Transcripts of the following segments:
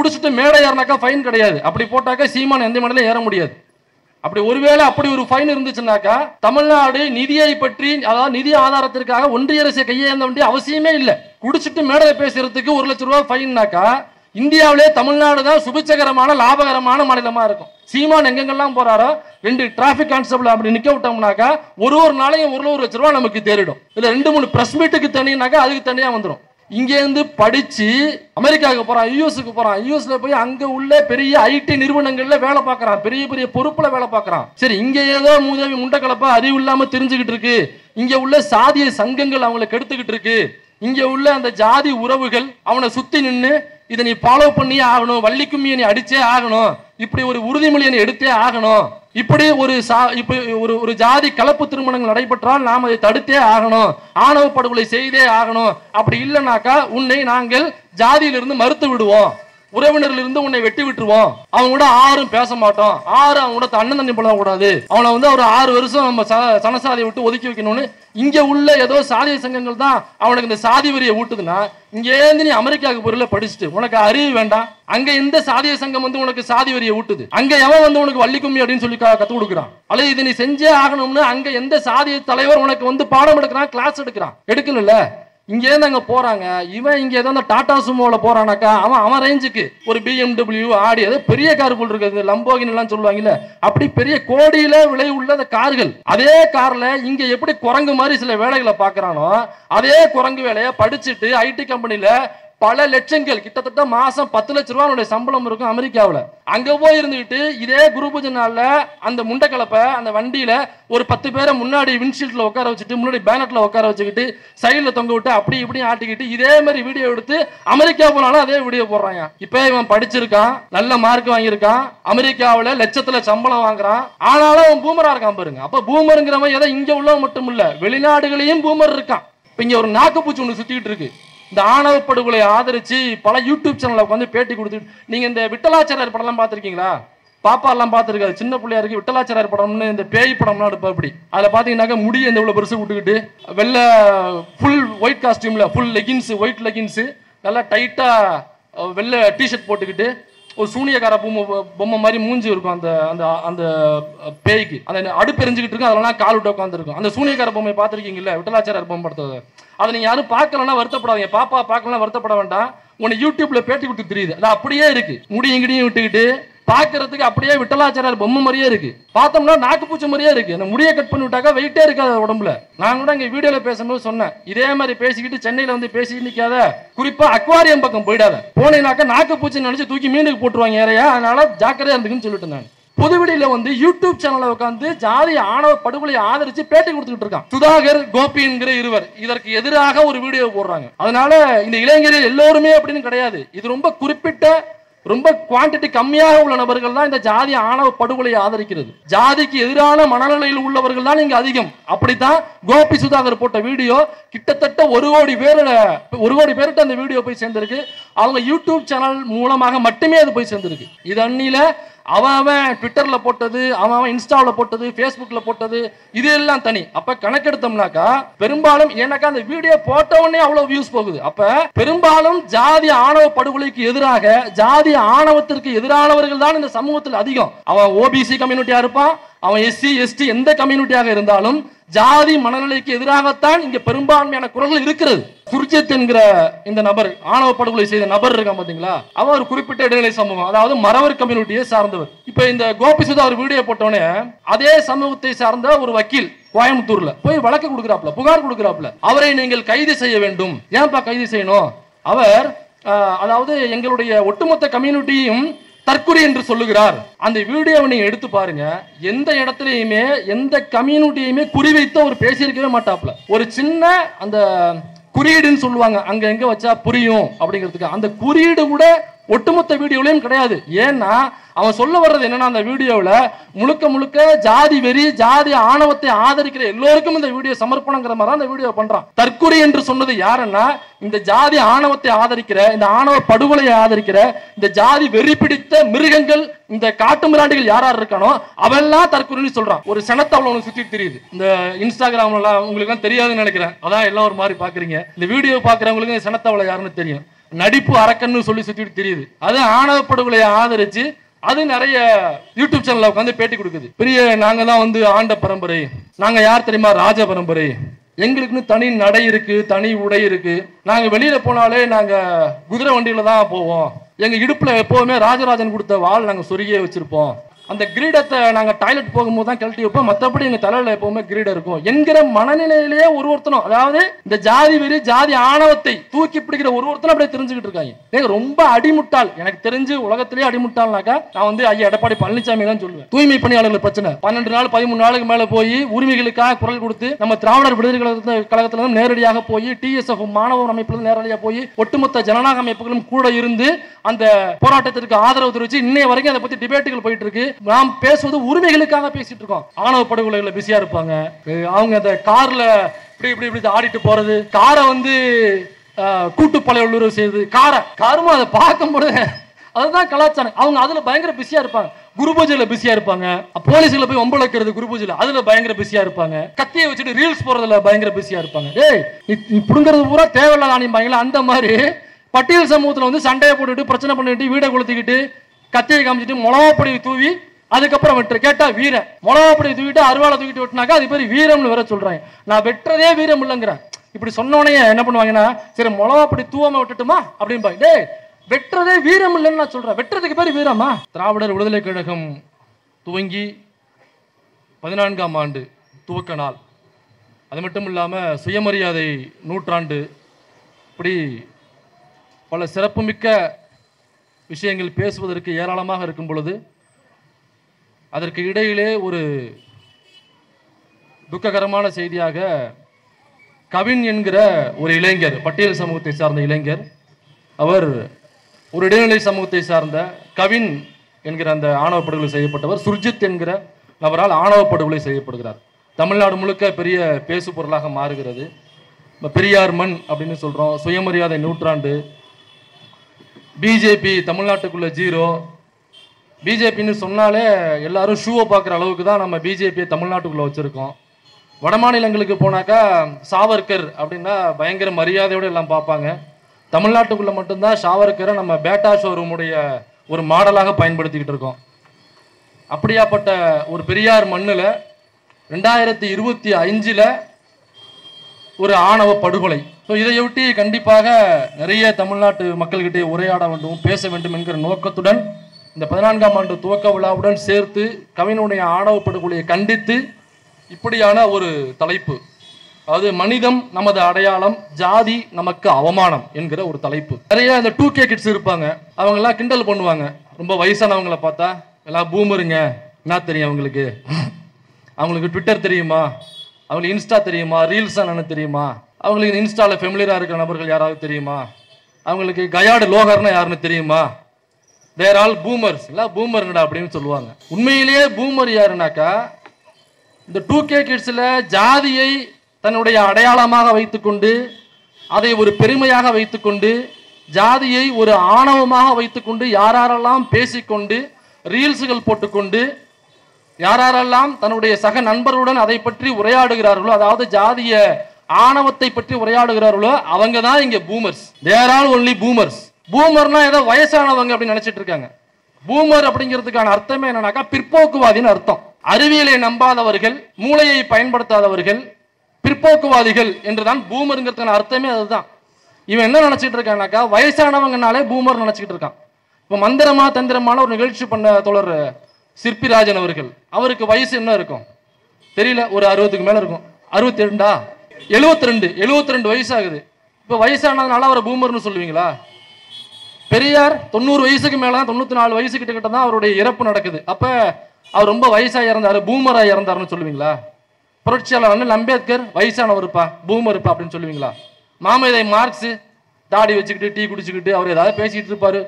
குடிச்சிட்டு மேடை ஏறினாக்கா ஃபைன் கிடையாது. அப்படி போட்டாக்கா சீமான் எந்த மேடையிலும் ஏற முடியாது. அப்படி ஒருவேளை அப்படி ஒரு ஃபைன் இருந்துச்சுன்னாக்கா தமிழ்நாடு நிதியை பற்றி, அதாவது நிதி ஆதாரத்திற்காக ஒன்றிய அரசை கையேந்த வேண்டிய அவசியமே இல்லை. குடிச்சிட்டு மேடையை பேசுறதுக்கு 1 லட்சம் ரூபாய் ஃபைன்னாக்கா இந்தியாவிலே தமிழ்நாடு தான் சுபிச்சகரமான லாபகரமான மாநிலமா இருக்கும். சீமான் எங்கெங்கெல்லாம் போறாரோ 2 டிராபிக் கான்ஸ்டபிள் அப்படி நிக்க விட்டோம்னாக்கா ஒரு நாளையும் 1 லட்சம் ரூபாய் நமக்கு தேறிடும். இதுல 2-3 பிரஸ் மீட்டுக்கு தனினாக்கா அதுக்கு தனியா வந்துடும். இங்க இருந்து படிச்சு அமெரிக்காவுக்கு போறான், யூஎஸ்க்கு போறான். யூஎஸ்ல போய் அங்க உள்ள பெரிய ஐடி நிறுவனங்கள்ல வேலை பார்க்கறான், பெரிய பெரிய பொறுப்புல வேலை பார்க்கறான். சரி, இங்க ஏதோ மூதேவி முண்டக்கலப்பா அறிவு இல்லாம தெரிஞ்சுக்கிட்டு இருக்கு. இங்க உள்ள சாதிய சங்கங்கள் அவங்களை கெடுத்துக்கிட்டு இருக்கு. இங்க உள்ள அந்த ஜாதி உறவுகள் அவனை சுத்தி நின்று இதை நீ ஃபாலோ பண்ணியே ஆகணும், வள்ளிக்கும்மியை நீ அடிச்சே ஆகணும், இப்படி ஒரு உறுதிமொழியை நீ எடுத்தே ஆகணும், இப்படி ஒரு ஜாதி கலப்பு திருமணங்கள் நடைபெற்றால் நாம் அதை தடுத்தே ஆகணும், ஆணவ படுகொலை செய்தே ஆகணும். அப்படி இல்லைனாக்கா உன்னை நாங்கள் ஜாதியிலிருந்து மறுத்து விடுவோம், உறவினர்களிருந்து உன்னை வெட்டி விட்டுருவோம், அவங்க கூட ஆறும் பேச மாட்டோம், அவங்க கூட அண்ணன் தண்ணி போட கூடாது, அவனை ஒரு 6 வருஷம் நம்ம சனசாதியை விட்டு ஒதுக்கி வைக்கணும்னு இங்க உள்ள ஏதோ சாதிய சங்கங்கள் தான் அவனுக்கு இந்த சாதி வரியை ஊட்டுதுன்னா, இங்கேருந்து நீ அமெரிக்காவுக்கு பொருளை படிச்சுட்டு உனக்கு அறிவு வேண்டாம். அங்க இந்த சாதிய சங்கம் உனக்கு சாதி வரியை ஊட்டுது, அங்க எவன் உனக்கு வள்ளிக்கும்மி அப்படின்னு சொல்லி கத்து கொடுக்குறான், அல்லது இதை நீ செஞ்சே ஆகணும்னு அங்க எந்த சாதிய தலைவர் உனக்கு பாடம் எடுக்கிறான், கிளாஸ் எடுக்கிறான், எடுக்கல. இங்கேருந்து அங்க போறாங்க. இவன் இங்க ஏதோ டாடா சுமோல போறானாக்கா அவன் ரேஞ்சுக்கு ஒரு BMW ஆடி ஏதோ பெரிய கார் போல் இருக்குது, லம்போகின் எல்லாம் சொல்லுவாங்கல்ல, அப்படி பெரிய கோடியில விலை உள்ள அந்த கார்கள். அதே கார்ல இங்க எப்படி குரங்கு மாதிரி சில வேலைகளை பாக்குறானோ அதே குரங்கு வேலையை படிச்சுட்டு ஐடி கம்பெனில பல லட்சங்கள், கிட்டத்தட்ட மாசம் 10 லட்சம் ரூபாய் சம்பளம் இருக்கும் அமெரிக்காவில். அங்க போய் இருந்துகிட்டு இதே குரு பூஜை நாள்ல அந்த முண்டக்கலப்பை அந்த வண்டியில ஒரு 10 பேரை முன்னாடி விண்ட்ஷீல்ட்ல உட்கார வச்சுட்டு முன்னாடி பேனட்ல உட்கார வச்சுக்கிட்டு சைட்ல தொங்க விட்டு அப்படி இப்படி ஆட்டிக்கிட்டு இதே மாதிரி வீடியோ எடுத்து அமெரிக்கா போனாலும் அதே வீடியோ போடுறாங்க. இப்ப இவன் படிச்சிருக்கான், நல்ல மார்க் வாங்கியிருக்கான், அமெரிக்காவில் லட்சத்துல சம்பளம் வாங்குறான், ஆனாலும் அவன் பூமரா இருக்கான் பாருங்க. அப்ப பூமருங்கிறவன் எதை இங்க உள்ளவன் மட்டும் இல்ல, வெளிநாடுகளையும் பூமர் இருக்கான். இப்ப இங்க ஒரு நாக்குப்பூச்சி ஒண்ணு சுத்திட்டு இருக்கு. இந்த ஆணவ படுகொலை ஆதரிச்சு பல யூடியூப் சேனல்ல உட்காந்து பேட்டி கொடுத்துட்டு, நீங்க இந்த விட்டலாச்சாரியார் படம் எல்லாம் பாத்திருக்கீங்களா? பாப்பா எல்லாம் பாத்துருக்காரு, சின்ன பிள்ளையா இருக்கு. விட்டலாச்சாரியார் படம்னு இந்த பேய் படம்லாம் எடுப்பா. அப்படி அதுல பாத்தீங்கன்னாக்க முடி இந்த இவ்வளவு பெருசு விட்டுக்கிட்டு வெள்ளை ஃபுல் ஒயிட் காஸ்டியூம்ல ஃபுல் லெகின்ஸ், ஒயிட் லெகின்ஸ், நல்லா டைட்டா வெள்ளை டிஷர்ட் போட்டுக்கிட்டு ஒரு சூனியக்கார பொம்மை மாதிரி மூஞ்சி இருக்கும் அந்த அந்த அந்த பேய்க்கு. அந்த அடுப்பு எரிஞ்சுக்கிட்டு இருக்கும், அதெல்லாம் கால் விட்டு உட்காந்துருக்கும். அந்த சூனியக்கார பொம்மையை பார்த்துருக்கீங்கல்ல, விட்டலாச்சாரியார் பொம்மை படுத்தது. அதை நீங்க யாரும் பார்க்கலன்னா வருத்தப்படாதீங்க, பாப்பா பார்க்கலாம் வருத்தப்பட வேண்டாம். உனக்கு யூடியூப்ல பேட்டி கொடுத்து தெரியுது, அது அப்படியே இருக்கு. முடி எங்கடியும் விட்டுக்கிட்டு பாக்குறதுக்கு அப்படியே விட்டலாச்சாரியார் பொம்மை மாதிரியே இருக்கு. பார்த்தோம்னா நாக்குப்பூச்சி மாதிரியே இருக்கு. அந்த முடியை கட் பண்ணி விட்டாக்கா வெயிட்டே இருக்காது உடம்புல. நான் கூட இங்க வீடியோல பேசும்போது சொன்னேன், இதே மாதிரி பேசிக்கிட்டு சென்னையில பேசிட்டு நிக்காத, குறிப்பா அக்வாரியம் பக்கம் போயிடாத, போனீங்கன்னாக்கா நாக்குப்பூச்சி நினைச்சு தூக்கி மீனுக்கு போட்டுருவாங்க ஏறையா, அதனால ஜாக்கிரதையா இருந்துக்குன்னு சொல்லிட்டு நான் பொதுவெளியில யூடியூப் சேனல்ல உட்காந்து ஜாதி ஆணவ படுகொலை ஆதரிச்சு பேட்டி கொடுத்துட்டு இருக்கான் சுதாகர், கோபி என்கிற இருவர். இதற்கு எதிராக ஒரு வீடியோ போடுறாங்க. அதனால இந்த இளைஞர்கள் எல்லோருமே அப்படின்னு கிடையாது, இது ரொம்ப குறிப்பிட்ட ரொம்ப குவான்டிட்டி கம்மியாக உள்ள நபர்கள் தான் இந்த ஜாதி ஆணவ படுகொலை ஆதரிக்கிறது. ஜாதிக்கு எதிரான மனநிலையில் உள்ளவர்கள் தான் இங்க அதிகம். அப்படித்தான் கோபி சுதாகர் போட்ட வீடியோ கிட்டத்தட்ட 1 கோடி பேர்கிட்ட அந்த வீடியோ போய் சேர்ந்திருக்கு. அவங்க யூடியூப் சேனல் மூலமாக மட்டுமே அது போய் சேர்ந்திருக்கு. இது அன்னில அவன் ட்விட்டர்ல போட்டது, அவன் இன்ஸ்டாவில் போட்டது, ஃபேஸ்புக்ல போட்டது, இது எல்லாம் தனி. அப்ப கணக்கெடுத்தோம்னாக்கா பெரும்பாலும் ஏன்னாக்கா அந்த வீடியோ போட்டவனே அவ்வளவு வியூஸ் போகுது. அப்ப பெரும்பாலும் ஜாதி ஆணவ படுகொலைக்கு எதிராக, ஜாதி ஆணவத்திற்கு எதிரானவர்கள் தான் இந்த சமூகத்தில் அதிகம். அவன் ஓபிசி கம்யூனிட்டியா இருப்பான், அவன் எஸ்சி எஸ்டி எந்த கம்யூனிட்டியாக இருந்தாலும் ஜாதி மனநிலைக்கு எதிராகத்தான் இங்க பெரும்பான்மையான குரல்கள் இருக்கிறது. சுர்ஜித் என்கிற இந்த நபர், ஆணவ படுகொலை செய்த நபர் இருக்கான் பாத்தீங்களா, அவன் ஒரு குறிப்பிட்ட இடைநிலை சமூகம், அதாவது மறவர் கம்யூனிட்டியை சார்ந்தவர். இப்ப இந்த கோபி சுதா ஒரு வீடியோ போட்டோன்னே அதே சமூகத்தை சார்ந்த ஒரு வக்கீல் கோயம்புத்தூர்ல போய் வழக்கு கொடுக்கிறாப்ல, புகார் கொடுக்கிறாப்ல, அவரை நீங்கள் கைது செய்ய வேண்டும். ஏன்பா கைது செய்யணும்? அவர் அதாவது எங்களுடைய ஒட்டுமொத்த கம்யூனிட்டியும் தற்குறி என்று சொல்லுகிறார். அந்த வீடியோவை நீங்க எடுத்து பாருங்க, எந்த இடத்துலயுமே எந்த கம்யூனிட்டியுமே குறிவைத்த ஒரு பேசியிருக்கவே மாட்டாப்ல. ஒரு சின்ன அந்த குறியீடுன்னு சொல்லுவாங்க, அங்க எங்க வச்சா புரியும் அப்படிங்கிறதுக்கு, அந்த குறியீடு கூட ஒட்டுமொத்த வீடியோலையும் கிடையாது. ஏன்னா அவன் சொல்ல வர்றது என்னன்னா, அந்த வீடியோவில் முழுக்க முழுக்க ஜாதி வெறி, ஜாதி ஆணவத்தை ஆதரிக்கிற எல்லோருக்கும் இந்த வீடியோ சமர்ப்பணங்கிற மாதிரி அந்த வீடியோ பண்றான். தற்குறி என்று சொன்னது யாருன்னா, இந்த ஜாதி ஆணவத்தை ஆதரிக்கிற, இந்த ஆணவ படுகொலையை ஆதரிக்கிற, இந்த ஜாதி வெறி பிடித்த மிருகங்கள், இந்த காட்டு மிராண்டிகள் யார் யார் இருக்கானோ அவெல்லாம் தற்குறின்னு சொல்றான். ஒரு சனத்தவளை ஒன்று சுத்திட்டு தெரியுது. இந்த இன்ஸ்டாகிராம்ல உங்களுக்கு எல்லாம் தெரியாதுன்னு நினைக்கிறேன், அதான் எல்லாம் ஒரு மாதிரி பாக்குறீங்க. இந்த வீடியோ பாக்குறவங்களுக்கு சனத்தவளை யாருன்னு தெரியும். நடிப்பு அரக்கன்னு சொல்லி சுத்திட்டு தெரியுது. அது ஆணவ படுகொலையை ஆதரிச்சு அது நிறைய யூடியூப் சேனல்ல உட்காந்து பேட்டி கொடுக்குது. பெரிய நாங்க தான் வந்து ஆண்ட பரம்பரை, நாங்க யார் தெரியுமா, ராஜ பரம்பரை, எங்களுக்குன்னு தனி நடை இருக்கு, தனி உடை இருக்கு, நாங்க வெளியில போனாலே நாங்க குதிரை வண்டியில தான் போவோம், எங்க இடுப்புல எப்பவுமே ராஜராஜன் கொடுத்த வாள் நாங்க சொருகியே வச்சிருப்போம், அந்த கிரீடத்தை நாங்க டாய்லெட் போகும்போது தான் கழட்டி வைப்போம், மற்றபடி எங்க தலையில எப்பவுமே கிரீடம் இருக்கும் என்கிற மனநிலையிலேயே ஒருத்தனும், அதாவது இந்த ஜாதி வெறி ஜாதி ஆணவத்தை தூக்கி பிடிக்கிற ஒருத்தனும் அப்படியே தெரிஞ்சுக்கிட்டு இருக்காங்க. ரொம்ப அடிமுட்டாள், எனக்கு தெரிஞ்சு உலகத்திலேயே அடிமுட்டாள்னாக்கா நான் வந்து ஐயா எடப்பாடி பழனிசாமி தான் சொல்லுவேன். தூய்மை பணியாளர்கள் பிரச்சனை 12 நாள் 13 நாளுக்கு மேல போய் உரிமைகளுக்காக குரல் கொடுத்து நம்ம திராவிடர் விடுதலை கழகத்திலிருந்து நேரடியாக போய் TSF மாணவர் அமைப்பிலிருந்து நேரடியாக போய் ஒட்டுமொத்த ஜனநாயக அமைப்புகளும் கூட இருந்து அந்த போராட்டத்திற்கு ஆதரவு தெரிவிச்சு இன்னைய வரைக்கும் அதை பத்தி டிபேட்டுகள் போயிட்டு இருக்கு. நாம் பேசுவது உரிமைகளுக்காக பேசிட்டு இருக்கோம். ஆணவ படுகொலைகளை பிஸியா இருப்பாங்க. அவங்க அந்த கார்ல இப்படி இப்படி இப்படி ஆடிட்டு போறது, காரை வந்து கூட்டுப்பலை உள்ளுறவு செய்யுது, காருமா அதை பார்க்கும்போது அதுதான் கலாச்சாரம். அவங்க அதுல பயங்கர பிஸியா இருப்பாங்க. குரு பூஜையில பிஸியா இருப்பாங்க, போலீஸ்ல போய் ஒம்பு வைக்கிறது குரு பூஜையில அதுல பயங்கர பிஸியா இருப்பாங்க, கத்தியை வச்சுட்டு ரீல்ஸ் போறதுல பயங்கர பிஸியா இருப்பாங்க. டேய் நீ புடுங்கிறது பூரா தேவையில்லாத ஆணிப்பாங்களா, அந்த மாதிரி பட்டியல் சமூகத்துல வந்து சண்டையை போட்டுட்டு பிரச்சனை பண்ணிட்டு வீடை கொளுத்திக்கிட்டு கத்தியை காமிச்சிட்டு மிளகாப்பொடி தூவி அதுக்கப்புறம் வெட்டுற கேட்டா வீரன், மிளகாப்பொடி தூக்கிட்டு அருவாளை தூக்கிட்டு வெட்டினாக்கா அது பேர் வீரம்னு வேற சொல்றாங்க. நான் வெட்டுறதே வீரம் இல்லைங்கிறேன். இப்படி சொன்னோடனே என்ன பண்ணுவாங்கன்னா, சரி மிளகாப்பொடி தூவாம விட்டுட்டுமா அப்படின்னு, டேய் வெட்டுறதே வீரம் இல்லைன்னு நான் சொல்றேன், வெட்டுறதுக்கு பேர் வீரமா? திராவிடர் விடுதலை கழகம் துவங்கி 14ஆம் ஆண்டு துவக்க நாள், அது மட்டும் இல்லாம சுயமரியாதை நூற்றாண்டு, இப்படி பல சிறப்புமிக்க விஷயங்கள் பேசுவதற்கு ஏராளமாக இருக்கும் பொழுது அதற்கு இடையிலே ஒரு துக்ககரமான செய்தியாக கவின் என்கிற ஒரு இளைஞர், பட்டியல் சமூகத்தை சார்ந்த இளைஞர், அவர் ஒரு இடைநிலை சமூகத்தை சார்ந்த கவின் என்கிற அந்த ஆணவ படுகொலை செய்யப்பட்டவர் சுர்ஜித் என்கிற நபரால் ஆணவ படுகொலை செய்யப்படுகிறார். தமிழ்நாடு முழுக்க பெரிய பேசு பொருளாக மாறுகிறது. பெரியார் மண் அப்படின்னு சொல்றோம், சுயமரியாதை நூற்றாண்டு, பிஜேபி தமிழ்நாட்டுக்குள்ள ஜீரோ. பிஜேபின்னு சொன்னாலே எல்லாரும் ஷூவை பார்க்குற அளவுக்கு தான் நம்ம பிஜேபியை தமிழ்நாட்டுக்குள்ள வச்சிருக்கோம். வட மாநிலங்களுக்கு போனாக்கா சாவர்கர் அப்படின்னா பயங்கர மரியாதையோடு எல்லாம் பார்ப்பாங்க. தமிழ்நாட்டுக்குள்ள மட்டும்தான் சாவர்கரை நம்ம பேட்டா ஷோரூமுடைய ஒரு மாடலாக பயன்படுத்திக்கிட்டு இருக்கோம். அப்படியாப்பட்ட ஒரு பெரியார் மண்ணில் 2025 ஒரு ஆணவ படுகொலை. ஸோ இதையொட்டி கண்டிப்பாக நிறைய தமிழ்நாட்டு மக்கள்கிட்டே உரையாட வேண்டும், பேச வேண்டும் என்கிற நோக்கத்துடன் இந்த 14ஆம் ஆண்டு துவக்க விழாவுடன் சேர்த்து கவினுடைய ஆணவ படுகொலையை கண்டித்து இப்படியான ஒரு தலைப்பு, அதாவது மனிதம் நமது அடையாளம், ஜாதி நமக்கு அவமானம் என்கிற ஒரு தலைப்பு. நிறைய இந்த 2K கிட்ஸ் இருப்பாங்க, அவங்க எல்லாம் கிண்டல் பண்ணுவாங்க. ரொம்ப வயசானவங்களை பார்த்தா எல்லாம் பூமருங்க, என்ன தெரியும் அவங்களுக்கு, அவங்களுக்கு ட்விட்டர் தெரியுமா, அவங்களுக்கு இன்ஸ்டா தெரியுமா, ரீல்ஸ் என்னன்னு தெரியுமா, அவங்களுக்கு இன்ஸ்டால ஃபெமிலியரா இருக்கிற நபர்கள் யாராவது தெரியுமா, அவங்களுக்கு கயாடு லோகர்னா யாருன்னு தெரியுமா, தேர் ஆல் பூமர்ஸ், எல்லாம் பூமருங்கடா அப்படின்னு சொல்லுவாங்க. உண்மையிலேயே பூமர் யாருனாக்கா இந்த 2K கிட்ஸ்ல ஜாதியை தன்னுடைய அடையாளமாக வைத்துக்கொண்டு, அதை ஒரு பெருமையாக வைத்துக்கொண்டு, ஜாதியை ஒரு ஆணவமாக வைத்துக்கொண்டு யாரெல்லாம் பேசிக்கொண்டு ரீல்ஸுகள் போட்டுக்கொண்டு யாரெல்லாம் தன்னுடைய சக நண்பர்களுடன் அதை பற்றி உரையாடுகிறார்களோ, அதாவது ஜாதிய ஆணவத்தை பற்றி உரையாடுகிறார்களோ, அவங்க தான் இங்க பூமர்ஸ். தேர் ஆல் ஒன்லி பூமர்ஸ். பூமர்னா ஏதோ வயசானவங்க அப்படின்னு நினைச்சிட்டு இருக்காங்க. பூமர் அப்படிங்கிறதுக்கான அர்த்தமே என்னன்னாக்கா பிற்போக்குவாதின்னு அர்த்தம். அறிவியலை நம்பாதவர்கள், மூளையை பயன்படுத்தாதவர்கள் பிற்போக்குவாதிகள் என்றுதான் பூமருங்கிறதுக்கான அர்த்தமே அதுதான். இவன் என்ன நினைச்சிட்டு இருக்கான்னாக்கா வயசானவங்கனாலே பூமர் நினைச்சிட்டு இருக்கான். இப்போ மந்திரமா தந்திரமான ஒரு நிகழ்ச்சி பண்ண தோழர் சிற்பிராஜன் அவர்கள், அவருக்கு வயசு என்ன இருக்கும் தெரியல, ஒரு 60க்கு மேல இருக்கும். 62 72 வயசு ஆகுது. இப்போ வயசானதுனால அவரை பூமர்னு சொல்லுவீங்களா? பெரியார் 90 வயசுக்கு மேல 94 வயசு கிட்ட தான் அவருடைய இறப்பு நடக்குது. அப்ப அவர் ரொம்ப வயசா இறந்தாரு, பூமரா இறந்தாருன்னு சொல்லுவீங்களா? புரட்சியாளர் அண்ணல் அம்பேத்கர் வயசானவருப்பா, பூமருப்பா அப்படின்னு சொல்லுவீங்களா? மாமேதை மார்க்ஸ் தாடி வச்சுக்கிட்டு டீ குடிச்சுக்கிட்டு அவர் ஏதாவது பேசிட்டு இருப்பாரு,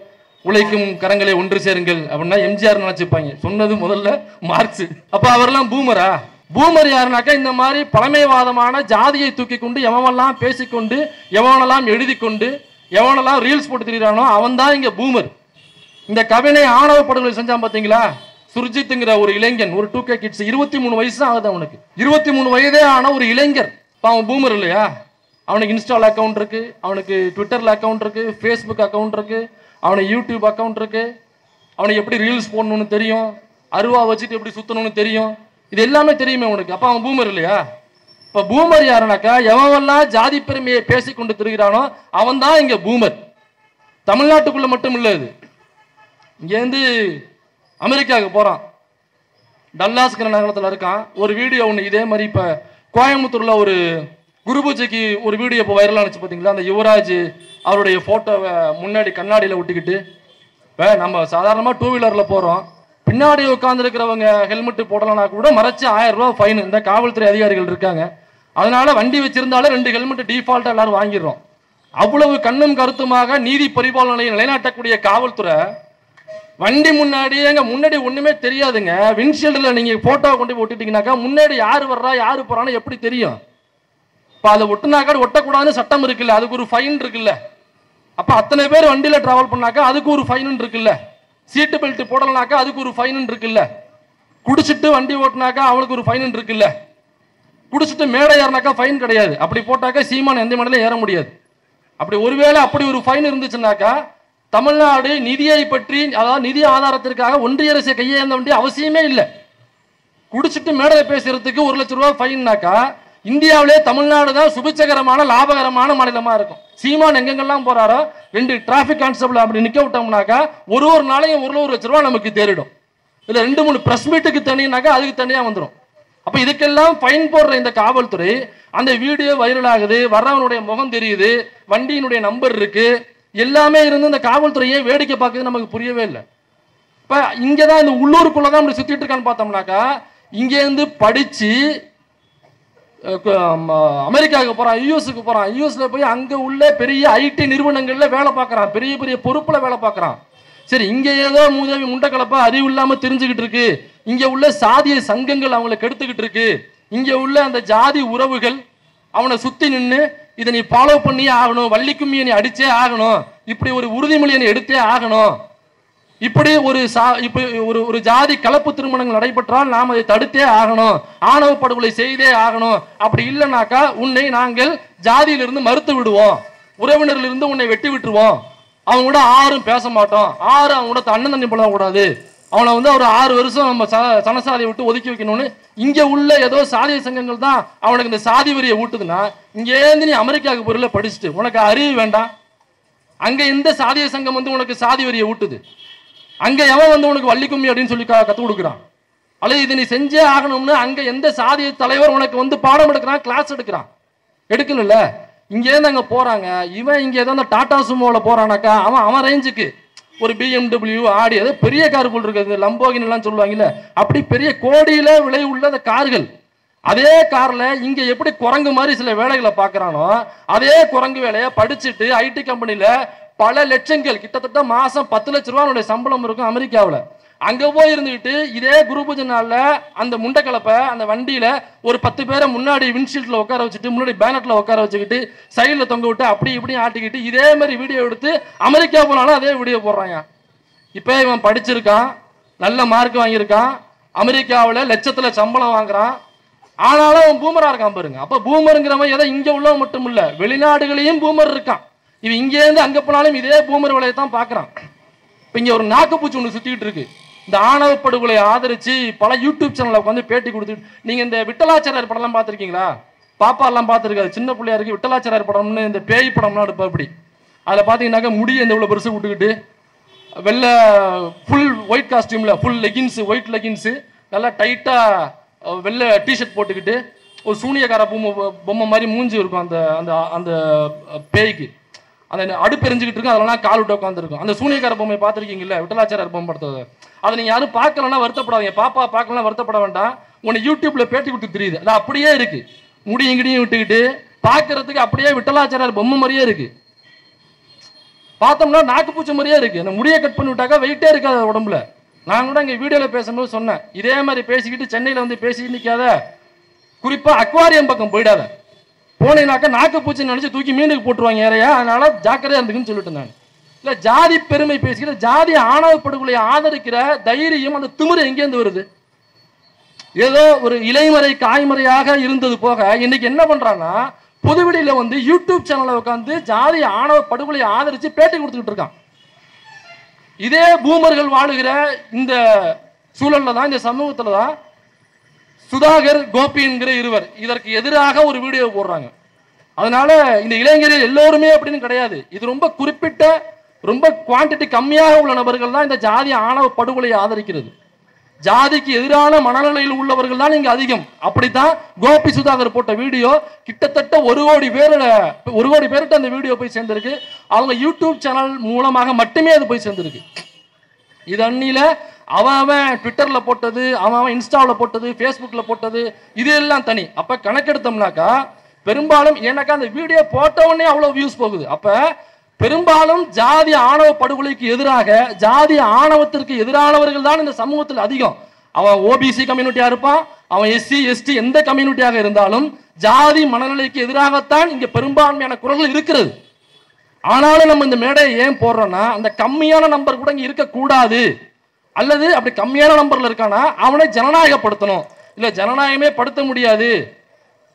உழைக்கும் கரங்களை ஒன்று சேருங்கள் அப்படின்னா எம்ஜிஆர் நினைச்சுப்பாங்க. சொன்னது முதல்ல மார்க்ஸ். அப்ப அவரெல்லாம் பூமரா? பூமர் யாருனாக்கா இந்த மாதிரி பழமைவாதமான ஜாதியை தூக்கி கொண்டு எவனெல்லாம் பேசிக்கொண்டு எவனெல்லாம் எழுதி கொண்டு எவனெல்லாம் ரீல்ஸ் போட்டு திரிகிறானோ அவன் தான் இங்க பூமர். இந்த கவினை ஆணவ படுகொலை செஞ்சான் பாத்தீங்களா, சுர்ஜித்ங்கிற ஒரு இளைஞன், ஒரு 2K கிட்ஸ், 23 வயசு தான் ஆகுது அவனுக்கு. 23 வயதே ஆன ஒரு இளைஞர், அவன் பூமர் இல்லையா? அவனுக்கு இன்ஸ்டால அக்கௌண்ட் இருக்கு, அவனுக்கு ட்விட்டர்ல அக்கௌண்ட் இருக்கு, ஃபேஸ்புக் அக்கௌண்ட் இருக்கு, அவனுக்கு யூடியூப் அக்கௌண்ட் இருக்கு, அவனுக்கு எப்படி ரீல்ஸ் போடணும்னு தெரியும், அருவா வச்சுட்டு எப்படி சுத்தணும்னு தெரியும், இது எல்லாமே தெரியுமே உனக்கு. அப்ப அவன் பூமர் இல்லையா? இப்ப பூமர் யாருனாக்கா எவெல்லாம் ஜாதி பெருமையை பேசிக்கொண்டு திரிகிறானோ அவன் தான் இங்க பூமர். தமிழ்நாட்டுக்குள்ள மட்டும் இல்ல, இது இங்கேருந்து அமெரிக்காவுக்கு போறான், டல்லாஸ்கிற நகரத்தில் இருக்கான். ஒரு வீடியோ ஒன்று இதே மாதிரி இப்போ கோயம்புத்தூர்ல ஒரு குரு பூஜைக்கு ஒரு வீடியோ இப்போ வைரலாக இருந்துச்சு பார்த்தீங்களா? அந்த யுவராஜ் அவருடைய ஃபோட்டோவை முன்னாடி கண்ணாடியில் ஒட்டிக்கிட்டு, இப்போ நம்ம சாதாரணமாக டூ வீலரில் போகிறோம், பின்னாடி உட்காந்துருக்கிறவங்க ஹெல்மெட் போடலன்னா கூட மறைச்சு 1000 ரூபா ஃபைன் இந்த காவல்துறை அதிகாரிகள் இருக்காங்க. அதனால வண்டி வச்சிருந்தாலும் 2 ஹெல்மெட் டிஃபால்ட்டாக எல்லாரும் வாங்கிடுறோம். அவ்வளவு கண்ணும் கருத்துமாக நீதி பரிபாலனை நிலைநாட்டக்கூடிய காவல்துறை வண்டி முன்னாடி ஒண்ணுமே தெரியாதுங்க. விண்ட்ஷீல்டில் நீங்க போட்டோ கொண்டு போய் ஒட்டிட்டீங்கன்னாக்கா முன்னாடி யாரு வர்றா யாரு போறான்னு எப்படி தெரியும்? இப்போ அதை ஒட்டுனாக்கா ஒட்டக்கூடாதுன்னு சட்டம் இருக்குல்ல, அதுக்கு ஒரு ஃபைன் இருக்குல்ல. அப்ப அத்தனை பேர் வண்டியில டிராவல் பண்ணாக்கா அதுக்கு ஒரு ஃபைன் இருக்குல்ல. சீட்டு பெல்ட் போடலனாக்கா அதுக்கு ஒரு ஃபைன் இருக்குல்ல. குடிச்சிட்டு வண்டி ஓட்டினாக்கா அவனுக்கு ஒரு ஃபைன் இருக்குல்ல. குடிச்சிட்டு மேடை ஏறினாக்கா ஃபைன் கிடையாது. அப்படி போட்டாக்கா சீமான் எந்த மேடையிலும் ஏற முடியாது. அப்படி ஒருவேளை அப்படி ஒரு ஃபைன் இருந்துச்சுன்னாக்கா தமிழ்நாடு நிதியை பற்றி, அதாவது நிதி ஆதாரத்திற்காக ஒன்றிய அரசை கையேந்த வேண்டிய அவசியமே இல்லை. குடிச்சிட்டு மேடையில் பேசுறதுக்கு 1 லட்சம் ரூபாய் ஃபைன்னாக்கா இந்தியாவிலே தமிழ்நாடு தான் சுபிச்சகரமான லாபகரமான மாநிலமா இருக்கும். சீமான் எங்கெங்கெல்லாம் போறாரோ 2 டிராபிக் கான்ஸ்டபிள் அப்படி நிக்க விட்டோம்னாக்கா ஒரு நாளையும் 1 லட்சம் ரூபாய் நமக்கு தேறிடும். இதுல 2-3 பிரஸ் மீட்டுக்கு தனினாக்கா அதுக்கு தனியா வந்துடும். அப்ப இதுக்கெல்லாம் ஃபைன் போடுற இந்த காவல்துறை அந்த வீடியோ வைரல் ஆகுது, வர்றவனுடைய முகம் தெரியுது, வண்டியினுடைய நம்பர் இருக்கு, எல்லாமே இருந்து இந்த காவல்துறையை வேடிக்கை பார்க்குறது நமக்கு புரியவே இல்லை. இப்ப இங்கதான் இந்த உள்ளூருக்குள்ளதான் அப்படி சுத்திட்டு இருக்கான்னு பார்த்தோம்னாக்கா இங்க இருந்து படிச்சு அமெரிக்காவுக்கு போறான், யூஎஸ்க்கு போறான், யூஎஸ்ல போய் அங்க உள்ள பெரிய ஐடி நிறுவனங்கள்ல வேலை பார்க்கறான், பெரிய பெரிய பொறுப்புல வேலை பார்க்கறான். சரி, இங்க ஏதோ மூதேவி முண்டக்கலப்பா அறிவு இல்லாம தெரிஞ்சுக்கிட்டு இருக்கு, இங்க உள்ள சாதிய சங்கங்கள் அவங்களை கெடுத்துக்கிட்டு இருக்கு, இங்க உள்ள அந்த ஜாதி உறவுகள் அவனை சுத்தி நின்று இதை நீ ஃபாலோ பண்ணியே ஆகணும், வள்ளிக்கும்மியை நீ அடிச்சே ஆகணும், இப்படி ஒரு உறுதிமொழியை நீ எடுத்தே ஆகணும், இப்படி ஒரு ஜாதி கலப்பு திருமணங்கள் நடைபெற்றால் நாம் அதை தடுத்தே ஆகணும், ஆணவ படுகொலை செய்தே ஆகணும், அப்படி இல்லைனாக்கா உன்னை நாங்கள் ஜாதியிலிருந்து மறுத்து விடுவோம், உறவினரிலிருந்து உன்னை வெட்டி விட்டுருவோம், அவங்க கூட ஆறும் பேச மாட்டோம், அவங்க கூட அண்ணன் தண்ணி போடக்கூடாது, அவனை ஒரு 6 வருஷம் நம்ம சனசாதியை விட்டு ஒதுக்கி வைக்கணும்னு இங்க உள்ள ஏதோ சாதிய சங்கங்கள் தான் அவனுக்கு இந்த சாதி வரியை ஊட்டுதுன்னா இங்கேருந்து நீ அமெரிக்காவுக்கு பொருளை படிச்சுட்டு உனக்கு அறிவு வேண்டாம்? அங்க இந்த சாதிய சங்கம் உனக்கு சாதி வரியை ஊட்டுது, அங்க எவன் உனக்கு வள்ளிக்கும்மி அப்படின்னு சொல்லி கத்து கொடுக்குறான், அல்லது இதை நீ செஞ்சே ஆகணும்னு அங்க எந்த சாதிய தலைவர் உனக்கு பாடம் எடுக்கிறான், கிளாஸ் எடுக்கிறான்? எடுக்கல. இங்கேருந்து அங்க போறாங்க, இவன் இங்க ஏதோ டாடா சுமோல போறானாக்கா அவன் ரேஞ்சுக்கு ஒரு BMW ஆடி ஏதோ பெரிய கார் போல் இருக்குது, லம்போகின் எல்லாம் சொல்லுவாங்கல்ல, அப்படி பெரிய கோடியில விலை உள்ள அந்த கார்கள், அதே கார்ல இங்க எப்படி குரங்கு மாதிரி சில வேலைகளை பார்க்கறானோ அதே குரங்கு வேலையை படிச்சுட்டு ஐடி கம்பெனில பல லட்சங்கள், கிட்டத்தட்ட மாசம் 10 லட்சம் ரூபாய் சம்பளம் இருக்கும் அமெரிக்காவில். அங்க போய் இருந்துகிட்டு இதே குரு பூஜை நாள்ல அந்த முண்டக்கலப்பை அந்த வண்டியில ஒரு 10 பேரை முன்னாடி விண்ட்ஷீல்ட்ல உட்கார வச்சுட்டு முன்னாடி பேனட்ல உட்கார வச்சுக்கிட்டு சைட்ல தொங்க விட்டு அப்படி இப்படி ஆட்டிக்கிட்டு இதே மாதிரி வீடியோ எடுத்து அமெரிக்கா போனாலும் அதே வீடியோ போடுறாங்க. இப்ப இவன் படிச்சிருக்கான், நல்ல மார்க் வாங்கியிருக்கான், அமெரிக்காவில் லட்சத்துல சம்பளம் வாங்குறான், ஆனாலும் அவன் பூமரா இருக்கான் பாருங்க. அப்ப பூமருங்கிறவன் ஏதோ இங்க உள்ளவன் மட்டும் இல்ல, வெளிநாடுகளையும் பூமர் இருக்கான். இவன் இங்க இருந்து அங்க போனாலும் இதே பூமர் வேலையை தான் பாக்குறான். இப்ப இங்க ஒரு நாக்குப்பூச்சி ஒன்று சுத்திக்கிட்டு இருக்கு. இந்த ஆணவ படுகொலை ஆதரிச்சு பல யூடியூப் சேனல்ல உட்காந்து பேட்டி கொடுத்துட்டு, நீங்க இந்த விட்டலாச்சாரியார் படம் எல்லாம் பாத்திருக்கீங்களா? பாப்பா எல்லாம் பாத்துருக்காது, சின்ன பிள்ளையா இருக்கு. விட்டலாச்சாரியார் படம்னு இந்த பேய் படம்லாம் எடுப்பா அப்படி. அதுல பாத்தீங்கன்னாக்கா முடி இந்த இவ்வளவு பெருசு விட்டுக்கிட்டு வெள்ள ஃபுல் ஒயிட் காஸ்டியூம்ல ஃபுல் லெகின்ஸ், ஒயிட் லெகின்ஸ், நல்லா டைட்டா வெள்ளை டிஷர்ட் போட்டுக்கிட்டு ஒரு சூனியக்கார பொம்மை மாதிரி மூஞ்சி இருக்கும் அந்த அந்த அந்த பேய்க்கு. அந்த அடுப்பு எரிஞ்சுக்கிட்டு இருக்கும், அதெல்லாம் கால் விட்டு உட்காந்துருக்கும். அந்த சூனியக்கார பொம்மையை பார்த்துருக்கீங்கல்ல, விட்டலாச்சாரியார் பொம்மை படுத்தது. அதை நீங்க யாரும் பார்க்கலன்னா வருத்தப்படாதீங்க, பாப்பா பார்க்கலாம் வருத்தப்பட வேண்டாம். உனக்கு யூடியூப்ல பேட்டி கொடுத்து தெரியுது, அது அப்படியே இருக்கு, முடியும் கிடியும் விட்டுக்கிட்டு பார்க்கறதுக்கு அப்படியே விட்டலாச்சாரியார் பொம்மை மாதிரியே இருக்கு. பார்த்தோம்னா நாக்குப்பூச்சி மாதிரியே இருக்கு. அந்த முடியை கட் பண்ணி விட்டாக்கா வெயிட்டே இருக்காது உடம்புல. நான் கூட இங்கே வீடியோவில் பேசும்போது சொன்னேன், இதே மாதிரி பேசிக்கிட்டு சென்னையில் பேசிக்கிட்டு நிற்காத, குறிப்பாக அக்வாரியம் பக்கம் போயிடாத, போனீங்கன்னாக்கா நாக்குப்பூச்சி நினச்சி தூக்கி மீனுக்கு போட்டுருவாங்க ஏறையா, அதனால ஜாக்கிரதையாக இருந்துக்குன்னு சொல்லிட்டு நான். இல்லை, ஜாதி பெருமை பேசிக்கிற, ஜாதி ஆணவ படுகொலை ஆதரிக்கிற தைரியம் அந்த திமிரு எங்கேருந்து வருது? ஏதோ ஒரு இலைமறை காய்மறையாக இருந்தது போக இன்னைக்கு என்ன பண்றான்னா பொதுவெளியில வந்து யூடியூப் சேனல்ல உட்காந்து ஜாதி ஆணவ படுகொலையை ஆதரிச்சு பேட்டி கொடுத்துக்கிட்டு இருக்கான். இதே பூமர்கள் வாழுகிற இந்த சூழல்ல தான், இந்த சமூகத்துல தான் சுதாகர், கோபி என்கிற இருவர் இதற்கு எதிராக ஒரு வீடியோ போடுறாங்க. அதனால இந்த இளைஞர்கள் எல்லோருமே அப்படின்னு கிடையாது. இது ரொம்ப குறிப்பிட்ட, ரொம்ப குவான்டிட்டி கம்மியாக உள்ள நபர்கள் தான் இந்த ஜாதி ஆணவ படுகொலையை ஆதரிக்கிறது. ஜாதிக்கு எதிரான மனநிலையில் உள்ளவர்கள் தான் இங்க அதிகம். அப்படித்தான் கோபி சுதாகர் போட்ட வீடியோ கிட்டத்தட்ட 1 கோடி பேர்கிட்ட அந்த வீடியோ போய் சேர்ந்திருக்கு. அவங்க யூடியூப் சேனல் மூலமாக மட்டுமே அது போய் சேர்ந்திருக்கு. இது அன்னில அவன் ட்விட்டர்ல போட்டது, அவன் இன்ஸ்டாவில் போட்டது, ஃபேஸ்புக்ல போட்டது, இது எல்லாம் தனி. அப்ப கணக்கெடுத்தோம்னாக்கா பெரும்பாலும் ஏன்னாக்கா அந்த வீடியோ போட்ட உடனே அவ்வளவு வியூஸ் போகுது. அப்ப பெரும்பாலும் ஜாதி ஆணவ படுகொலைக்கு எதிராக, ஜாதி ஆணவத்திற்கு எதிரானவர்கள் தான் இந்த சமூகத்தில் அதிகம். அவன் ஓபிசி கம்யூனிட்டியா இருப்பான், அவன் எஸ்சி எஸ்டி எந்த கம்யூனிட்டியாக இருந்தாலும் ஜாதி மனநிலைக்கு எதிராகத்தான் இங்க பெரும்பான்மையான குரல்கள் இருக்கிறது. ஆனாலும் நம்ம இந்த மேடையை ஏன் போடுறோம்னா, அந்த கம்மியான நம்பர் கூட இங்க இருக்கக்கூடாது, அல்லது அப்படி கம்மியான நம்பர்ல இருக்கானா அவனை ஜனநாயகப்படுத்தணும். இல்ல ஜனநாயகமே படுத்த முடியாது,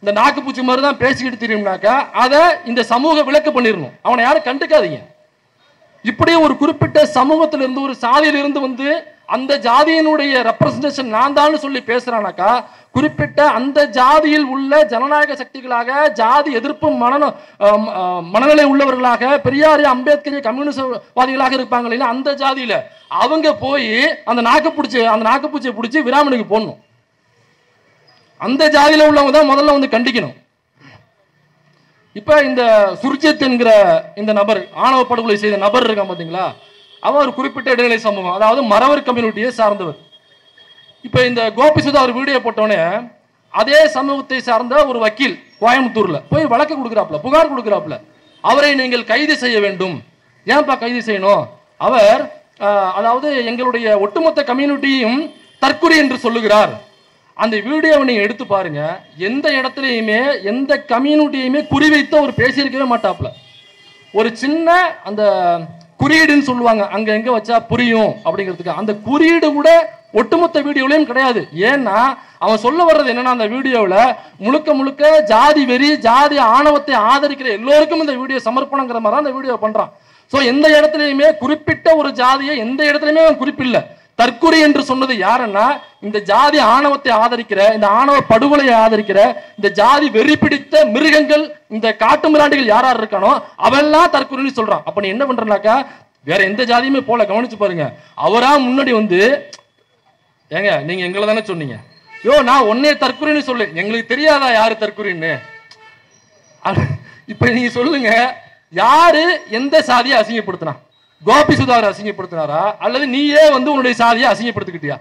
இந்த நாக்குப்பூச்சி மாதிரி தான் பேசிக்கிட்டு தெரியும்னாக்கா அதை இந்த சமூக விலக்கு பண்ணிடணும். அவனை யாரும் கண்டுக்காதீங்க. இப்படியே ஒரு குறிப்பிட்ட சமூகத்திலிருந்து, ஒரு சாதியிலிருந்து வந்து அந்த ஜாதியினுடைய ரெப்ரசன்டேஷன் நான் தான் சொல்லி பேசுறானாக்கா, குறிப்பிட்ட அந்த ஜாதியில் உள்ள ஜனநாயக சக்திகளாக, ஜாதி எதிர்ப்பு மனநிலை உள்ளவர்களாக, பெரியாரி அம்பேத்கரிய கம்யூனிஸ்ட்வாதிகளாக இருப்பாங்க இல்லைன்னா அந்த ஜாதியில அவங்க போய் அந்த நாக்குப்பூச்சியை பிடிச்சி விராமனுக்கு போடணும். அந்த ஜாதியில உள்ளவங்க தான் முதல்ல வந்து கண்டிக்கணும். இப்ப இந்த சுர்ஜித் என்கிற இந்த நபர், ஆணவ படுகொலை செய்த நபர் இருக்கான் பாத்தீங்களா, அவன் ஒரு குறிப்பிட்ட இடைநிலை சமூகம், அதாவது மறவர் கம்யூனிட்டியை சார்ந்தவர். இப்ப இந்த கோபி சுதா ஒரு வீடியோ போட்டோன்னே அதே சமூகத்தை சார்ந்த ஒரு வக்கீல் கோயம்புத்தூர்ல போய் வழக்கு கொடுக்குறாப்ல, புகார் கொடுக்குறாப்ல, அவரை நீங்கள் கைது செய்ய வேண்டும். ஏன்பா கைது செய்யணும்? அவர் அதாவது எங்களுடைய ஒட்டுமொத்த கம்யூனிட்டியும் தற்குறி என்று சொல்லுகிறார். அந்த வீடியோவை நீங்க எடுத்து பாருங்க. எந்த இடத்துலையுமே எந்த கம்யூனிட்டியுமே குறிவைத்து அவர் பேசியிருக்கவே மாட்டாப்ல. ஒரு சின்ன அந்த குறியீடுன்னு சொல்லுவாங்க, அங்க எங்க வச்சா புரியும் அப்படிங்கிறதுக்கு, அந்த குறியீடு கூட ஒட்டுமொத்த வீடியோலையும் கிடையாது. ஏன்னா அவன் சொல்ல வர்றது என்னன்னா, அந்த வீடியோவில் முழுக்க முழுக்க ஜாதி வெறி, ஜாதி ஆணவத்தை ஆதரிக்கிற எல்லோருக்கும் இந்த வீடியோ சமர்ப்பணங்கிற மாதிரி அந்த வீடியோ பண்றான். ஸோ எந்த இடத்துலையுமே குறிப்பிட்ட ஒரு ஜாதியை எந்த இடத்துலையுமே அவன் குறிப்பில்லை. தற்குறி என்று சொன்னது யாருன்னா, இந்த ஜாதி ஆணவத்தை ஆதரிக்கிற, இந்த ஆணவ படுகொலையை ஆதரிக்கிற, இந்த ஜாதி வெறி பிடித்த மிருகங்கள், இந்த காட்டு மிராண்டிகள் யார் யார் இருக்கானோ அவெல்லாம் தற்குறின்னு சொல்றான். அப்ப நீ என்ன பண்றனாக்கா, வேற எந்த ஜாதியுமே போல, கவனிச்சு பாருங்க. அவரா முன்னாடி வந்து, ஏங்க நீங்க எங்களை தானே சொன்னீங்க, நான் ஒன்னே தற்குறின்னு சொல்லு, எங்களுக்கு தெரியாதா யாரு தற்குறின்னு? இப்ப நீங்க சொல்லுங்க, யாரு எந்த சாதியை அசிங்கப்படுத்தினா? கோபி சுதாகர் அசிங்கப்படுத்தினாரா, அல்லது நீயே வந்து உன்னுடைய சாதியை அசிங்கப்படுத்திக்கிட்டியா?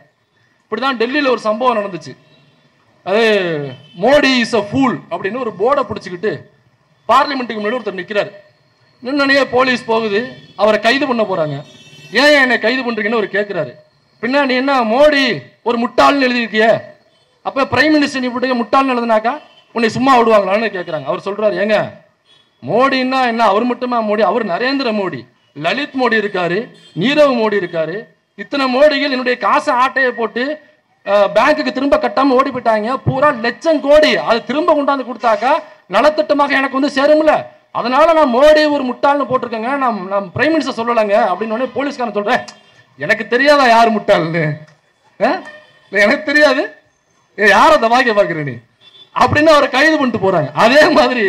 இப்படிதான் டெல்லியில் ஒரு சம்பவம் நடந்துச்சு. அது மோடி இஸ் அ ஃபூல் அப்படின்னு ஒரு போர்டை பிடிச்சிக்கிட்டு பார்லிமெண்ட்டுக்கு முன்னாடி ஒருத்தர் நிற்கிறார். நின்னனையே போலீஸ் போகுது, அவரை கைது பண்ண போறாங்க. ஏன் என்னை கைது பண்றீங்கன்னு அவர் கேட்கிறாரு. பின்னாடி என்ன மோடி ஒரு முட்டாள்னு எழுதியிருக்கிய, அப்ப பிரைம் மினிஸ்டர் நீ போட்டு முட்டாள்னு எழுதுனாக்கா உன்னை சும்மா விடுவாங்களான்னு கேட்கிறாங்க. அவர் சொல்றாரு, ஏங்க மோடின்னா என்ன, அவர் மட்டுமா மோடி? அவர் நரேந்திர மோடி, லலித் மோடி இருக்காரு, நீரவ் மோடி இருக்காரு, இத்தனை மோடிகள் என்னுடைய காசை ஆட்டையை போட்டு பேங்குக்கு திரும்ப கட்டாம ஓடி போயிட்டாங்க. பூரா லட்சம் கோடி அது திரும்ப கொண்டாந்து கொடுத்தாக்கா நலத்திட்டமாக எனக்கு வந்து சேரும்ல, அதனால நான் மோடி ஒரு முட்டாள்னு போட்டிருக்கேங்க, நான் பிரைம் மினிஸ்டர் சொல்லலைங்க அப்படின்னு போலீஸ்காரன் சொல்றேன். எனக்கு தெரியாதா யார் முட்டாள்னு? எனக்கு தெரியாது, யார அந்த வாக்கிய பாக்குற நீ அப்படின்னு அவரை கைது பண்ணிட்டு போறாங்க. அதே மாதிரி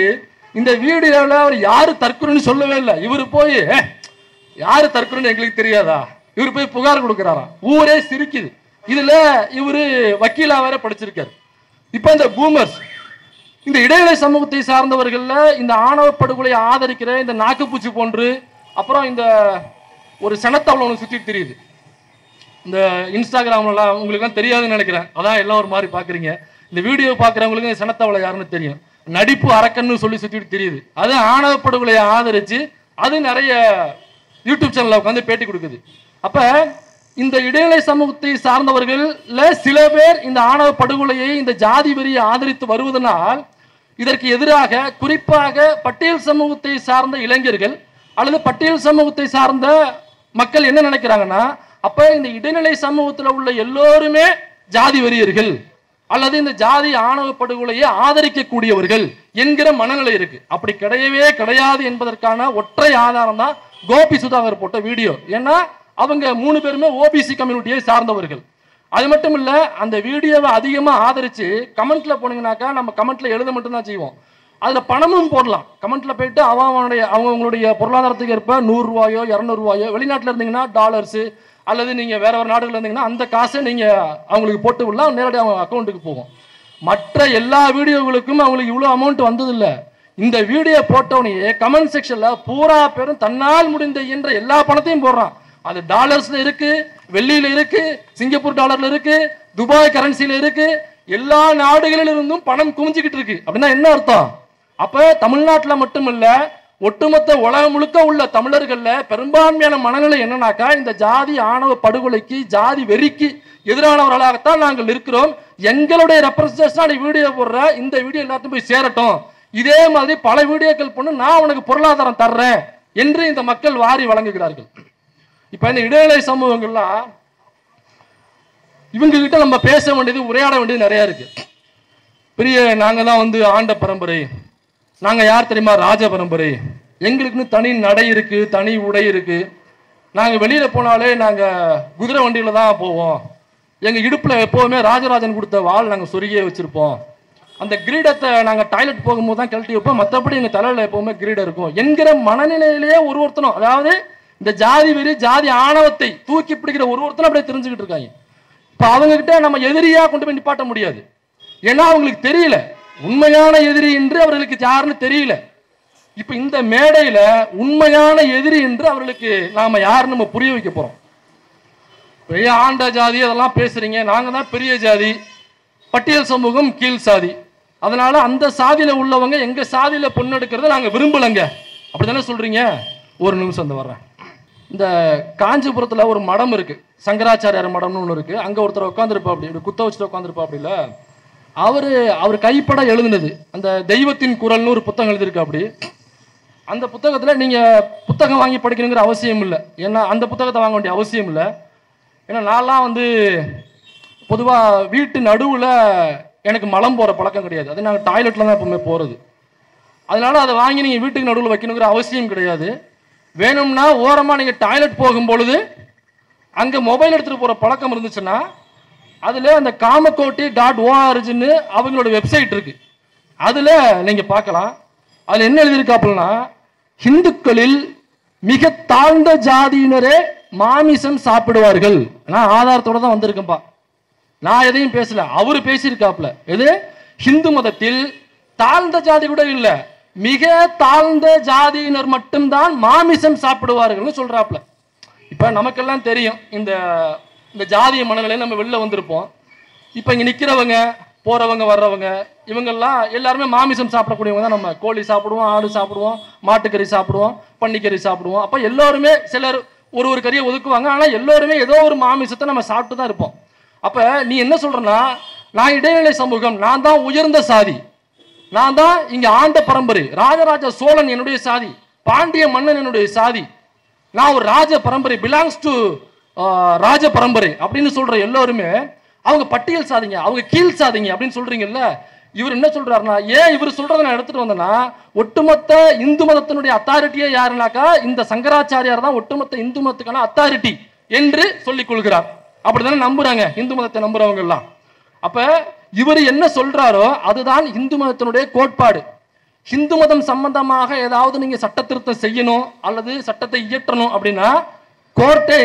இந்த வீடியோவில் அவர் யாரு தற்குறின்னு சொல்லவே இல்லை. இவரு போய் யாரு தற்குறின்னு எங்களுக்கு தெரியாதா, இவர் போய் புகார் கொடுக்கிறாராம். ஊரே சிரிக்குது. இதுல இவரு வக்கீலா வேற படிச்சிருக்காரு. இப்ப இந்த பூமர்ஸ், இந்த இடைநிலை சமூகத்தை சார்ந்தவர்கள்ல இந்த ஆணவ படுகொலையை ஆதரிக்கிற இந்த நாக்குப்பூச்சி போன்று, அப்புறம் இந்த ஒரு சனத்தவளை ஒன்று சுற்றிட்டு தெரியுது. இந்த இன்ஸ்டாகிராம்லாம் உங்களுக்கு தெரியாதுன்னு நினைக்கிறேன், அதான் எல்லாம் ஒரு மாதிரி பாக்குறீங்க. இந்த வீடியோ பாக்குறவங்களுக்கு இந்த சனத்தவளை யாருன்னு தெரியும், நடிப்பு அரக்கன்னு சொல்லி சுற்றிட்டு தெரியுது. அது ஆணவ படுகொலையை ஆதரிச்சு அது நிறைய யூடியூப் சேனல்ல உட்காந்து பேட்டி கொடுக்குது. அப்ப இந்த இடைநிலை சமூகத்தை சார்ந்தவர்கள்ல சில பேர் இந்த ஆணவ படுகொலையை, இந்த ஜாதி வெறியை ஆதரித்து வருவதனால் இதற்கு எதிராக குறிப்பாக பட்டியல் சமூகத்தை சார்ந்த இளைஞர்கள் அல்லது பட்டியல் சமூகத்தை சார்ந்த மக்கள் என்ன நினைக்கிறாங்கன்னா, அப்ப இந்த இடைநிலை சமூகத்தில் உள்ள எல்லோருமே ஜாதி வெறியர்கள், அல்லது இந்த ஜாதி ஆணவ படுகொலையை ஆதரிக்கக்கூடியவர்கள் என்கிற மனநிலை இருக்கு. அப்படி கிடையவே கிடையாது என்பதற்கான ஒற்றை ஆதாரம் தான் கோபி சுதாகர் போட்ட வீடியோ. ஏன்னா அவங்க 3 பேருமே ஓபிசி கம்யூனிட்டியை சார்ந்தவர்கள். அது மட்டும் இல்ல, அந்த வீடியோவை அதிகமா ஆதரிச்சு கமெண்ட்ல போனீங்கன்னாக்கா நம்ம கமெண்ட்ல எழுத மட்டும்தான் செய்வோம், அதுல பணமும் போடலாம். கமெண்ட்ல போயிட்டு அவங்களுடைய பொருளாதாரத்துக்கு ஏற்ப 100 ரூபாயோ 200 ரூபாயோ, வெளிநாட்டுல இருந்தீங்கன்னா டாலர்ஸ் அல்லது நீங்க வேற ஒரு நாடுகள் இருந்தீங்கன்னா அந்த காசை நீங்க அவங்களுக்கு போட்டு விடலாம், நேரடியாக அவங்க அக்கௌண்ட்டுக்கு போகும். மற்ற எல்லா வீடியோகளுக்கும் அவங்களுக்கு இவ்வளவு அமௌண்ட் வந்தது இல்லை. இந்த வீடியோ போட்டவனையே கமெண்ட் செக்ஷன்ல பூரா பேரும் தன்னால் முடிந்த என்ற எல்லா பணத்தையும் போடுறான். அது டாலர்ஸ்ல இருக்கு, வெள்ளியில இருக்கு, சிங்கப்பூர் டாலர்ல இருக்கு, துபாய் கரன்சில இருக்கு, எல்லா நாடுகளில் இருந்தும் பணம் குமிஞ்சுக்கிட்டு இருக்கு. அப்படின்னா என்ன அர்த்தம்? அப்ப தமிழ்நாட்டில் மட்டுமல்ல, ஒட்டுமொத்த உலகம் முழுக்க உள்ள தமிழர்கள்ல பெரும்பான்மையான மனநிலை என்னன்னாக்கா, இந்த ஜாதி ஆணவ படுகொலைக்கு ஜாதி வெறிக்கு எதிரானவர்களாகத்தான் நாங்கள் இருக்கிறோம். எங்களுடைய ரெப்ரசன்டேஷன் வீடியோ போடுற இந்த வீடியோ எல்லாத்தையும் போய் சேரட்டும், இதே மாதிரி பல வீடியோக்கள் பண்ணு, நான் உனக்கு பொருளாதாரம் தர்றேன் என்று இந்த மக்கள் வாரி வழங்குகிறார்கள். இப்ப இந்த இடைநிலை சமூகங்கள்லாம் இவங்க கிட்ட நம்ம பேச வேண்டியது, உரையாட வேண்டியது நிறைய இருக்கு. பெரிய நாங்க தான் ஆண்ட பரம்பரை, நாங்க யார் தெரியுமா, ராஜ பரம்பரை, எங்களுக்குன்னு தனி நடை இருக்கு, தனி உடை இருக்கு, நாங்க வெளியில போனாலே நாங்க குதிரை வண்டியில தான் போவோம், எங்க இடுப்புல எப்போவுமே ராஜராஜன் கொடுத்த வாள் நாங்க சொருகியே வச்சிருப்போம், அந்த கிரீடத்தை நாங்க டாய்லெட் போகும்போது தான் கழட்டி வைப்போம், மற்றபடி எங்க தலையில எப்பவுமே கிரீடம் இருக்கும் என்கிற மனநிலையிலேயே ஒருத்தனும், அதாவது இந்த ஜாதி வெறி ஜாதி ஆணவத்தை தூக்கி பிடிக்கிற ஒருத்தனும் அப்படியே தெரிஞ்சுக்கிட்டு இருக்காங்க. இப்ப அவங்க கிட்ட நம்ம எதிரியா கொண்டு போய் நிப்பாட்ட முடியாது. ஏன்னா அவங்களுக்கு தெரியல உண்மையான எதிரி என்று அவர்களுக்கு யாருன்னு தெரியல. இப்ப இந்த மேடையில உண்மையான எதிரி என்று அவர்களுக்கு நாம யாருன்னு நம்ம புரிய வைக்க போறோம். பெரிய ஆண்ட ஜாதி அதெல்லாம் பேசுறீங்க, நாங்க தான் பெரிய ஜாதி, பட்டியல் சமூகம் கீழ் சாதி, அதனால அந்த சாதியில உள்ளவங்க எங்க சாதியில பொண்ணெடுக்கிறத நாங்க விரும்பலங்க அப்படித்தானே சொல்றீங்க. ஒரு நிமிஷம் வந்து வர்றேன். இந்த காஞ்சிபுரத்துல ஒரு மடம் இருக்கு, சங்கராச்சாரியார் மடம்னு ஒன்று இருக்கு. அங்க ஒருத்தர் உட்காந்துருப்பா, அப்படி குத்த வச்சுட்டு உட்காந்துருப்பா. அப்படில அவர் கைப்பட எழுதுனது அந்த தெய்வத்தின் குரல்னு ஒரு புத்தகம் எழுதியிருக்கு. அப்படி அந்த புத்தகத்துல நீங்க புத்தகம் வாங்கி படிக்கணுங்கிற அவசியம் இல்லை, ஏன்னா அந்த புத்தகத்தை வாங்க வேண்டிய அவசியம் இல்லை. ஏன்னா நான்லாம் பொதுவா வீட்டு நடுவில் எனக்கு மலம் போகிற பழக்கம் கிடையாது, அது நாங்கள் டாய்லெட்டில் தான் எப்பவுமே போகிறது. அதனால அதை வாங்கி நீங்கள் வீட்டுக்கு நடுவில் வைக்கணுங்கிற அவசியம் கிடையாது. வேணும்னா ஓரமாக நீங்கள் டாய்லெட் போகும்பொழுது அங்கே மொபைல் எடுத்துகிட்டு போகிற பழக்கம் இருந்துச்சுன்னா அதில் அந்த காமக்கோட்டி.orgன்னு அவங்களோட வெப்சைட் இருக்கு, அதில் நீங்கள் பார்க்கலாம். அதில் என்ன எழுதியிருக்காப்புலன்னா, இந்துக்களில் மிக தாழ்ந்த ஜாதியினரே மாமிசம் சாப்பிடுவார்கள். நான் ஆதாரத்தோட தான் வந்திருக்கேன்ப்பா, நான் எதையும் பேசல, அவரு பேசியிருக்காப்புல. எது, ஹிந்து மதத்தில் தாழ்ந்த ஜாதி கூட இல்லை, மிக தாழ்ந்த ஜாதியினர் மட்டும்தான் மாமிசம் சாப்பிடுவார்கள் சொல்றாப்புல. இப்ப நமக்கெல்லாம் தெரியும் இந்த இந்த ஜாதிய மனநிலையில நம்ம வெளில வந்திருப்போம். இப்ப இங்க நிக்கிறவங்க போறவங்க வர்றவங்க இவங்கெல்லாம் எல்லாருமே மாமிசம் சாப்பிடக்கூடியவங்க தான். நம்ம கோழி சாப்பிடுவோம், ஆடு சாப்பிடுவோம், மாட்டுக்கறி சாப்பிடுவோம், பன்னிக்கறி சாப்பிடுவோம். அப்ப எல்லாருமே சிலர் ஒரு கறியை ஒதுக்குவாங்க, ஆனா எல்லாருமே ஏதோ ஒரு மாமிசத்தை நம்ம சாப்பிட்டு தான் இருப்போம். அப்ப நீ என்ன சொல்றனா, நான் இடைநிலை சமூகம், நான் தான் உயர்ந்த சாதி, நான் தான் இங்க ஆண்ட பரம்பரை, ராஜராஜ சோழன் என்னுடைய சாதி, பாண்டிய மன்னன் என்னுடைய சாதி, நான் ஒரு ராஜ பரம்பரை, பிலாங்ஸ் டு ராஜ பரம்பரை அப்படின்னு சொல்ற எல்லாருமே அவங்க பட்டியல் சாதிங்க, அவங்க கீழ் சாதிங்க அப்படின்னு சொல்றீங்கல்ல. இவர் என்ன சொல்றாருன்னா, ஏன் இவர் சொல்றதை நான் எடுத்துட்டு வந்தேன்னா, ஒட்டுமொத்த இந்து மதத்தினுடைய அத்தாரிட்டியே யாருனாக்கா இந்த சங்கராச்சாரியார் தான் ஒட்டுமொத்த இந்து மதத்துக்கான அத்தாரிட்டி என்று சொல்லிக் கொள்கிறார். அப்படித்தானே நம்புறாங்க இந்து மதத்தை நம்புறவங்க எல்லாம். அப்ப இவர் என்ன சொல்றாரோ அதுதான் இந்து மதத்தினுடைய கோட்பாடு. இந்து மதம் சம்பந்தமாக ஏதாவது நீங்க சட்ட திருத்தம் செய்யணும் அல்லது சட்டத்தை இயற்றணும் அப்படின்னா கோர்ட்டே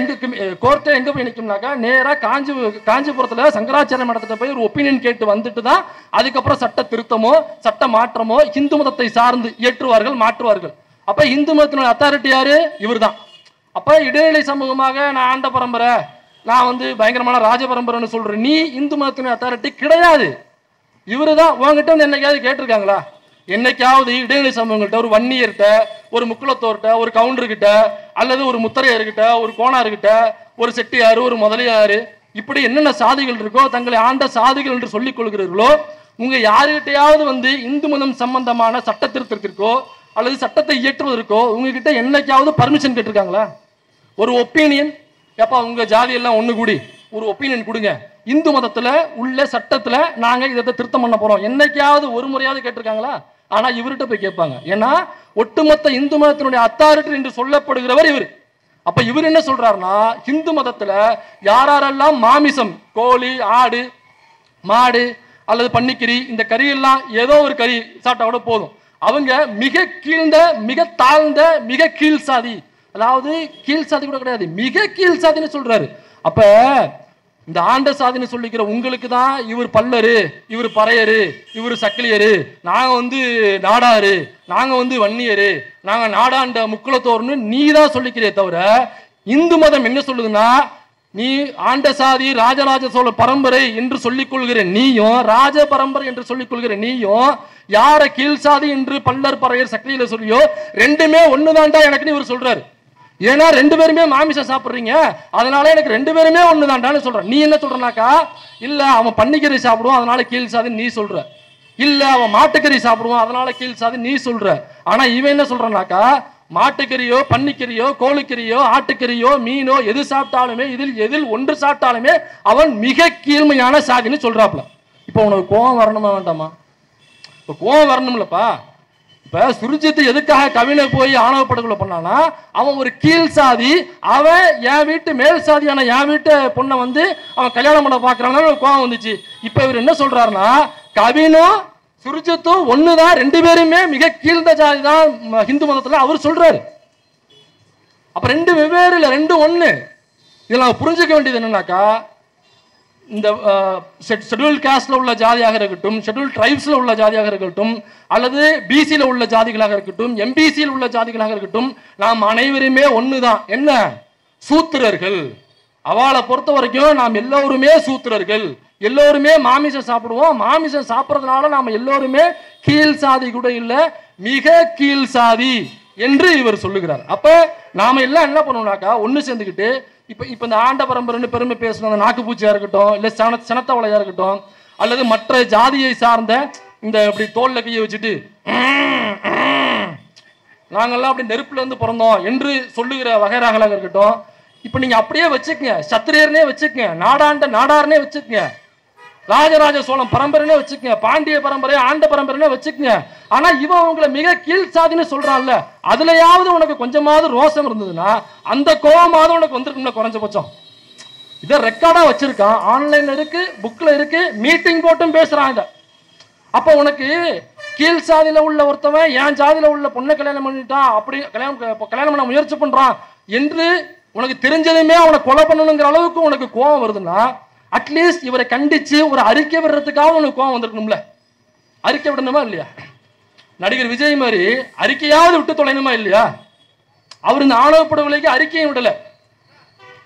எங்க போய் நிற்கும்னாக்கா, நேரா காஞ்சிபுரத்துல சங்கராச்சாரிய மடத்தை போய் ஒரு ஒப்பீனியன் கேட்டு வந்துட்டு தான் அதுக்கப்புறம் சட்ட திருத்தமோ சட்ட மாற்றமோ இந்து மதத்தை சார்ந்து இயற்றுவார்கள், மாற்றுவார்கள். அப்ப இந்து மதத்தினுடைய அத்தாரிட்டி யாரு? இவர் தான். அப்ப இடைநிலை சமூகமாக நான் ஆண்ட பரம்பரை, நான் பயங்கரமான ராஜ பரம்பரைன்னு சொல்றேன், நீ இந்து மதத்தினுடைய அத்தாரிட்டி கிடையாது. இவரு தான். உங்ககிட்ட என்னைக்காவது கேட்டிருக்காங்களா? என்னைக்காவது இடைநிலை சமூகங்கள்ட்ட, ஒரு வன்னியர்கிட்ட, ஒரு முக்குளத்தோர்கிட்ட, ஒரு கவுண்டர்கிட்ட, அல்லது ஒரு முத்தரையர்கிட்ட, ஒரு கோணார்கிட்ட, ஒரு செட்டியாரு, ஒரு முதலியாரு, இப்படி என்னென்ன சாதிகள் இருக்கோ தங்களை ஆண்ட சாதிகள் என்று சொல்லிக் கொள்கிறீர்களோ, உங்க யாருகிட்டையாவது இந்து மதம் சம்பந்தமான சட்ட திருத்தத்திற்கோ அல்லது சட்டத்தை இயற்றுவதற்கோ உங்ககிட்ட என்னைக்காவது பர்மிஷன் கேட்டிருக்காங்களா? ஒரு ஒப்பீனியன், எப்பா உங்க ஜாதி எல்லாம் ஒண்ணு கூடி ஒரு ஒப்பீனியன் கொடுங்க, இந்து மதத்துல உள்ள சட்டத்துல நாங்க இதை திருத்தம் பண்ண போறோம். என்னைக்காவது ஒரு முறையாவது கேட்டிருக்காங்களா? ஆனா இவர்கிட்ட போய் கேட்பாங்க. ஏன்னா ஒட்டுமொத்த இந்து மதத்தினுடைய அத்தாரிட்டி என்று சொல்லப்படுகிறவர் இவர். அப்ப இவர் என்ன சொல்றாருன்னா, இந்து மதத்துல யாரெல்லாம் மாமிசம், கோழி, ஆடு, மாடு அல்லது பன்னிக்கறி, இந்த கறி எல்லாம் ஏதோ ஒரு கறி சாப்பிட்டா கூட போதும், அவங்க மிக கீழ்ந்த, மிக தாழ்ந்த, மிக கீழ் சாதி. அதாவது கீழ் சாதி கூட கிடையாது, மிக கீழ் சாதின்னு சொல்றாரு. அப்ப இந்த ஆண்ட சாதின்னு சொல்லிக்கிற உங்களுக்கு தான் இவர் பல்லரு, இவர் பறையரு, இவர் சக்கிலியரு, நாங்க நாடாரு, நாங்க வன்னியரு, நாங்க நாடாண்ட முக்குளத்தோர்னு நீ தான் சொல்லிக்கிறே தவிர, இந்து மதம் என்ன சொல்லுதுன்னா, நீ ஆண்ட சாதி ராஜராஜ சோழ பரம்பரை என்று சொல்லிக் கொள்கிற நீயும், ராஜ பரம்பரை என்று சொல்லிக் கொள்கிற நீயும், யார கீழ் சாதி என்று பல்லர் பறையர் சக்கிலியில சொல்லியோ ரெண்டுமே ஒண்ணுதான்டா எனக்குன்னு இவர் சொல்றாரு. ஏன்னா ரெண்டு பேருமே மாமிசம் சாப்பிடுறீங்க, அதனால எனக்கு ரெண்டு பேருமே ஒண்ணுதான்டான்னு சொல்ற. நீ என்ன சொல்றனாக்கா, இல்ல அவன் பன்னிக்கறி சாப்பிடுவான் அதனால கீழ் சாதி நீ சொல்ற, இல்ல அவன் மாட்டுக்கறி சாப்பிடுவான் அதனால கீழ் சாதி நீ சொல்ற. ஆனா இவன் என்ன சொல்றானாக்கா, மாட்டுக்கறியோ பன்னிக்கறியோ கோழிக்கறியோ ஆட்டுக்கறியோ மீனோ எது சாப்பிட்டாலுமே, எதில் ஒன்று சாப்பிட்டாலுமே அவன் மிக கீழ்மையான சாதின்னு சொல்றாப்ல. இப்ப உனக்கு கோபம் வரணுமா வேண்டாமா? இப்ப கோபம் வரணும்லப்பா. இப்ப சுர்ஜித் எதுக்காக கவினை போய் ஆணவ படுகொலை பண்ணானா, அவன் ஒரு கீழ் சாதி, அவன் என் வீட்டு மேல் சாதியான என் வீட்டு பொண்ணை அவன் கல்யாணம் பண்ண பாக்குறான்னு கோபம் வந்துச்சு. இப்ப இவர் என்ன சொல்றாருன்னா, கவினும் சுர்ஜித்தும் ஒண்ணுதான், ரெண்டு பேருமே மிக கீழ்ந்த ஜாதி தான் ஹிந்து மதத்துல அவர் சொல்றாரு. அப்ப ரெண்டு வெவ்வேறு இல்ல, ரெண்டு ஒண்ணு. இதுல நம்ம புரிஞ்சுக்க வேண்டியது என்னன்னாக்கா, இந்த ஷெட்யூல் காஸ்ட்ல உள்ள ஜாதியாக இருக்கட்டும், ஷெட்யூல் ட்ரைப்ஸ்ல உள்ள ஜாதியாக இருக்கட்டும், அல்லது பிசியில் உள்ள ஜாதிகளாக இருக்கட்டும், எம்பிசியில் உள்ள ஜாதிகளாக இருக்கட்டும், நாம் அனைவருமே ஒண்ணுதான். என்ன? சூத்திரர்கள். அவளை பொறுத்த வரைக்கும் நாம் எல்லோருமே சூத்திரர்கள், எல்லோருமே மாமிசம் சாப்பிடுவோம், மாமிசம் சாப்பிட்றதுனால நாம எல்லோருமே கீழ் சாதி கூட இல்ல, மிக கீழ் சாதி என்று இவர் சொல்லுகிறார். அப்ப நாம எல்லாம் என்ன பண்ணுவோம்னாக்கா, ஒண்ணு சேர்ந்துக்கிட்டு இப்ப இந்த ஆண்ட பரம்பரைன்னு பெருமை பேசணும், அந்த நாக்குப்பூச்சியா இருக்கட்டும், இல்ல சினத்தவளையா இருக்கட்டும், அல்லது மற்ற ஜாதியை சார்ந்த இந்த இப்படி தோல்ல கையை வச்சுட்டு நாங்கெல்லாம் அப்படி நெருப்புல இருந்து பிறந்தோம் என்று சொல்லுகிற வகைராகளாக இருக்கட்டும். இப்ப நீங்க அப்படியே வச்சுக்கங்க, சத்திரியர்னே வச்சுக்கங்க, நாடார்னே வச்சுக்கங்க, ராஜராஜ சோழம் பரம்பரைனே வச்சுக்கங்க, பாண்டிய பரம்பரை ஆண்ட பரம்பரைனே வச்சுக்கங்க. ஆனா இவன் உங்களை மிக கீழ் சாதின்னு சொல்றான்ல, அதுலயாவது உனக்கு கொஞ்சமாவது ரோஷம் இருந்ததுன்னா அந்த கோபமாவது உனக்கு வந்திருக்கும்ல குறைஞ்சபட்சம். இதை ரெக்கார்டா வச்சிருக்கான், ஆன்லைன்ல இருக்கு, புக்ல இருக்கு, மீட்டிங் போட்டும் பேசுறான் இத. அப்ப உனக்கு கீழ் சாதியில உள்ள ஒருத்தவன் என் ஜாதியில உள்ள பொண்ணை கல்யாணம் பண்ணிட்டான், அப்படி கல்யாணம் பண்ண முயற்சி பண்றான் என்று உனக்கு தெரிஞ்சதுமே அவனை கொலை பண்ணணுங்கிற அளவுக்கு உனக்கு கோபம் வருதுன்னா, அட்லீஸ்ட் இவரை கண்டிச்சு ஒரு அறிக்கை விடுறதுக்காக உனக்கு கோபம் வந்திருக்கணும்ல. அறிக்கை விடணுமா இல்லையா? நடிகர் விஜய் மாதிரி அறிக்கையாவது விட்டு தொலைணுமா இல்லையா? அவர் இந்த ஆணவ படுகொலைக்கு அறிக்கையும் விடல,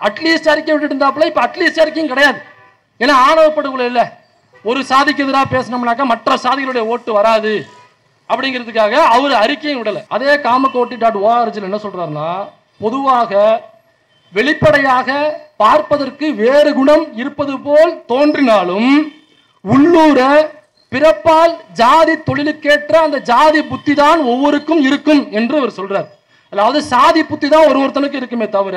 அட்லீஸ்ட் அறிக்கை விட்டுட்டு இருந்தாப்புல. இப்ப அட்லீஸ்ட் அறிக்கையும் கிடையாது. ஏன்னா ஆணவ படுகொலை இல்ல, ஒரு சாதிக்கு எதிராக பேசணும்னாக்கா மற்ற சாதிகளுடைய ஓட்டு வராது அப்படிங்கிறதுக்காக அவர் அறிக்கையும் விடல. அதே காமகோட்டி.org என்ன சொல்றாருன்னா, பொதுவாக வெளிப்படையாக பார்ப்பதற்கு வேறு குணம் இருப்பது போல் தோன்றினாலும் உள்ளூர பிறப்பால் ஜாதி தொழிலுக்கேற்ற அந்த ஜாதி புத்தி தான் ஒவ்வொருக்கும் இருக்கும் என்று அவர் சொல்றார். அதாவது சாதி புத்தி தான் ஒருத்தனுக்கு இருக்குமே தவிர,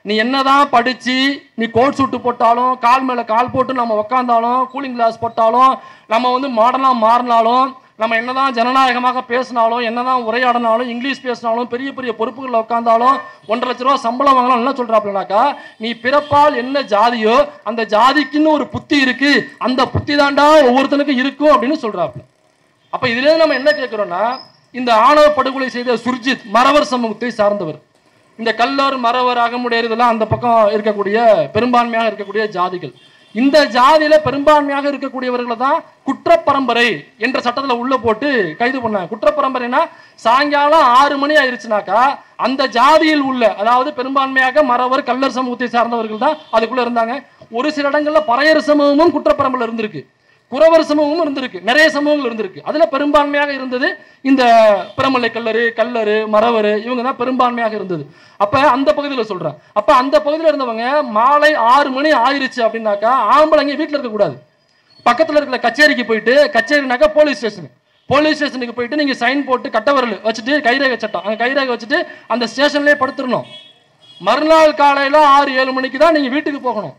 நீ என்னதான் படிச்சு நீ கோட் சூட்டு போட்டாலும், கால் மேல கால் போட்டு நம்ம உக்காந்தாலும், கூலிங் கிளாஸ் போட்டாலும், நம்ம மாடர்னா மாறினாலும், நம்ம என்னதான் ஜனநாயகமாக பேசினாலும், என்னதான் உரையாடினாலும், இங்கிலீஷ் பேசினாலும், பெரிய பெரிய பொறுப்புகளில் உட்காந்தாலும், 1.5 லட்ச ரூபா சம்பளம் வாங்கலாம், என்ன சொல்றாப்லனாக்கா, நீ பிறப்பால் என்ன ஜாதியோ அந்த ஜாதிக்குன்னு ஒரு புத்தி இருக்கு, அந்த புத்தி தாண்டா ஒவ்வொருத்தனுக்கும் இருக்கும் அப்படின்னு சொல்றாப்ல. அப்ப இதுல நம்ம என்ன கேட்கிறோம்னா, இந்த ஆணவ படுகொலை செய்த சுர்ஜித் மறவர் சமூகத்தை சார்ந்தவர். இந்த கல்லர், மறவர், அகமுடையர் இதெல்லாம் அந்த பக்கம் இருக்கக்கூடிய பெரும்பான்மையாக இருக்கக்கூடிய ஜாதிகள். இந்த ஜாதியில பெரும்பான்மையாக இருக்கக்கூடியவர்களை தான் குற்றப்பரம்பரை என்ற சட்டத்துல உள்ள போட்டு கைது பண்ணாங்க. குற்றப்பரம்பரைனா சாயங்காலம் 6 மணி ஆயிருச்சுனாக்கா அந்த ஜாதியில் உள்ள, அதாவது பெரும்பான்மையாக மறவர் கல்லர் சமூகத்தை சார்ந்தவர்கள் தான் அதுக்குள்ள இருந்தாங்க. ஒரு சில இடங்கள்ல பறையர் சமூகமும் குற்றப்பரம்பரையில் இருந்திருக்கு, குறவர் சமூகமும் இருந்திருக்கு, நிறைய சமூகங்கள் இருந்திருக்கு. அதுல பெரும்பான்மையாக இருந்தது இந்த பிரமலை கல்லரு மறவர், இவங்க தான் பெரும்பான்மையாக இருந்தது. அப்ப அந்த பகுதியில் சொல்றேன். அப்ப அந்த பகுதியில் இருந்தவங்க மாலை 6 மணி ஆயிருச்சு அப்படின்னாக்கா ஆம்பளைங்க வீட்டுல இருக்க கூடாது, பக்கத்துல இருக்கிற கச்சேரிக்கு போயிட்டு, கச்சேரினாக்கா போலீஸ் ஸ்டேஷனுக்கு போயிட்டு நீங்க சைன் போட்டு கட்டவரல் வச்சுட்டு கைரேகை சட்டம் அங்க கைரேகை வச்சுட்டு அந்த ஸ்டேஷன்லயே படுத்துடணும். மறுநாள் காலையில 6-7 மணிக்கு தான் நீங்க வீட்டுக்கு போகணும்.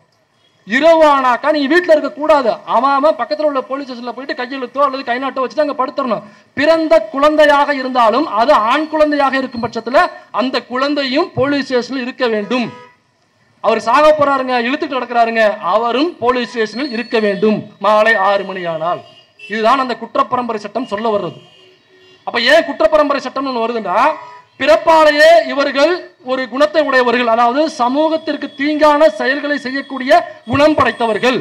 இரவு ஆனாக்கா நீங்க வீட்டுல இருக்க கூடாது. அவன் பக்கத்துல உள்ள போலீஸ் ஸ்டேஷன்ல போயிட்டு கையெழுத்தோ அல்லது கை நாட்டோ வச்சுட்டு அங்க படுத்துறணும். பிறந்த குழந்தையாக இருந்தாலும் அது ஆண் குழந்தையாக இருக்கும் பட்சத்துல அந்த குழந்தையும் போலீஸ் ஸ்டேஷனில் இருக்க வேண்டும். அவர் சாக போறாருங்க, இழுத்துட்டு கிடக்கிறாருங்க, அவரும் போலீஸ் ஸ்டேஷனில் இருக்க வேண்டும் மாலை 6 மணி ஆனால். இதுதான் அந்த குற்றப்பரம்பரை சட்டம் சொல்ல வர்றது. அப்ப ஏன் குற்றப்பரம்பரை சட்டம் வருதுன்னா, பிறப்பாலேயே இவர்கள் ஒரு குணத்தை உடையவர்கள், அதாவது சமூகத்திற்கு தீங்கான செயல்களை செய்யக்கூடிய குணம் படைத்தவர்கள்,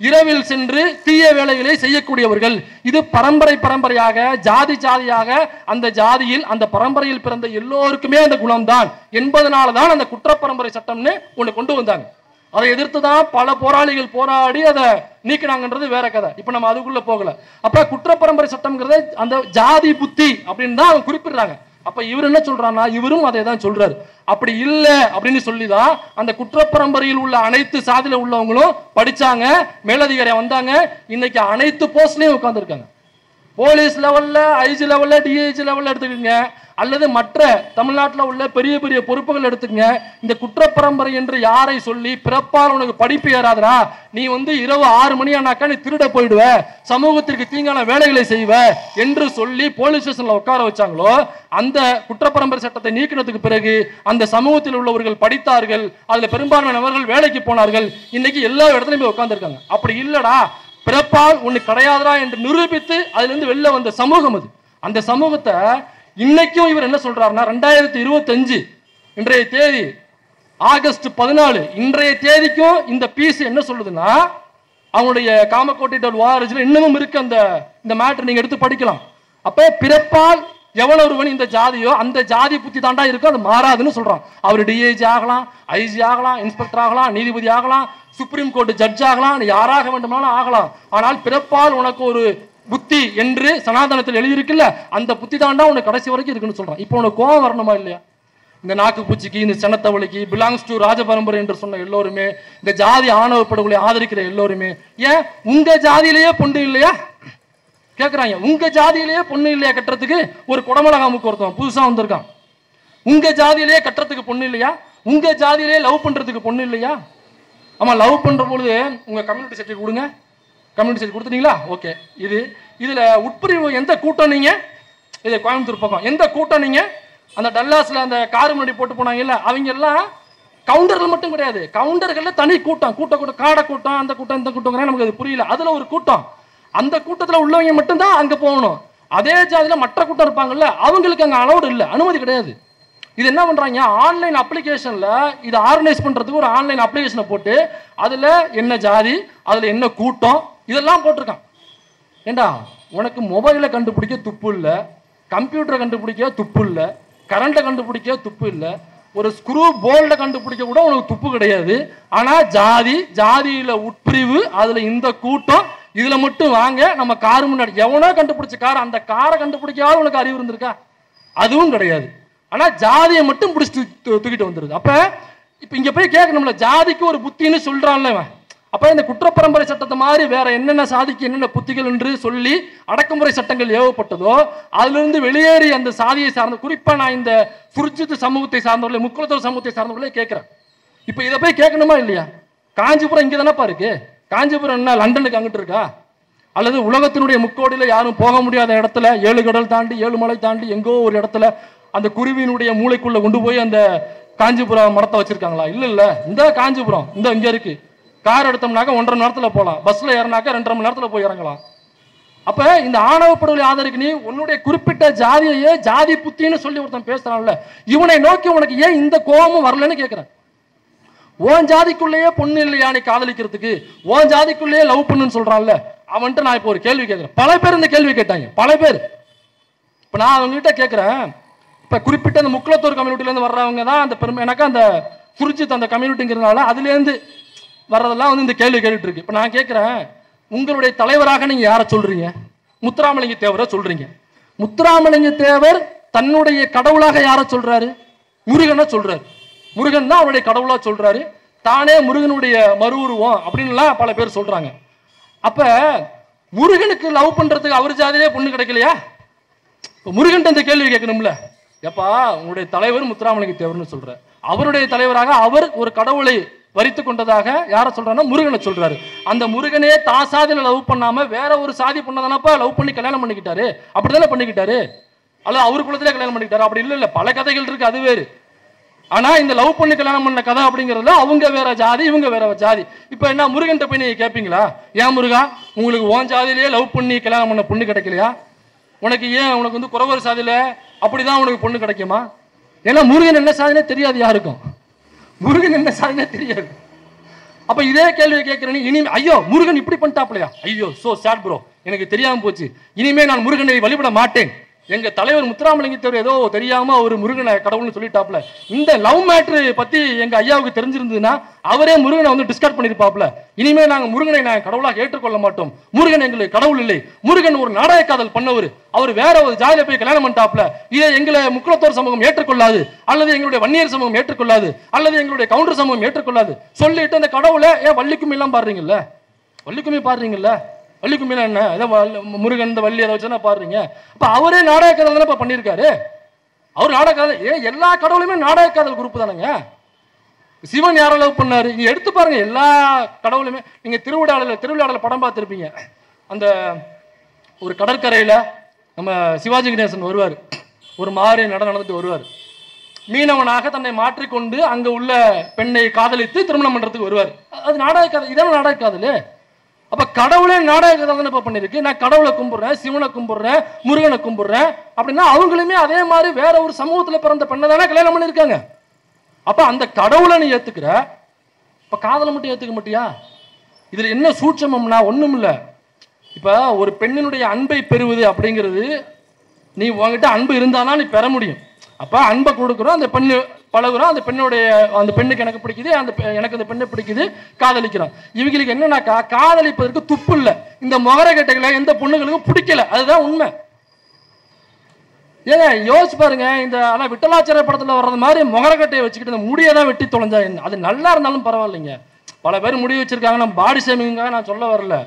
இரவில் சென்று தீய வேலைகளை செய்யக்கூடியவர்கள். இது பரம்பரையாக ஜாதி ஜாதியாக அந்த ஜாதியில் அந்த பரம்பரையில் பிறந்த எல்லோருக்குமே அந்த குணம்தான் என்பதனாலதான் அந்த குற்றப்பரம்பரை சட்டம்னு ஒண்ணு கொண்டு வந்தாங்க. அதை எதிர்த்துதான் பல போராளிகள் போராடி அதை நீக்கினாங்கன்றது வேற கதை. இப்ப நம்ம அதுக்குள்ள போகல. அப்ப குற்றப்பரம்பரை சட்டம்ங்கிறத அந்த ஜாதி புத்தி அப்படின்னு தான் அவங்க குறிப்பிடுறாங்க. அப்ப இவர் என்ன சொல்றாருன்னா, இவரும் அதை தான் சொல்றாரு. அப்படி இல்ல அப்படின்னு சொல்லிதான் அந்த குற்றப்பரம்பரையில் உள்ள அனைத்து சாதியில உள்ளவங்களும் படிச்சாங்க, மேலதிகாரி வந்தாங்க, இன்னைக்கு அனைத்து போஸ்ட்லயும் உட்கார்ந்துருக்காங்க. போலீஸ் லெவல்ல, ஐஜி லெவல்ல, டிஐஜி லெவல்ல எடுத்துக்கங்க, அல்லது மற்ற தமிழ்நாட்டில் உள்ள பெரிய பெரிய பொறுப்புகள் எடுத்துக்கங்க. இந்த குற்றப்பரம்பரை என்று யாரை சொல்லி பிறப்பால் உனக்கு படிப்பு ஏறாதரா, நீ இரவு 6 மணி ஆனாக்கா நீ திருட போயிடுவ, சமூகத்திற்கு தீங்கான வேலைகளை செய்வ என்று சொல்லி போலீஸ் ஸ்டேஷன்ல உட்கார வச்சாங்களோ, அந்த குற்றப்பரம்பரை சட்டத்தை நீக்கினதுக்கு பிறகு அந்த சமூகத்தில் உள்ளவர்கள் படித்தார்கள், அதுல பெரும்பான்மையானவர்கள் வேலைக்கு போனார்கள், இன்னைக்கு எல்லா இடத்துலயும் போய் உட்கார்ந்துருக்காங்க. அப்படி இல்லடா, பிறப்பால் ஒண்ணு கிடையாதுடா என்று நிரூபித்து அதுல இருந்து வெளில வந்த சமூகம் அது. அந்த சமூகத்தை இன்னைக்கும் இவர் என்ன சொல்றாருன்னா, 2025 இன்றைய தேதி ஆகஸ்ட் 14 இன்றைய தேதிக்கும் இந்த பீஸ் என்ன சொல்லுதுன்னா, அவங்களுடைய காமக்கோட்டை இன்னமும் இருக்கு அந்த மேட்டர், நீங்க எடுத்து படிக்கலாம். அப்ப பிறப்பால் எவ்வளவு ஒருவன் இந்த ஜாதியோ அந்த ஜாதி புத்தி தாண்டா இருக்கும், அது மாறாதுன்னு சொல்றான். அவர் டிஐஜி ஆகலாம், ஐஜி ஆகலாம், இன்ஸ்பெக்டர் ஆகலாம், நீதிபதி ஆகலாம், சுப்ரீம் கோர்ட் ஜட்ஜ் ஆகலாம், யாராக வேண்டுமானாலும் ஆகலாம். ஆனால் பிறப்பால் உனக்கு ஒரு புத்தி என்று சனாதனத்தில் எழுதியிருக்குல்ல, அந்த புத்தி தாண்டா உனக்கு கடைசி வரைக்கும் இருக்குன்னு சொல்றான். இப்போ உனக்கு கோவம் வரணுமா இல்லையா? இந்த நாக்கு பூச்சிக்கு, இந்த சென்னத்தவளைக்கு, பிலாங்ஸ் டு ராஜபரம்பரை என்று சொன்ன எல்லோருமே, இந்த ஜாதி ஆணவ படுகொலை ஆதரிக்கிற எல்லோருமே, ஏன் உங்க ஜாதியிலேயே பொண்ணு இல்லையா கேட்கிறாங்க? உங்க ஜாதியிலேயே பொண்ணு இல்லையா கட்டுறதுக்கு? ஒரு குடமலகாமுக்கு ஒருத்தன் புதுசா வந்திருக்கான். உங்க ஜாதியிலேயே கட்டுறதுக்கு பொண்ணு இல்லையா? உங்க ஜாதியிலேயே லவ் பண்றதுக்கு பொண்ணு இல்லையா? ஆமா, லவ் பண்ற பொழுது உங்க கம்யூனிட்டி சர்டிஃபிகேட் கொடுங்க. கம்யூனிட்டி சர்டிஃபிகேட் கொடுத்துட்டீங்களா? ஓகே. இதுல உட்பிரிவு எந்த கூட்டம் நீங்க? இது கோயம்புத்தூர் பக்கம் எந்த கூட்டம் நீங்க? அந்த டல்லாஸ்ல அந்த கார் முன்னாடி போட்டு போனாங்க இல்ல, அவங்க எல்லாம் கவுண்டர்கள் மட்டும் கிடையாது, கவுண்டர்கள்ல தனி கூட்டம், காடை கூட்டம், அந்த கூட்டம் இந்த கூட்டம் நமக்கு அது புரியல. அதுல ஒரு கூட்டம், அந்த கூட்டத்துல உள்ளவங்க மட்டும்தான் அங்க போகணும். அதே ஜாதியில மற்ற கூட்டம் இருப்பாங்கல்ல, அவங்களுக்கு அங்க அலௌடு இல்லை, அனுமதி கிடையாது. இது என்ன பண்றாங்க, ஆன்லைன் அப்ளிகேஷன்ல இதை ஆர்கனைஸ் பண்றதுக்கு ஒரு ஆன்லைன் அப்ளிகேஷனை போட்டு அதுல என்ன ஜாதி, அதுல என்ன கூட்டம், இதெல்லாம் போட்டிருக்கான். ஏண்டா, உனக்கு மொபைலை கண்டுபிடிக்க துப்பு இல்லை, கம்ப்யூட்டரை கண்டுபிடிக்க துப்பு இல்லை, கரண்ட்டை கண்டுபிடிக்க துப்பு இல்லை, ஒரு ஸ்க்ரூ போல்ட கண்டுபிடிக்க கூட உனக்கு துப்பு கிடையாது. ஆனா ஜாதியில உட்பிரிவு, அதுல இந்த கூட்டம், இதுல மட்டும் வாங்க நம்ம காரு முன்னாடி எவனோ கண்டுபிடிச்ச கார், அந்த காரை கண்டுபிடிக்காத உனக்கு அறிவு இருந்திருக்கா? அதுவும் கிடையாது. ஆனா ஜாதியை மட்டும் பிடிச்சி தூக்கிட்டு வந்துருது. அப்ப இப்ப இங்க போய் கேட்கணும்ல, ஜாதிக்கு ஒரு புத்தின்னு சொல்றான்ல இவன். அப்ப இந்த குற்றப்பரம்பரை சட்டத்தை மாதிரி வேற என்னென்ன சாதிக்கு என்னென்ன புத்திகள் என்று சொல்லி அடக்குமுறை சட்டங்கள் ஏவப்பட்டதோ, அதுல இருந்து வெளியேறி அந்த சாதியை சார்ந்த, குறிப்பா நான் இந்த சுர்ஜித் சமூகத்தை சார்ந்தவர்களே, முக்குலத்தோர் சமூகத்தை சார்ந்தவர்களே கேட்கிறேன். இப்ப இதை போய் கேட்கணுமா இல்லையா? காஞ்சிபுரம் இங்க தானப்பா இருக்கு. காஞ்சிபுரம் என்ன லண்டனுக்கு அங்கிட்டு இருக்கா? அல்லது உலகத்தினுடைய முக்கோடியில யாரும் போக முடியாத இடத்துல 7 கடல் தாண்டி 7 மலை தாண்டி எங்கோ ஒரு இடத்துல அந்த குருவியினுடைய மூளைக்குள்ள கொண்டு போய் அந்த காஞ்சிபுரம் மரத்தை வச்சிருக்காங்களா? இல்ல, இந்த காஞ்சிபுரம் இந்த இங்க இருக்கு. கார் எடுத்தோம்னாக்க 1.5 மணி நேரத்துல போகலாம், பஸ்ல ஏறினாக்க 2.5 மணி நேரத்துல போய் இறங்கலாம். அப்ப இந்த ஆணவ படுகொலை ஆதரிக்கு நீ உன்னுடைய குறிப்பிட்ட ஜாதியையே ஜாதி புத்தின்னு சொல்லி ஒருத்தன் பேசுறான்ல, இவனை நோக்கி உனக்கு ஏன் இந்த கோபமும் வரலன்னு கேட்கிறேன். ஓன் ஜாதிக்குள்ளேயே பொண்ணு இல்லையா நீ காதலிக்கிறதுக்கு? ஓன் ஜாதிக்குள்ளேயே லவ் பண்ணுன்னு சொல்றான்ல, அவன்கிட்ட நான் இப்போ ஒரு கேள்வி கேட்கிறேன். பல பேர் இந்த கேள்வி கேட்டாங்க, பல பேர். இப்ப நான் அவங்ககிட்ட கேட்கிறேன், இப்ப குறிப்பிட்ட அந்த முக்குலத்தோர் கம்யூனிட்டில இருந்து வர்றவங்க தான் அந்த பெருமை, எனக்கு அந்த சுர்ஜித் அந்த கம்யூனிட்டிங்கிறதுனால அதுல இருந்து வர்றதெல்லாம் இந்த கேள்வி கேட்டுட்டு இருக்கு. இப்ப நான் கேட்கிறேன், உங்களுடைய தலைவராக நீங்க யாரை சொல்றீங்க? முத்துராமலிங்க தேவரை சொல்றீங்க. முத்துராமலிங்க தேவர் தன்னுடைய கடவுளாக யாரை சொல்றாரு? முருகனை சொல்றாரு. முருகன் தான் அவருடைய கடவுளா சொல்றாரு. தானே முருகனுடைய மறு உருவம் அப்படின்லாம் பல பேர் சொல்றாங்க. அப்ப முருகனுக்கு லவ் பண்றதுக்கு அவர் ஜாதியிலே பொண்ணு கிடைக்கலையா? முருகன் இந்த கேள்வி கேட்கணும்ல. எப்பா, உங்களுடைய தலைவர் முத்துராமலிங்க தேவர்னு சொல்ற, அவருடைய தலைவராக அவர் ஒரு கடவுளை வரித்து கொண்டதாக யார சொல்றாருன்னா முருகனை சொல்றாரு. அந்த முருகனே தான் சாதியில லவ் பண்ணாம வேற ஒரு சாதி பொண்ணதானப்பா லவ் பண்ணி கல்யாணம் பண்ணிக்கிட்டாரு. அப்படிதானே பண்ணிக்கிட்டாரு, அல்ல அவரு குலத்திலே கல்யாணம் பண்ணிக்கிட்டாரு. அப்படி இல்ல பல கதைகள் இருக்கு, அது வேறு. ஆனா இந்த லவ் பண்ணி கல்யாணம் பண்ண கதை அப்படிங்கிறதுல அவங்க வேற ஜாதி இவங்க வேற ஜாதி. இப்ப என்ன முருகன் போய் நீங்க கேட்பீங்களா, ஏன் முருகா உங்களுக்கு ஓன் ஜாதியிலேயே லவ் பண்ணி கல்யாணம் பண்ண பொண்ணு கிடைக்கலையா, உனக்கு ஏன் உனக்கு வந்து குறவர் சாதியில அப்படிதான் உனக்கு பொண்ணு கிடைக்குமா? ஏன்னா முருகன் என்ன சாதினே தெரியாது யாருக்கும், முருகன் என்ன சாதினே தெரியாது. அப்ப இதே கேள்வியை கேட்கிறேன், இனிமே ஐயோ முருகன் இப்படி பண்ணிட்டாப்லையா, ஐயோ சோ சேட் ப்ரோ, எனக்கு தெரியாம போச்சு, இனிமே நான் முருகனை வழிபட மாட்டேன். எங்க தலைவர் முத்துராமலிங்கத்தவர் ஏதோ தெரியாம ஒரு முருகனை கடவுள்னு சொல்லிட்டாப்ல. இந்த லவ் மேட்ரு பத்தி எங்க ஐயாவுக்கு தெரிஞ்சிருந்ததுன்னா அவரே முருகனை வந்து டிஸ்கஸ் பண்ணிருப்பாப்ல. இனிமே நாங்க முருகனை நாங்க கடவுளாக ஏற்றுக்கொள்ள மாட்டோம், முருகன் எங்களுக்கு கடவுள் இல்லை, முருகன் ஒரு நாடக காதல் பண்ணவர், அவர் வேற ஒரு ஜாதியில போய் கல்யாணம் பண்ணிட்டாப்ல, இதை எங்களை முக்குளத்தோர் சமூகம் ஏற்றுக்கொள்ளாது, அல்லது எங்களுடைய வன்னியர் சமூகம் ஏற்றுக்கொள்ளாது, அல்லது எங்களுடைய கவுண்டர் சமூகம் ஏற்றுக்கொள்ளாது சொல்லிட்டு அந்த கடவுளை ஏன் வள்ளிக்கும்மி எல்லாம் பாடுறீங்கல்ல, வள்ளிக்கும்மி பாடுறீங்கல்ல, வள்ளிக்கும்மினா என்ன, ஏதோ முருகன் இந்த வள்ளி அதை வச்சுன்னா பாடுறீங்க. அப்ப அவரே நாடக காதல் தானே பண்ணியிருக்காரு, அவர் நாடக காதல். ஏன் எல்லா கடவுளுமே நாடக காதல் குரூப் தானங்க. சிவன் யாரை லவ் பண்ணாரு நீங்க எடுத்து பாருங்க, எல்லா கடவுளுமே. நீங்க திருவிழாடல படம் பார்த்துருப்பீங்க, அந்த ஒரு கடற்கரையில நம்ம சிவாஜி கணேசன் வருவார், ஒரு மாதிரி நடந்துட்டு வருவார், மீனவனாக தன்னை மாற்றிக்கொண்டு அங்க உள்ள பெண்ணை காதலித்து திருமணம் பண்றதுக்கு வருவார். அது நாடக காதல், இதான நாடக காதல். அப்ப கடவுளே நாடக கதை இப்ப பண்ணிருக்கு. நான் கடவுளை கும்பிடுறேன், சிவனை கும்பிடுறேன், முருகனை கும்பிடுறேன் அப்படின்னா அவங்களுமே அதே மாதிரி வேற ஒரு சமூகத்துல பிறந்த பெண்ணை தானே கல்யாணம் பண்ணிருக்காங்க. அப்ப அந்த கடவுளை நீ ஏத்துக்கிற, இப்ப காதலை மட்டும் ஏத்துக்க மாட்டியா? இதுல என்ன சூட்சமம்னா ஒண்ணும் இல்ல. இப்ப ஒரு பெண்ணினுடைய அன்பை பெறுவது அப்படிங்கிறது, நீ உங்ககிட்ட அன்பு இருந்தாதான் நீ பெற முடியும். அப்ப அன்பை கொடுக்குறோம், அந்த பெண்ணு பழகுறோம், அந்த பெண்ணுக்கு எனக்கு பிடிக்குது, எனக்கு அந்த பெண்ணை பிடிக்குது, காதலிக்கிறோம். இவங்களுக்கு என்னன்னாக்கா காதலிப்பதற்கு துப்பு இல்லை. இந்த முகரக்கட்டைகளை எந்த பொண்ணுகளுக்கும் பிடிக்கல, அதுதான் உண்மை. ஏங்க யோசிச்சு பாருங்க, இந்த ஆனா விட்டலாச்சார படத்துல வர்றது மாதிரி முகரக்கட்டையை வச்சுக்கிட்டு இந்த முடியதான் வெட்டி தொலைஞ்சா என்ன, அது நல்லா இருந்தாலும் பரவாயில்லைங்க. பல பேர் முடி வச்சிருக்காங்க, நம்ம பாடி ஷேமிங்காக நான் சொல்ல வரல,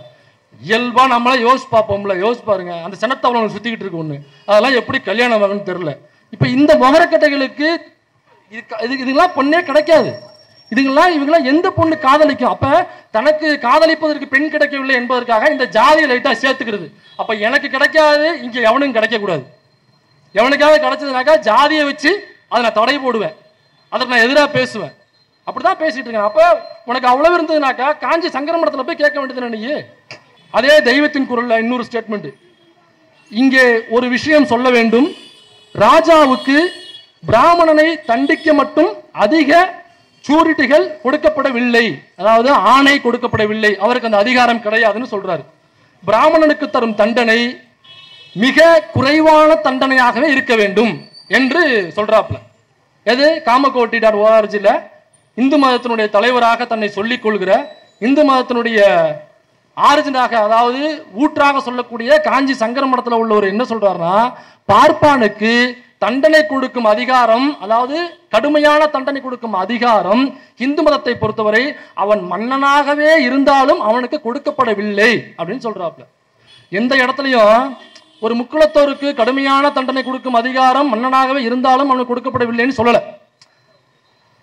இயல்பா நம்மளா யோசிச்சு பார்ப்போம்ல. யோசிச்சு பாருங்க, அந்த சினத்தவளை சுத்திக்கிட்டு இருக்கு ஒண்ணு, அதெல்லாம் எப்படி கல்யாணம் ஆகுன்னு தெரியல. இப்ப இந்த முகரக்கட்டைகளுக்கு இதுக்கெல்லாம் பொண்ணே கிடைக்காது. இவங்கெல்லாம் எந்த பொண்ணு காதலிக்கும்? அப்ப தனக்கு காதலிப்பதற்கு பெண் கிடைக்கவில்லை என்பதற்காக இந்த ஜாதியை லைட்டா சேர்த்துக்கிறது. அப்ப எனக்கு கிடைக்காது, இங்க எவனும் கிடைக்க கூடாது. எவனுக்காவது கிடைச்சதுனாக்கா ஜாதியை வச்சு அதை நான் தடை போடுவேன், அதற்கு நான் எதிராக பேசுவேன். அப்படிதான் பேசிட்டு இருக்கேன். அப்ப உனக்கு அவ்வளவு இருந்ததுனாக்கா காஞ்சி சங்கர மடத்துல போய் கேட்க வேண்டியது. நீ அதே தெய்வத்தின் குரல்ல இன்னொரு ஸ்டேட்மெண்ட், இங்கே ஒரு விஷயம் சொல்ல வேண்டும், ராஜாவுக்கு பிராமணனை தண்டிக்க மட்டும் அதிக சூரிட்டிகள் கொடுக்கப்படவில்லை, அதாவது ஆணை கொடுக்கப்படவில்லை, அவருக்கு அந்த அதிகாரம் கிடையாதுன்னு சொல்றாரு. பிராமணனுக்கு தரும் தண்டனை மிக குறைவான தண்டனையாகவே இருக்க வேண்டும் என்று சொல்றாப்ல. எது காமகோட்டி.org இந்து மதத்தினுடைய தலைவராக தன்னை சொல்லிக் கொள்கிற, இந்து மதத்தினுடைய ஆரிஜினாக அதாவது ஊற்றாக சொல்லக்கூடிய காஞ்சி சங்கர மடத்துல உள்ளவர் என்ன சொல்றாருன்னா, பார்ப்பானுக்கு தண்டனை கொடுக்கும் அதிகாரம், அதாவது கடுமையான தண்டனை கொடுக்கும் அதிகாரம் இந்து மதத்தை பொறுத்தவரை அவன் மன்னனாகவே இருந்தாலும் அவனுக்கு கொடுக்கப்படவில்லை அப்படின்னு சொல்றாப்ல. எந்த இடத்துலையும் ஒரு முக்குளத்தோருக்கு கடுமையான தண்டனை கொடுக்கும் அதிகாரம் மன்னனாகவே இருந்தாலும் அவனுக்கு கொடுக்கப்படவில்லைன்னு சொல்லல.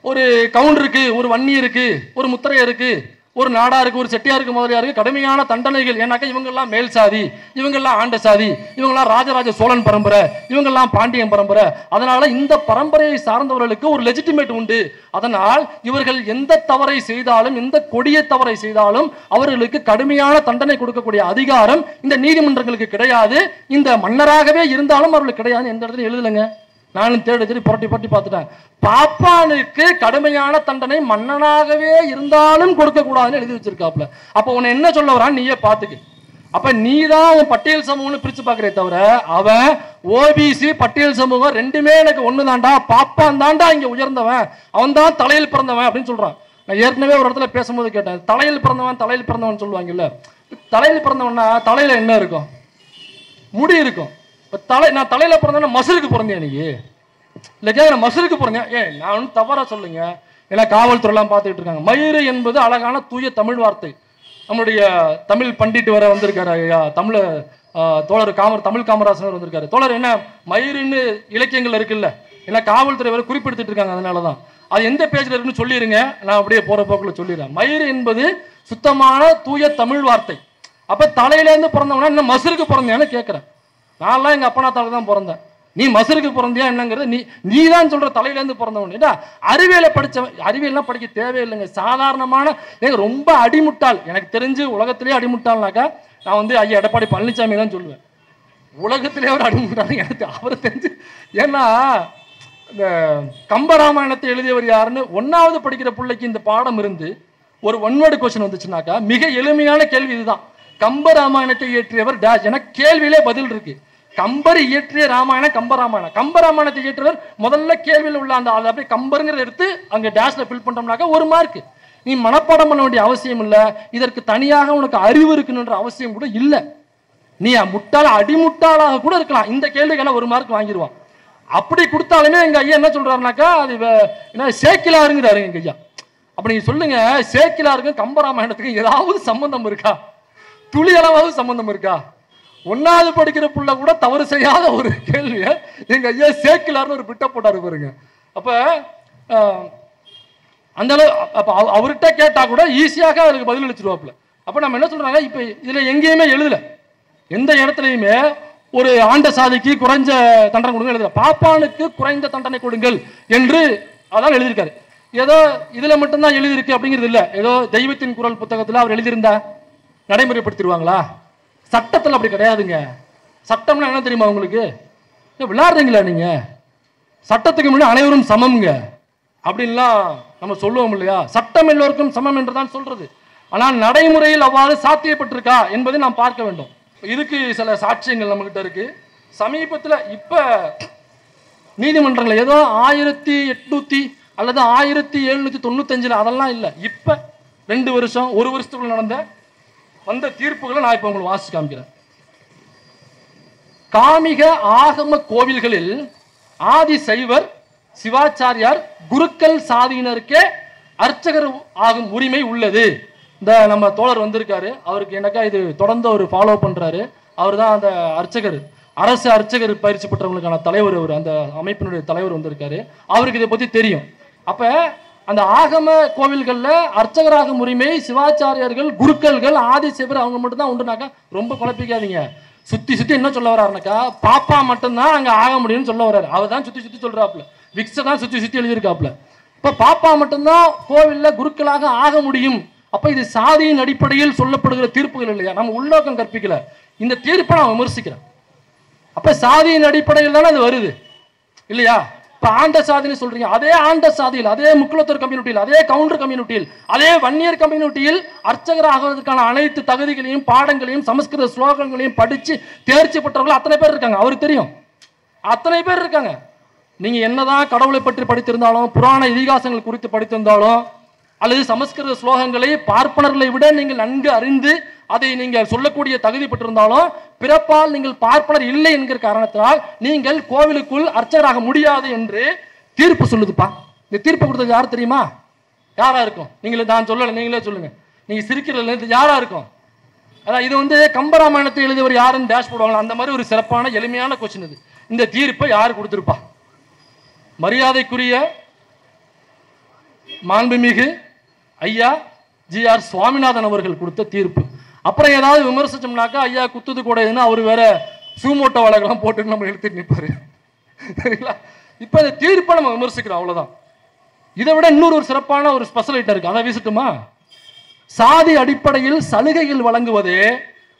ஒரு கவுண்டருக்கு, ஒரு வன்னியருக்கு, ஒரு முத்திரையருக்கு, ஒரு நாடாருக்கு, ஒரு செட்டியாருக்கு, முதலியாருக்கு கடுமையான தண்டனைகள். ஏன்னாக்கா இவங்கெல்லாம் மேல் சாதி, இவங்கெல்லாம் ஆண்ட சாதி, இவங்கெல்லாம் ராஜராஜ சோழன் பரம்பரை, இவங்கெல்லாம் பாண்டியன் பரம்பரை, அதனால இந்த பரம்பரையை சார்ந்தவர்களுக்கு ஒரு லெஜிட்டிமேட் உண்டு. அதனால் இவர்கள் எந்த தவறை செய்தாலும், எந்த கொடிய தவறை செய்தாலும் அவர்களுக்கு கடுமையான தண்டனை கொடுக்கக்கூடிய அதிகாரம் இந்த நீதிமன்றங்களுக்கு கிடையாது. இந்த மன்னராகவே இருந்தாலும் அவர்களுக்கு கிடையாது. எந்த இடத்துல எழுதலைங்க, நானும் தேடி புரட்டி பார்த்துட்டேன். பாப்பானுக்கு கடுமையான தண்டனை மன்னனாகவே இருந்தாலும் கொடுக்க கூடாதுன்னு எழுதி வச்சிருக்காப்ல. அப்ப உன்னை என்ன சொல்ல வரான்னு நீயே பாத்துக்கு. அப்ப நீதான் அவன் பட்டியல் சமூகம்னு பிரிச்சு பாக்குறே தவிர, அவன் ஓபிசி பட்டியல் சமூகம் ரெண்டுமே எனக்கு ஒண்ணுதான்டா, பாப்பான் தான்டா இங்க உயர்ந்தவன், அவன் தான் தலையில் பிறந்தவன் அப்படின்னு சொல்றான். நான் ஏற்கனவே ஒரு இடத்துல பேசும்போது கேட்டேன், தலையில் பிறந்தவன் சொல்லுவாங்கல்ல, தலையில் பிறந்தவன்னா தலையில என்ன இருக்கும்? முடி இருக்கும். நான் தலையில பிறந்தேன், மசுருக்கு பிறந்தேன் நீ இல்லைக்கா? நான் மசுருக்கு பிறந்தேன். நான் ஒன்றும் தவறா சொல்லுங்க, ஏன்னா காவல்துறை எல்லாம் பார்த்துக்கிட்டு இருக்காங்க. மயிறு என்பது அழகான தூய தமிழ் வார்த்தை. நம்முடைய தமிழ் பண்டிட் வர வந்திருக்காரு ஐயா, தோழர் தமிழ் காமராசர் வந்திருக்காரு. தோழர் என்ன மயிருன்னு இலக்கியங்கள் இருக்குல்ல, ஏன்னா காவல்துறை வரை குறிப்பிடுத்திட்டு இருக்காங்க. அதனாலதான் அது எந்த பேஜ்ல இருக்குன்னு சொல்லிடுங்க, நான் அப்படியே போற போக்குள்ள சொல்லிடுறேன். மயிறு என்பது சுத்தமான தூய தமிழ் வார்த்தை. அப்ப தலையிலேருந்து பிறந்தவனா என்ன மசுருக்கு பிறந்தியான்னு கேட்கிறேன். நான்லாம் எங்க அப்பனா தால தான் பிறந்தேன். நீ மசுருக்கு பிறந்தியா என்னங்கிறது நீ தான் சொல்ற தலையிலேருந்து பிறந்தவன். அறிவியலை படிச்சவன், அறிவியல்லாம் படிக்க தேவையில்லைங்க. சாதாரணமான ரொம்ப அடிமுட்டாள், எனக்கு தெரிஞ்சு உலகத்திலேயே அடிமுட்டாள்னாக்கா நான் வந்து ஐயா எடப்பாடி பழனிசாமி தான் சொல்லுவேன். உலகத்திலேயே ஒரு அடிமுட்டாள் எனக்கு அவரை தெரிஞ்சு. ஏன்னா இந்த கம்பராமாயணத்தை எழுதியவர் யாருன்னு 1வது படிக்கிற பிள்ளைக்கு இந்த பாடம் இருந்து ஒரு ஒன்வேர்டு கொஸ்டின் வந்துச்சுனாக்கா மிக எளிமையான கேள்வி இதுதான். கம்பராமாயணத்தை இயற்றியவர் டேஷ் என கேள்வியிலே பதில் இருக்கு. கம்பர் இயற்றிய ராமாயணம் கம்பராமாயணம். கம்பராமாயணத்தை இயற்றியவர் முதல்ல கேள்வியில் உள்ள அந்த அப்படியே கம்பருங்கிறத எடுத்து அங்க டேஷ்ல ஃபில் பண்ணோம்னாக்கா 1 மார்க். நீ மனப்பாடம் பண்ண வேண்டிய அவசியம் இல்லை. இதற்கு தனியாக உனக்கு அறிவு இருக்குன்ற அவசியம் கூட இல்லை. நீ முட்டாள அடிமுட்டாளாக கூட இருக்கலாம். இந்த கேள்விக்கெல்லாம் 1 மார்க் வாங்கிடுவான். அப்படி கொடுத்தாலுமே எங்க ஐயா என்ன சொல்றாருனாக்கா அது என்ன சேக்கிலாருங்கிறாரு எங்க ஐயா. அப்ப நீங்க சொல்லுங்க, சேக்கிலாருக்கும் கம்பராமாயணத்துக்கும் ஏதாவது சம்பந்தம் இருக்கா? துளி அளவாவது சம்பந்தம் இருக்கா? 1வது படிக்கிற புள்ள கூட தவறு செய்யாத ஒரு கேள்வியை எங்க ஐயா சேக்கிலார்னு ஒரு பிட்ட போட்டாரு பாருங்க. அப்ப அந்த அளவு அவர்கிட்ட கேட்டா கூட ஈஸியாக அதுக்கு பதில் அளிச்சிருவாப்புல. அப்ப நம்ம என்ன சொல்றாங்க, இப்ப இதுல எங்கேயுமே எழுதல, எந்த இடத்துலையுமே ஒரு ஆண்ட சாதிக்கு குறைஞ்ச தண்டனை கொடுங்க எழுதல. பாப்பானுக்கு குறைந்த தண்டனை கொடுங்கள் என்று அதான் எழுதியிருக்காரு. ஏதோ இதுல மட்டும்தான் எழுதியிருக்கு அப்படிங்கிறது இல்லை. ஏதோ தெய்வத்தின் குரல் புத்தகத்தில் அவர் எழுதியிருந்தா நடைமுறைப்படுத்திடுவாங்களா? சட்டத்தில் அப்படி கிடையாதுங்க. சட்டம்னா என்ன தெரியுமா உங்களுக்கு? விளையாடுறீங்களா நீங்க? சட்டத்துக்கு முன்னாடி அனைவரும் சமம்ங்க அப்படின்லாம் நம்ம சொல்லுவோம் இல்லையா? சட்டம் எல்லோருக்கும் சமம் என்று தான் சொல்றது. ஆனால் நடைமுறையில் அவ்வாறு சாத்தியப்பட்டிருக்கா என்பதை நாம் பார்க்க வேண்டும். இதுக்கு சில சாட்சியங்கள் நம்ம கிட்ட இருக்கு. சமீபத்தில் இப்ப நீதிமன்றங்கள் ஏதோ 1800 அல்லது 1795 அதெல்லாம் இல்லை. இப்ப 2 வருஷம் 1 வருஷத்துக்குள்ள வந்த தீர்ப்புகளை நான் இப்ப உங்களுக்கு வாசிச்சு காமிக்கிறேன். காமிக ஆகம கோவில்களில் ஆதி சைவர் சிவாச்சாரியார் குருக்கள் சாதியினருக்கே அர்ச்சகர் ஆகும் உரிமை உள்ளது. இந்த நம்ம தோழர் வந்திருக்காரு, அவருக்கு எனக்கா இது தொடர்ந்து அவர் ஃபாலோ பண்றாரு. அவர் தான் அந்த அர்ச்சகர், அரசு அர்ச்சகர் பயிற்சி பெற்றவங்களுக்கான தலைவர். அவர் அந்த அமைப்பினுடைய தலைவர் வந்திருக்காரு, அவருக்கு இதை பத்தி தெரியும். அப்ப அந்த ஆகம கோவில்கள்ல அர்ச்சகராகும் உரிமை சிவாச்சாரியர்கள் குருக்கள்கள் ஆதிசேவர் அவங்க மட்டும் தான் உண்டுனாக்கா ரொம்ப குழப்பிக்காதீங்க. சுத்தி சுத்தி என்ன சொல்ல வர்றாருனாக்கா பாப்பா மட்டும்தான் அங்க ஆக முடியும்னு சொல்ல வர்றாரு. அவர் தான் சுத்தி சுத்தி சொல்றாப்புல, விக்ஸ தான் சுத்தி சுத்தி எழுதியிருக்காப்புல. இப்ப பாப்பா மட்டும்தான் கோவில்ல குருக்களாக ஆக முடியும். அப்ப இது சாதியின் அடிப்படையில் சொல்லப்படுகிற தீர்ப்புகள் இல்லையா? நம்ம உள்நோக்கம் கற்பிக்கல, இந்த தீர்ப்பை நான் விமர்சிக்கிறேன். அப்ப சாதியின் அடிப்படையில் தானே அது வருது இல்லையா? இப்ப ஆண்ட சாதின்னு சொல்றீங்க, அதே ஆண்ட சாதியில், அதே முக்குலத்தர் கம்யூனிட்டியில், அதே கவுண்டர் கம்யூனிட்டியில், அதே வன்னியர் கம்யூனிட்டியில் அர்ச்சகர் ஆகுவதற்கான அனைத்து தகுதிகளையும் பாடங்களையும் சமஸ்கிருத ஸ்லோகங்களையும் படிச்சு தேர்ச்சி பெற்றவர்கள் அத்தனை பேர் இருக்காங்க. அவருக்கு தெரியும், அத்தனை பேர் இருக்காங்க. நீங்க என்னதான் கடவுளை பற்றி படித்திருந்தாலும், புராண இதிகாசங்கள் குறித்து படித்திருந்தாலும், அல்லது சமஸ்கிருத ஸ்லோகங்களை பார்ப்பனர்களை விட நீங்கள் நன்கு அறிந்து அதை நீங்கள் சொல்லக்கூடிய தகுதி பெற்றிருந்தாலும், பிறப்பால் நீங்கள் பார்ப்பனர் இல்லை என்கிற காரணத்தினால் நீங்கள் கோவிலுக்குள் அர்ச்சகராக முடியாது என்று தீர்ப்பு சொல்லுதுப்பா. இந்த தீர்ப்பு கொடுத்தது யார் தெரியுமா? யாரா இருக்கும்? நீங்களே, நான் சொல்லலை, நீங்களே சொல்லுங்க. நீங்க சிரிக்கிறதுல யாரா இருக்கும்? அதான் இது வந்து கம்பராமாயணத்தை எழுதியவர் யாருன்னு டேஷ் போடுவாங்க. அந்த மாதிரி ஒரு சிறப்பான எளிமையான கொஸ்டின் இது. இந்த தீர்ப்பை யார் கொடுத்திருப்பா? மரியாதைக்குரிய மாண்புமிகு ஐயா ஜி.ஆர். சுவாமிநாதன் அவர்கள் கொடுத்த தீர்ப்பு. அப்புறம் ஏதாவது விமர்சிச்சோம்னாக்கா ஐயா குத்துது கூட அவர் வேற சூமோட்டோ வழக்கெல்லாம் போட்டு நம்ம எழுத்துட்டு நிற்பாரு. சரிங்களா? இப்ப இந்த தீர்ப்பை நம்ம விமர்சிக்கிறோம், அவ்வளவுதான். இதை விட இன்னொரு ஒரு சிறப்பான ஒரு ஸ்பெஷல் ஐட்டம் இருக்கு, அதை வீசட்டுமா? சாதி அடிப்படையில் சலுகைகள் வழங்குவதே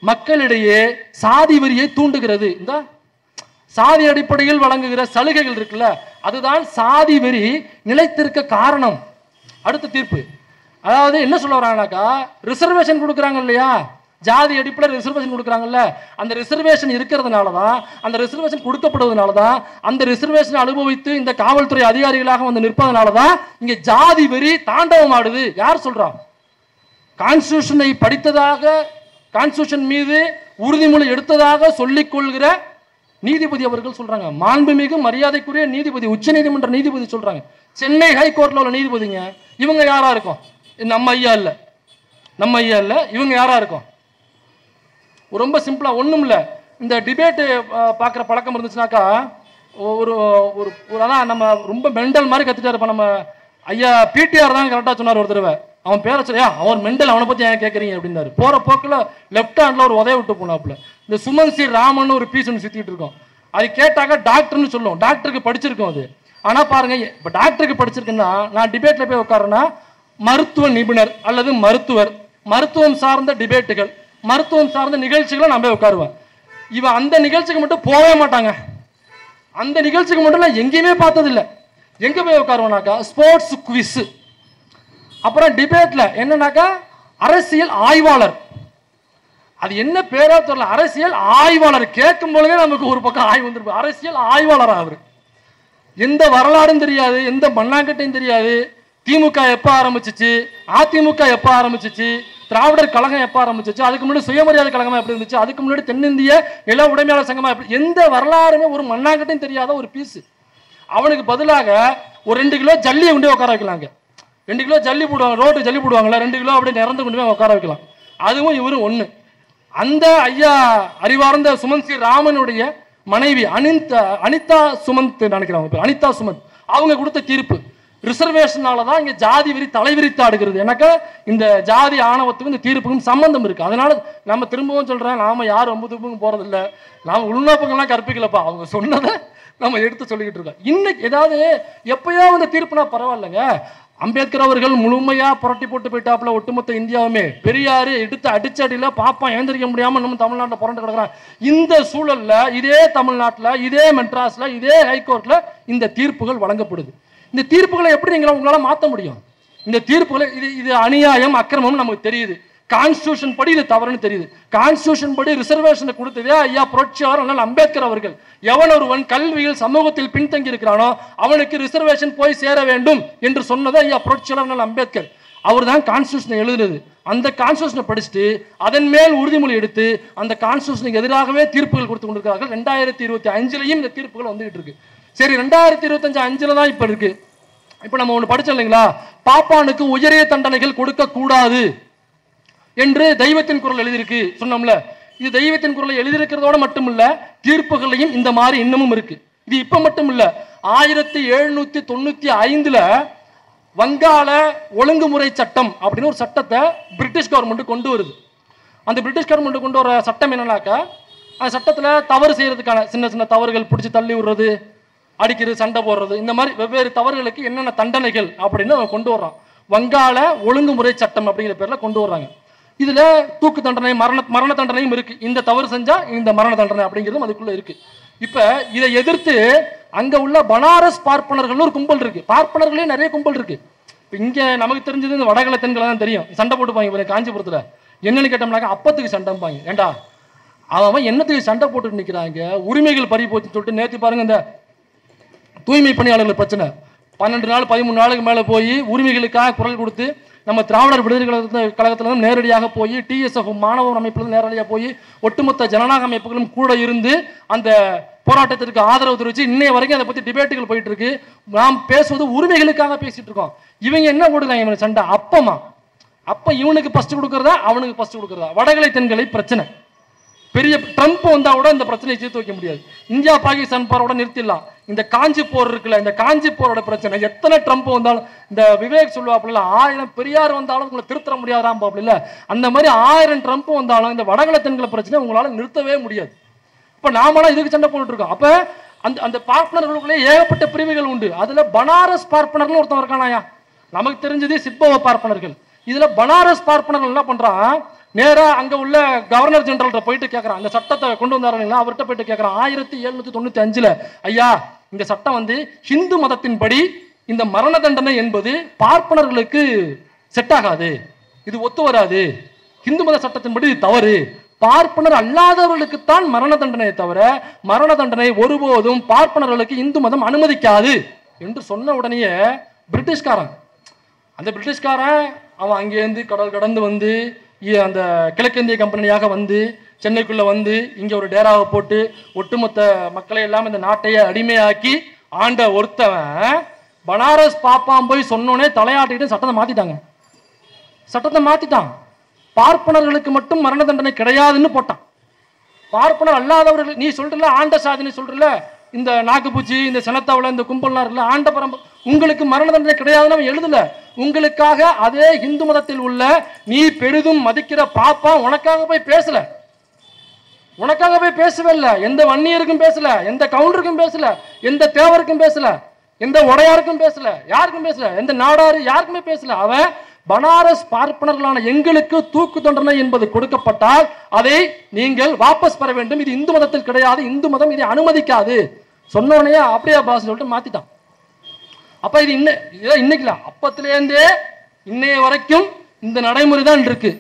மக்களிடையே சாதி வெறியை தூண்டுகிறது. இந்த சாதி அடிப்படையில் வழங்குகிற சலுகைகள் இருக்குல்ல, அதுதான் சாதி வெறி நிலைத்திருக்க காரணம். அடுத்த தீர்ப்பு, அதாவது என்ன சொல்ல வராங்கனாக்கா, ரிசர்வேஷன் கொடுக்குறாங்க இல்லையா, ஜாதி அடிப்படையில் ரிசர்வேஷன் கொடுக்குறாங்கல்ல, அந்த ரிசர்வேஷன் இருக்கிறதுனால தான், அந்த ரிசர்வேஷன் கொடுக்கப்படுவதனால தான், அந்த ரிசர்வேஷனை அனுபவித்து இந்த காவல்துறை அதிகாரிகளாக வந்து நிற்பதனால தான் இங்க ஜாதி வெறி தாண்டவம் ஆடுது. யார் சொல்றா? கான்ஸ்டிடியூஷனை படித்ததாக, கான்ஸ்டிடியூஷன் மீது உறுதிமொழி எடுத்ததாக சொல்லிக் கொள்கிற நீதிபதி அவர்கள் சொல்றாங்க. மாண்புமிகு மரியாதைக்குரிய நீதிபதி, உச்ச நீதிமன்ற நீதிபதி சொல்றாங்க. சென்னை ஹைகோர்ட்ல உள்ள நீதிபதிங்க. இவங்க யாரா இருக்கும்? நம்ம ஐயா இல்ல, நம்ம ஐயா இல்ல, இவங்க யாரா இருக்கும்? ரொம்ப சிம்பிளா ஒண்ணும் இல்ல. இந்த டிபேட் பார்க்குற பழக்கம் இருந்துச்சுனாக்கா ஒரு ஒரு அதான் நம்ம ரொம்ப மெண்டல் மாதிரி கத்துட்டா இருப்போம். நம்ம ஐயா பிடிஆர் தான் கரெக்டாக சொன்னார் ஒரு தடவை. அவன் பேரை சொல்லியா அவர் மெண்டல், அவனை பற்றி ஏன் கேட்குறீங்க அப்படின்னாரு. போகிற போக்கில் லெஃப்ட் ஹேண்டில் ஒரு உதய விட்டு போனாப்புல. இந்த சுமன் சி ராமன் ஒரு பீஸ் ஒன்று சுற்றிட்டு இருக்கோம். அது கேட்டாக்க டாக்டர்னு சொல்லுவோம், டாக்டருக்கு படிச்சிருக்கோம் அது. ஆனால் பாருங்க, இப்போ டாக்டருக்கு படிச்சிருக்குன்னா நான் டிபேட்டில் போய் உட்காரன்னா மருத்துவ நிபுணர் அல்லது மருத்துவர், மருத்துவம் சார்ந்த டிபேட்டுகள், மருத்துவம் சார்ந்த நிகழ்ச்சிகளை நான் போய் உட்காருவேன். இவன் அந்த நிகழ்ச்சிக்கு மட்டும் போகவே மாட்டாங்க. அந்த நிகழ்ச்சிக்கு மட்டும் நான் எங்கேயுமே பார்த்ததில்லை. எங்கே போய் உட்காருவேனாக்கா ஸ்போர்ட்ஸ் குவிஸ், அப்புறம் டிபேட்ல என்னன்னாக்கா அரசியல் ஆய்வாளர். அது என்ன பேரா தெரியல, அரசியல் ஆய்வாளர். கேட்கும் பொழுதே நமக்கு ஒரு பக்கம் ஆய்வு வந்துருப்போம். அரசியல் ஆய்வாளர் அவர். எந்த வரலாறும் தெரியாது, எந்த மண்ணாங்கட்டையும் தெரியாது. திமுக எப்போ ஆரம்பிச்சிச்சு, அதிமுக எப்போ ஆரம்பிச்சிச்சு, திராவிடர் கழகம் எப்போ ஆரம்பிச்சிச்சு, அதுக்கு முன்னாடி சுயமரியாதை கழகமா எப்படி இருந்துச்சு, அதுக்கு முன்னாடி தென்னிந்திய நில உடைமையாளர் சங்கமா எப்படி, எந்த வரலாறுமே ஒரு மண்ணாங்கட்டையும் தெரியாத ஒரு பீஸ். அவனுக்கு பதிலாக ஒரு 2 கிலோ ஜல்லியை கொண்டு உட்கார வைக்கலாங்க. 2 கிலோ ஜல்லி போடுவாங்க, ரோட்டு ஜல்லி போடுவாங்களா, 2 கிலோ அப்படியே நிறந்து கொண்டு போய் உட்கார வைக்கலாம். அதுவும் இவரும் ஒன்று. அந்த ஐயா அறிவார்ந்த சுமன் சி ராமனுடைய மனைவி அனிதா சுமந்த் நினைக்கிறாங்க, அனிதா சுமந்த், அவங்க கொடுத்த தீர்ப்பு ரிசர்வேஷனால தான் இங்கே ஜாதி வெறி தலைவிரித்து ஆடுகிறது. எனக்கு இந்த ஜாதி ஆணவத்துக்கும் இந்த தீர்ப்புக்கும் சம்பந்தம் இருக்கு. அதனால நம்ம திரும்பவும் சொல்றேன், நாம யாரும் ரொம்ப தூப்புக்கும் போறதில்லை, நாம உள்நோக்கங்கள்லாம் கற்பிக்கலப்பா, அவங்க சொன்னதை நம்ம எடுத்து சொல்லிக்கிட்டு இருக்கோம். இன்னைக்கு ஏதாவது எப்பயோ வந்து தீர்ப்புனா பரவாயில்லைங்க. அம்பேத்கர் அவர்கள் முழுமையா புரட்டி போட்டு போயிட்டாப்புல ஒட்டுமொத்த இந்தியாவுமே. பெரியாரு எடுத்து அடிச்சடியில பாப்பா எழுந்திரிக்க முடியாம நம்ம தமிழ்நாட்டில் புரண்டு கிடக்குறான். இந்த சூழல்ல இதே தமிழ்நாட்டில், இதே மெட்ராஸ்ல, இதே ஹைகோர்ட்ல இந்த தீர்ப்புகள் வழங்கப்படுது. இந்த தீர்ப்புகளை எப்படி நீங்க உங்களால மாற்ற முடியும்? இந்த தீர்ப்புகளை இது அநியாயம், அக்கிரமம் நமக்கு தெரியுது. கான்ஸ்டியூஷன் படி இது தவறுன்னு தெரியுது. கான்ஸ்டியூஷன் படி ரிசர்வேஷனை கொடுத்ததே ஐயா புரட்சியாளர் அண்ணல் அம்பேத்கர் அவர்கள். எவன் ஒருவன் கல்வியில் சமூகத்தில் பின்தங்கி இருக்கிறானோ அவனுக்கு ரிசர்வேஷன் போய் சேர வேண்டும் என்று சொன்னது ஐயா புரட்சியாளர் அண்ணல் அம்பேத்கர். அவர் தான் கான்ஸ்டியூஷனை எழுதுனது. அந்த கான்ஸ்டியூஷனை படிச்சுட்டு அதன் மேல் உறுதிமொழி எடுத்து அந்த கான்ஸ்டியூஷனுக்கு எதிராகவே தீர்ப்புகள் கொடுத்து கொண்டிருக்கிறார்கள். 2025 இந்த தீர்ப்புகள் வந்துகிட்டு இருக்கு. சரி, 2025 தான் இப்ப இருக்கு. இப்ப நம்ம ஒண்ணு படிச்சோம் இல்லைங்களா, பாப்பானுக்கு உயரிய தண்டனைகள் கொடுக்க கூடாது என்று தெய்வத்தின் குரல் எழுதியிருக்கு சொன்னோம்ல. இது தெய்வத்தின் குரலை எழுதியிருக்கிறதோட மட்டும் இல்ல, தீர்ப்புகளையும் இந்த மாதிரி இன்னமும் இருக்கு. இது இப்ப மட்டும் இல்ல, 1795 வங்காள ஒழுங்குமுறை சட்டம் அப்படின்னு ஒரு சட்டத்தை பிரிட்டிஷ் கவர்மெண்ட் கொண்டு வருது. அந்த பிரிட்டிஷ் கவர்மெண்ட் கொண்டு வர சட்டம் என்னன்னாக்கா, அந்த சட்டத்துல தவறு செய்யறதுக்கான சின்ன சின்ன தவறுகள், பிடிச்சி தள்ளி விடுறது, அடிக்கிறது, சண்டை போடுறது, இந்த மாதிரி வெவ்வேறு தவறுகளுக்கு என்னென்ன தண்டனைகள் அப்படின்னு அவங்க கொண்டு வர்றான். வங்காள ஒழுங்குமுறை சட்டம் அப்படிங்கிற பேர்ல கொண்டு வர்றாங்க. இதுல தூக்கு தண்டனை, மரண தண்டனையும் இருக்கு. இந்த தவறு செஞ்சா இந்த மரண தண்டனை அப்படிங்கிறதும் அதுக்குள்ள இருக்கு. இப்ப இதை எதிர்த்து அங்க உள்ள பனாரஸ் பார்ப்பனர்கள் ஒரு கும்பல் இருக்கு. பார்ப்பனர்களே நிறைய கும்பல் இருக்கு. இங்க நமக்கு தெரிஞ்சது இந்த வடகலை தென்களை தான் தெரியும். சண்டை போட்டுப்பாங்க காஞ்சிபுரத்துல. என்னன்னு கேட்டோம்னாக்க அப்பத்துக்கு சண்டைப்பாங்க. ஏண்டா அவன் என்னத்துக்கு சண்டை போட்டு நிக்கிறாங்க, உரிமைகள் பறி போச்சுன்னு சொல்லிட்டு. நேற்று பாருங்க இந்த தூய்மை பணியாளர்கள் பிரச்சனை, 12 நாள் 13 நாளுக்கு மேல போய் உரிமைகளுக்காக குரல் கொடுத்து நம்ம திராவிடர் விடுதலை கழகத்திலிருந்து நேரடியாக போய் டிஎஸ்எஃப் மாணவர் அமைப்பிலிருந்து நேரடியாக போய் ஒட்டுமொத்த ஜனநாயக அமைப்புகளும் கூட இருந்து அந்த போராட்டத்திற்கு ஆதரவு தெரிவித்து இன்னைய வரைக்கும் அதை பத்தி டிபேட்டுகள் போயிட்டு இருக்கு. நாம் பேசுவது உரிமைகளுக்காக பேசிட்டு இருக்கோம். இவங்க என்ன போடுறாங்க இவனுக்கு சண்டை? அப்ப இவனுக்கு ஃபர்ஸ்ட் கொடுக்கறதா அவனுக்கு ஃபர்ஸ்ட் கொடுக்கறதா? வடகலை தென்கலை பிரச்சனை. பெரிய ட்ரம்ப் வந்தா கூட இந்த பிரச்சனையை தீர்த்து வைக்க முடியாது. இந்தியா பாகிஸ்தான் போரோட நிறுத்திடலாம். இந்த காஞ்சி போர் இருக்குல்ல, இந்த காஞ்சி போரோட பிரச்சனை எத்தனை ட்ரம்ப் வந்தாலும், இந்த விவேக் சொல்லுவாப்புல 1000 பெரியார் வந்தாலும் உங்களை திருத்த முடியாதாம் பாப்புல, அந்த மாதிரி 1000 ட்ரம்ப் வந்தாலும் இந்த வடகலை தென்கலை பிரச்சனை உங்களால நிறுத்தவே முடியாது. இப்ப நாமெல்லாம் இதுக்கு சண்டை போட்டுட்டு இருக்கோம். அப்ப அந்த பார்ப்பனர்களுக்குள்ளே ஏகப்பட்ட பிரிவுகள் உண்டு. அதுல பனாரஸ் பார்ப்பனர்கள் ஒருத்தன் இருக்கானாயா, நமக்கு தெரிஞ்சது சிப்பவ பார்ப்பனர்கள். இதுல பனாரஸ் பார்ப்பனர்கள் என்ன பண்றான், நேரா அங்க உள்ள கவர்னர் ஜெனரல்கிட்ட போயிட்டு கேட்கறான். அந்த சட்டத்தை கொண்டு வந்தாருங்களா, அவர்கிட்ட போயிட்டு கேட்கறான். 1795 ஐயா இந்த சட்டம் வந்து ஹிந்து மதத்தின்படி இந்த மரண தண்டனை என்பது பார்ப்பனர்களுக்கு செட் ஆகாது, இது ஒத்து வராது, ஹிந்து மத சட்டத்தின்படி இது தவறு, பார்ப்பனர் அல்லாதவர்களுக்குத்தான் மரண தண்டனையை தவிர மரண தண்டனை ஒருபோதும் பார்ப்பனர்களுக்கு இந்து மதம் அனுமதிக்காது என்று சொன்ன உடனேயே பிரிட்டிஷ்காரன் அவன் அங்கேருந்து கடல் கடந்து வந்து அந்த கிழக்கிந்திய கம்பெனியாக வந்து சென்னைக்குள்ள வந்து இங்க ஒரு டேராவை போட்டு ஒட்டுமொத்த மக்களை எல்லாம் இந்த நாட்டையே அடிமையாக்கி ஆண்ட ஒருத்தவன் பனாரஸ் பாப்பாம் போய் சொன்னோன்னே தலையாட்டிட்டு சட்டத்தை மாத்திட்டான். பார்ப்பனர்களுக்கு மட்டும் மரண தண்டனை கிடையாதுன்னு போட்டான். பார்ப்பனர் அல்லாதவர்கள், நீ சொல்றல ஆண்ட சாதின்னு சொல்றல, இந்த நாக்குப்பூச்சி, இந்த செனத்தாவில் இந்த கும்பல்லாம் இருக்குல்ல, ஆண்ட பரம்பரை உங்களுக்கு மரண தண்டனை கிடையாதுன்னு அவன் எழுதல. உங்களுக்காக அதே இந்து மதத்தில் உள்ள நீ பெரிதும் மதிக்கிற பாப்பா உனக்காக போய் பேசல, உனக்காக போய் பேசவே இல்லை. எந்த வன்னியருக்கும் பேசல, எந்த கவுண்டருக்கும் பேசல, எந்த தேவருக்கும் பேசல, எந்த உடையாருக்கும் பேசல, யாருக்கும் பேசல, எந்த நாடாரு யாருக்குமே பேசல. அவன் பனாரஸ் பார்ப்பனர்களான எங்களுக்கு தூக்கு தண்டனை என்பது கொடுக்கப்பட்டால் அதை நீங்கள் வாபஸ் பெற வேண்டும், இது இந்து மதத்தில் கிடையாது, இந்து மதம் இதை அனுமதிக்காது சொன்னோடனே அப்படியே பாஸ் சொல்லிட்டு மாத்திட்டான். அப்ப இது இன்னைக்கு இல்ல, அப்பத்திலேருந்தே இன்னைய வரைக்கும் இந்த நடைமுறை தான் இருக்கு.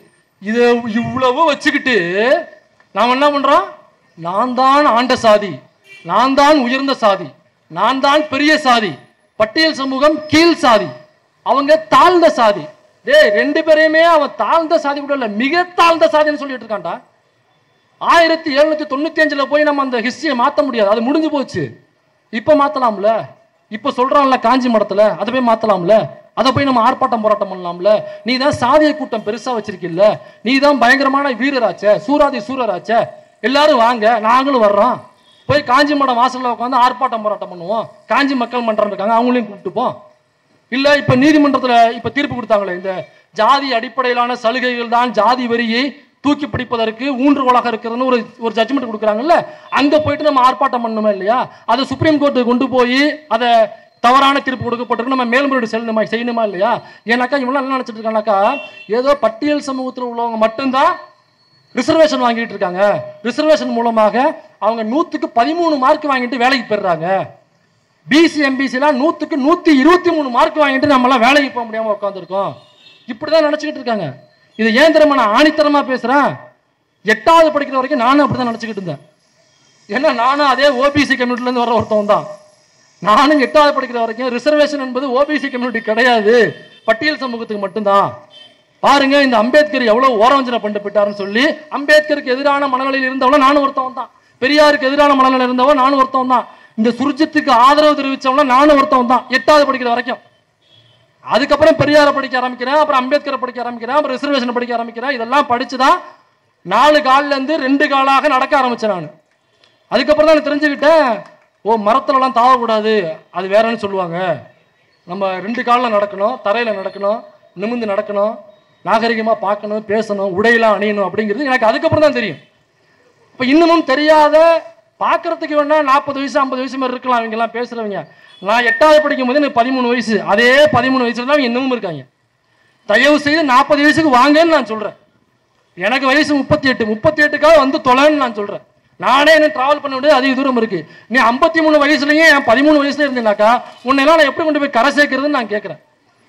இது இவ்வளவு வச்சுக்கிட்டு நாம் என்ன பண்றோம்? நான் தான் ஆண்ட சாதி, நான் தான் உயர்ந்த சாதி, நான் தான் பெரிய சாதி, பட்டியல் சமூகம் கீழ் சாதி, அவங்க தாழ்ந்த சாதி. டேய், ரெண்டு பேரையுமே அவன் தாழ்ந்த சாதி கூட இல்ல, மிக தாழ்ந்த சாதின்னு சொல்லிட்டு இருக்கான்டா. 1795 போய் நம்ம அந்த ஹிஸ்டரியை மாற்ற முடியாது, அது முடிஞ்சு போச்சு. இப்ப மாத்தலாம்ல, இப்ப சொல்றான்ல காஞ்சி மடத்துல, அதை போய் மாத்தலாம்ல, அதை போய் நம்ம ஆர்ப்பாட்டம் போராட்டம் பண்ணலாம்ல. நீ தான் சாதிய கூட்டம் பெருசா வச்சிருக்கில்ல, நீ தான் பயங்கரமான வீரராச்ச, சூராதி சூரராச்ச, எல்லாரும் வாங்க நாங்களும் வர்றோம், போய் காஞ்சி மடம் வாசல்ல உட்காந்து ஆர்ப்பாட்டம் போராட்டம் பண்ணுவோம், காஞ்சி மக்கள் மன்றம் இருக்காங்க அவங்களையும் கூப்பிட்டுப்போம். இல்ல இப்ப நீதிமன்றத்துல இப்ப தீர்ப்பு கொடுத்தாங்களே, இந்த ஜாதி அடிப்படையிலான சலுகைகள் தான் ஜாதி வரியை தூக்கி பிடிப்பதற்கு ஊன்றுகோலாக இருக்கிறதுன்னு ஒரு ஜட்ஜ்மெண்ட் கொடுக்குறாங்கல்ல, அங்க போயிட்டு நம்ம ஆர்ப்பாட்டம் பண்ணணுமா இல்லையா? அதை சுப்ரீம் கோர்ட்டு கொண்டு போய் அதை தவறான தீர்ப்பு கொடுக்கப்பட்டிருக்கு, நம்ம மேல்முறையீடு செய்யணுமா இல்லையா? ஏன்னாக்கா இவங்க என்ன நினைச்சிட்டு இருக்காங்கனாக்கா, ஏதோ பட்டியல் சமூகத்தில் உள்ளவங்க மட்டும்தான் ரிசர்வேஷன் வாங்கிட்டு இருக்காங்க, ரிசர்வேஷன் மூலமாக அவங்க 100க்கு 13 மார்க் வாங்கிட்டு வேலைக்கு பெறாங்க, பிசி எம்பிசிலாம் 100க்கு 123 மார்க் வாங்கிட்டு நம்மளாம் வேலைக்கு போக முடியாம உட்காந்துருக்கோம், இப்படிதான் நினைச்சுக்கிட்டு இருக்காங்க. இது ஏன் தெரியுமா நான் ஆணித்தரமா பேசுறேன்? 8வது படிக்கிற வரைக்கும் நானும் அப்படிதான் நினைச்சுக்கிட்டு இருந்தேன். ஏன்னா நானும் அதே ஓபிசி கம்யூனிட்டில இருந்து வர ஒருத்தவன் தான். நானும் 8வது படிக்கிற வரைக்கும் ரிசர்வேஷன் என்பது ஓபிசி கம்யூனிட்டி கிடையாது, பட்டியல் சமூகத்துக்கு மட்டும்தான். பாருங்க இந்த அம்பேத்கர் எவ்வளவு ஓரவஞ்சனை பண்ணிட்டு போயிட்டாருன்னு சொல்லி அம்பேத்கருக்கு எதிரான மனநிலையில் இருந்தவன நானும் ஒருத்தவன் தான், பெரியாருக்கு எதிரான மனநிலையில் இருந்தவன் நானும் ஒருத்தவன் தான், இந்த சுர்ஜித்துக்கு ஆதரவு தெரிவிச்சவன நானும் ஒருத்தவன் தான் 8வது படிக்கிற வரைக்கும். அதுக்கப்புறம் பெரியாரை படிக்க ஆரம்பிக்கிறேன், அப்புறம் அம்பேத்கரை படிக்க ஆரம்பிக்கிறேன், அப்புறம் ரிசர்வேஷன் படிக்க ஆரம்பிக்கிறேன். இதெல்லாம் படிச்சுதான் 4 கால்ல இருந்து 2 காலாக நடக்க ஆரம்பிச்சேன் நான். அதுக்கப்புறம் தான் தெரிஞ்சுக்கிட்டேன், ஓ மரத்துலலாம் தாவக்கூடாது, அது வேறன்னு சொல்லுவாங்க, நம்ம 2 காலில் நடக்கணும், தரையில் நடக்கணும், நிமிர்ந்து நடக்கணும், நாகரிகமாக பார்க்கணும், பேசணும், உடையெல்லாம் அணியணும் அப்படிங்கிறது எனக்கு அதுக்கப்புறம் தான் தெரியும். இப்போ இன்னமும் தெரியாத, பார்க்கறதுக்கு வேணா 40 வயசு 50 வயசு மாதிரி இருக்கலாம் இவங்கெல்லாம் பேசுறவங்க. நான் 8வது படிக்கும் போது எனக்கு 13 வயசு, அதே 13 வயசுல தான் இன்னமும் இருக்காங்க. தயவு செய்து 40 வயசுக்கு வாங்கன்னு நான் சொல்றேன். எனக்கு வயசு 38க்காக வந்து தொலைன்னு நான் சொல்றேன். நானே என்ன டிராவல் பண்ண வேண்டியது அதிக தூரம் இருக்கு. நீ 53 வயசுலயும் என் 13 வயசுல இருந்தேனாக்கா உன்னெல்லாம் நான் எப்படி கொண்டு போய் கரை சேர்க்கறதுன்னு நான் கேட்கறேன்.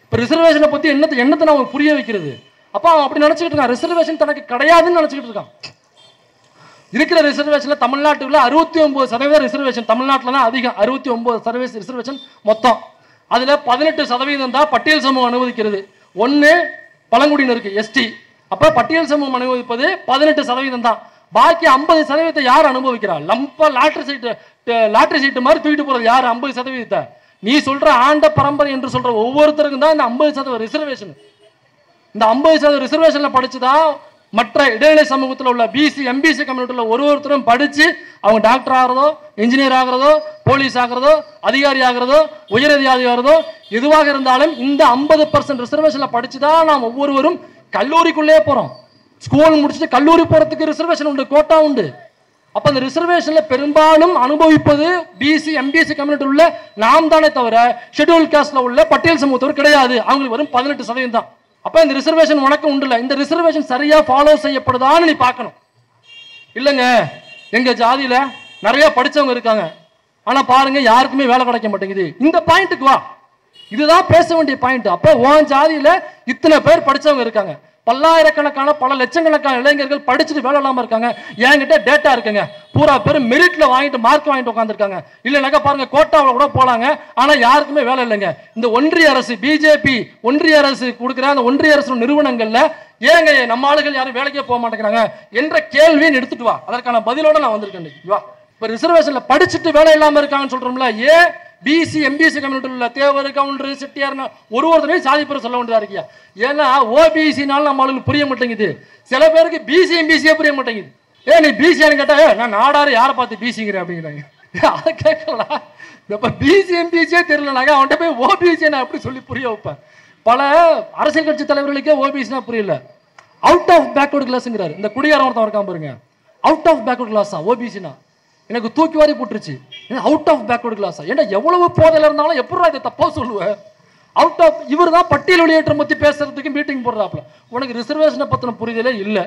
இப்போ ரிசர்வேஷனை பத்தி என்னத்தை நான் புரிய வைக்கிறது? அப்ப அவன் அப்படி நினைச்சுக்கிட்டு இருக்கான், ரிசர்வேஷன் தனக்கு கிடையாதுன்னு நினைச்சுக்கிட்டு இருக்கான். இருக்கிற ரிசர்வேஷன்ல தமிழ்நாட்டுல 69% ரிசர்வேஷன், தமிழ்நாட்டில் தான் அதிகம், 69% ரிசர்வேஷன் மொத்தம். அதுல 18% தான் பட்டியல் சமூகம் அனுமதிக்கிறது. 1 பழங்குடியினருக்கு எஸ்டி. அப்ப பட்டியல் சமூகம் அனுமதிப்பது 18% தான். பாக்கி 50% யார் அனுபவிக்கிறா? லம்பா லாட்டரி சீட்டு மாதிரி தூக்கிட்டு போறது யாரு? 50%. நீ சொல்ற ஆண்ட பரம்பரை என்று சொல்ற ஒவ்வொருத்தருக்கும் தான் இந்த 50% ரிசர்வேஷன். இந்த 50% ரிசர்வேஷன்ல படிச்சுதான் மற்ற இடைநிலை சமூகத்தில் உள்ள பிசி எம்பிசி கம்யூனிட்டியில் ஒருத்தரும் படிச்சு அவங்க டாக்டர் ஆகிறதோ, இன்ஜினியர் ஆகிறதோ, போலீஸ் ஆகிறதோ, அதிகாரி ஆகிறதோ, உயர் அதிகாரி ஆகிறதோ எதுவாக இருந்தாலும் இந்த 50% ரிசர்வேஷன்ல படிச்சுதான் நாம் ஒவ்வொருவரும் கல்லூரிக்குள்ளே போறோம். ஸ்கூல் முடிச்சுட்டு கல்லூரி போறதுக்கு ரிசர்வேஷன் உண்டு, கோட்டா உண்டு. அப்ப அந்த ரிசர்வேஷன்ல பெரும்பாலும் அனுபவிப்பது பிசி எம்பிசி கம்யூனிட்டி உள்ள நாம் தானே தவிர ஷெட்யூல் காஸ்ட்ல உள்ள பட்டியல் சமூகத்தவர் கிடையாது. அவங்களுக்கு வரும் 18% தான். அப்ப இந்த ரிசர்வேஷன் உனக்கு உண்டு இல்ல, இந்த ரிசர்வேஷன் சரியா ஃபாலோ செய்யப்படுதான்னு நீ பார்க்கணும். இல்லைங்க எங்க ஜாதியில நிறைய படிச்சவங்க இருக்காங்க, ஆனா பாருங்க யாருக்குமே வேலை கிடைக்க மாட்டேங்குது. இந்த பாயிண்ட்டுக்கு வா, இதுதான் பேச வேண்டிய பாயிண்ட். அப்ப உன் ஜாதியில இத்தனை பேர் படிச்சவங்க இருக்காங்க, பல்லாயிரக்கணக்கான பல லட்சக்கணக்கான இளைஞர்கள் படிச்சுட்டு வேலை இல்லாம இருக்காங்க. என்கிட்ட டேட்டா இருக்குங்க, பூரா பேர் மெரிட்ல வாங்கிட்டு மார்க் வாங்கிட்டு உட்காந்துருக்காங்க. இல்லைனாக்கா பாருங்க கோட்டாவில் கூட போலாங்க, ஆனா யாருக்குமே வேலை இல்லைங்க. இந்த ஒன்றிய அரசு பிஜேபி ஒன்றிய அரசு கொடுக்குற அந்த ஒன்றிய அரசு நிறுவனங்கள்ல ஏங்க நம்ம ஆளுகள் யாரும் வேலைக்கே போக மாட்டேங்கிறாங்க என்ற கேள்வியை எடுத்துட்டு வா, அதற்கான பதிலோட நான் வந்திருக்கேன். வா, இப்ப ரிசர்வேஷன்ல படிச்சுட்டு வேலை இல்லாம இருக்காங்கன்னு சொல்றோம்ல, ஏன் பிசி எம்பிசி கம்யூனிட்டியில் உள்ள தேவர் கவுண்டர் செட்டியார்னு ஒருத்தரையும் சாதி பேர் சொல்ல வேண்டியதா இருக்கியா? ஏன்னா ஓபிசினாலும் நம்ம ஆளுங்களுக்கு புரிய மாட்டேங்குது, சில பேருக்கு பிசி எம்பிசியே புரிய மாட்டேங்குது. நீ பிசியான்னு கேட்டா நான் நாடாரு யாரை பார்த்து பிசிங்கிறேன் அப்படிங்கிறாங்க. அதை கேட்கலடா. இப்ப பிசி எம்பிசியே தெரியலனாக்கா அவன்கிட்ட போய் ஓபிசி நான் எப்படி சொல்லி புரிய வைப்பேன்? பல அரசியல் கட்சி தலைவர்களுக்கே ஓபிசினா புரியல. அவுட் ஆஃப் பேக்வர்டு கிளாஸ்ங்கிறாரு. இந்த குடிகாரன் ஒருத்தன் இருக்கான் பாருங்க, அவுட் ஆஃப் பேக்வர்டு கிளாஸா ஓபிசினா? எனக்கு தூக்கி வாரி போட்டுருச்சு. அவுட் ஆஃப் பேக்வர்டு கிளாஸா? ஏன்னா எவ்வளவு போதையில இருந்தாலும் எப்படி இதை தப்பா சொல்லுவேன்? அவுட் ஆஃப் இவர் தான் பட்டியல் வெளியேற்றம் பத்தி பேசுறதுக்கு மீட்டிங் போடுறாப்ல. உனக்கு ரிசர்வேஷனை பத்தின புரிதலே இல்லை.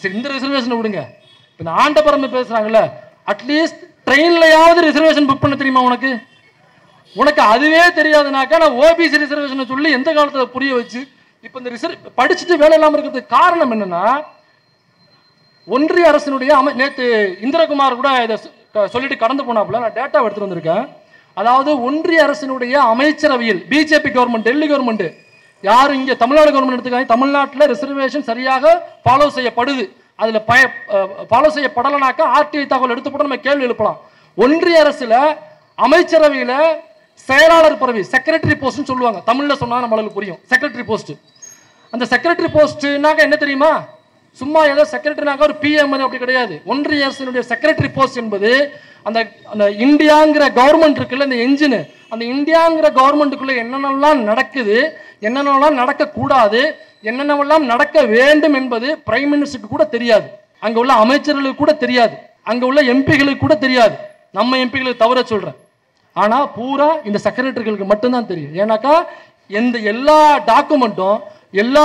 சரி, இந்த ரிசர்வேஷனை விடுங்க. இப்போ இந்த ஆண்டபரமை பேசுறாங்கல்ல, அட்லீஸ்ட் ட்ரெயின்லையாவது ரிசர்வேஷன் புக் பண்ண தெரியுமா உனக்கு? உனக்கு அதுவே தெரியாதுனாக்கா நான் ஓபிசி ரிசர்வேஷனை சொல்லி எந்த காலத்தில் புரிய வச்சு இப்போ இந்த படிச்சுட்டு வேலை இல்லாமல் இருக்கிறதுக்கு காரணம் என்னன்னா, ஒன்றிய அரசினுடைய நேற்று இந்திரகுமார் கூட இதை சொல்லிட்டு கடந்து போனாப்புல. நான் டேட்டா எடுத்துட்டு வந்திருக்கேன். அதாவது ஒன்றிய அரசினுடைய அமைச்சரவையில் பிஜேபி கவர்மெண்ட், டெல்லி கவர்மெண்ட், யாரும் இங்கே தமிழ்நாடு கவர்மெண்ட் எடுத்துக்காங்க, தமிழ்நாட்டில் ரிசர்வேஷன் சரியாக ஃபாலோ செய்யப்படுது. அதில் ஃபாலோ செய்யப்படலைனாக்கா ஆர்டிஐ தகவல் எடுத்து போட்டு நம்ம கேள்வி எழுப்பலாம். ஒன்றிய அரசில் அமைச்சரவையில் செயலாளர் பதவி, செக்ரட்டரி போஸ்ட்னு சொல்லுவாங்க. தமிழில் சொன்னால் நம்மளுக்கு புரியும். Secretary post. அந்த செக்ரட்டரி போஸ்ட்னாக்க என்ன தெரியுமா? சும்மா ஏதோ செக்ரட்டரினாக்க ஒரு பிஎம் அப்படி கிடையாது. ஒன்றிய அரசினுடைய செக்ரட்டரி போஸ்ட் என்பது அந்த அந்த இந்தியாங்கிற கவர்மெண்ட் இருக்குல்ல, இந்த என்ஜின், அந்த இந்தியாங்கிற கவர்மெண்ட்டுக்குள்ள என்னென்னலாம் நடக்குது, என்னென்னலாம் நடக்கக்கூடாது, என்னென்னலாம் நடக்க வேண்டும் என்பது பிரைம் மினிஸ்டருக்கு கூட தெரியாது. அங்கே உள்ள அமைச்சர்களுக்கு கூட தெரியாது. அங்கே உள்ள எம்பிகளுக்கு கூட தெரியாது. நம்ம எம்பிகளுக்கு தவிர சொல்கிறேன். ஆனால் பூரா இந்த செக்ரட்டரிகளுக்கு மட்டும்தான் தெரியும். ஏன்னாக்கா எல்லா டாக்குமெண்ட்டும், எல்லா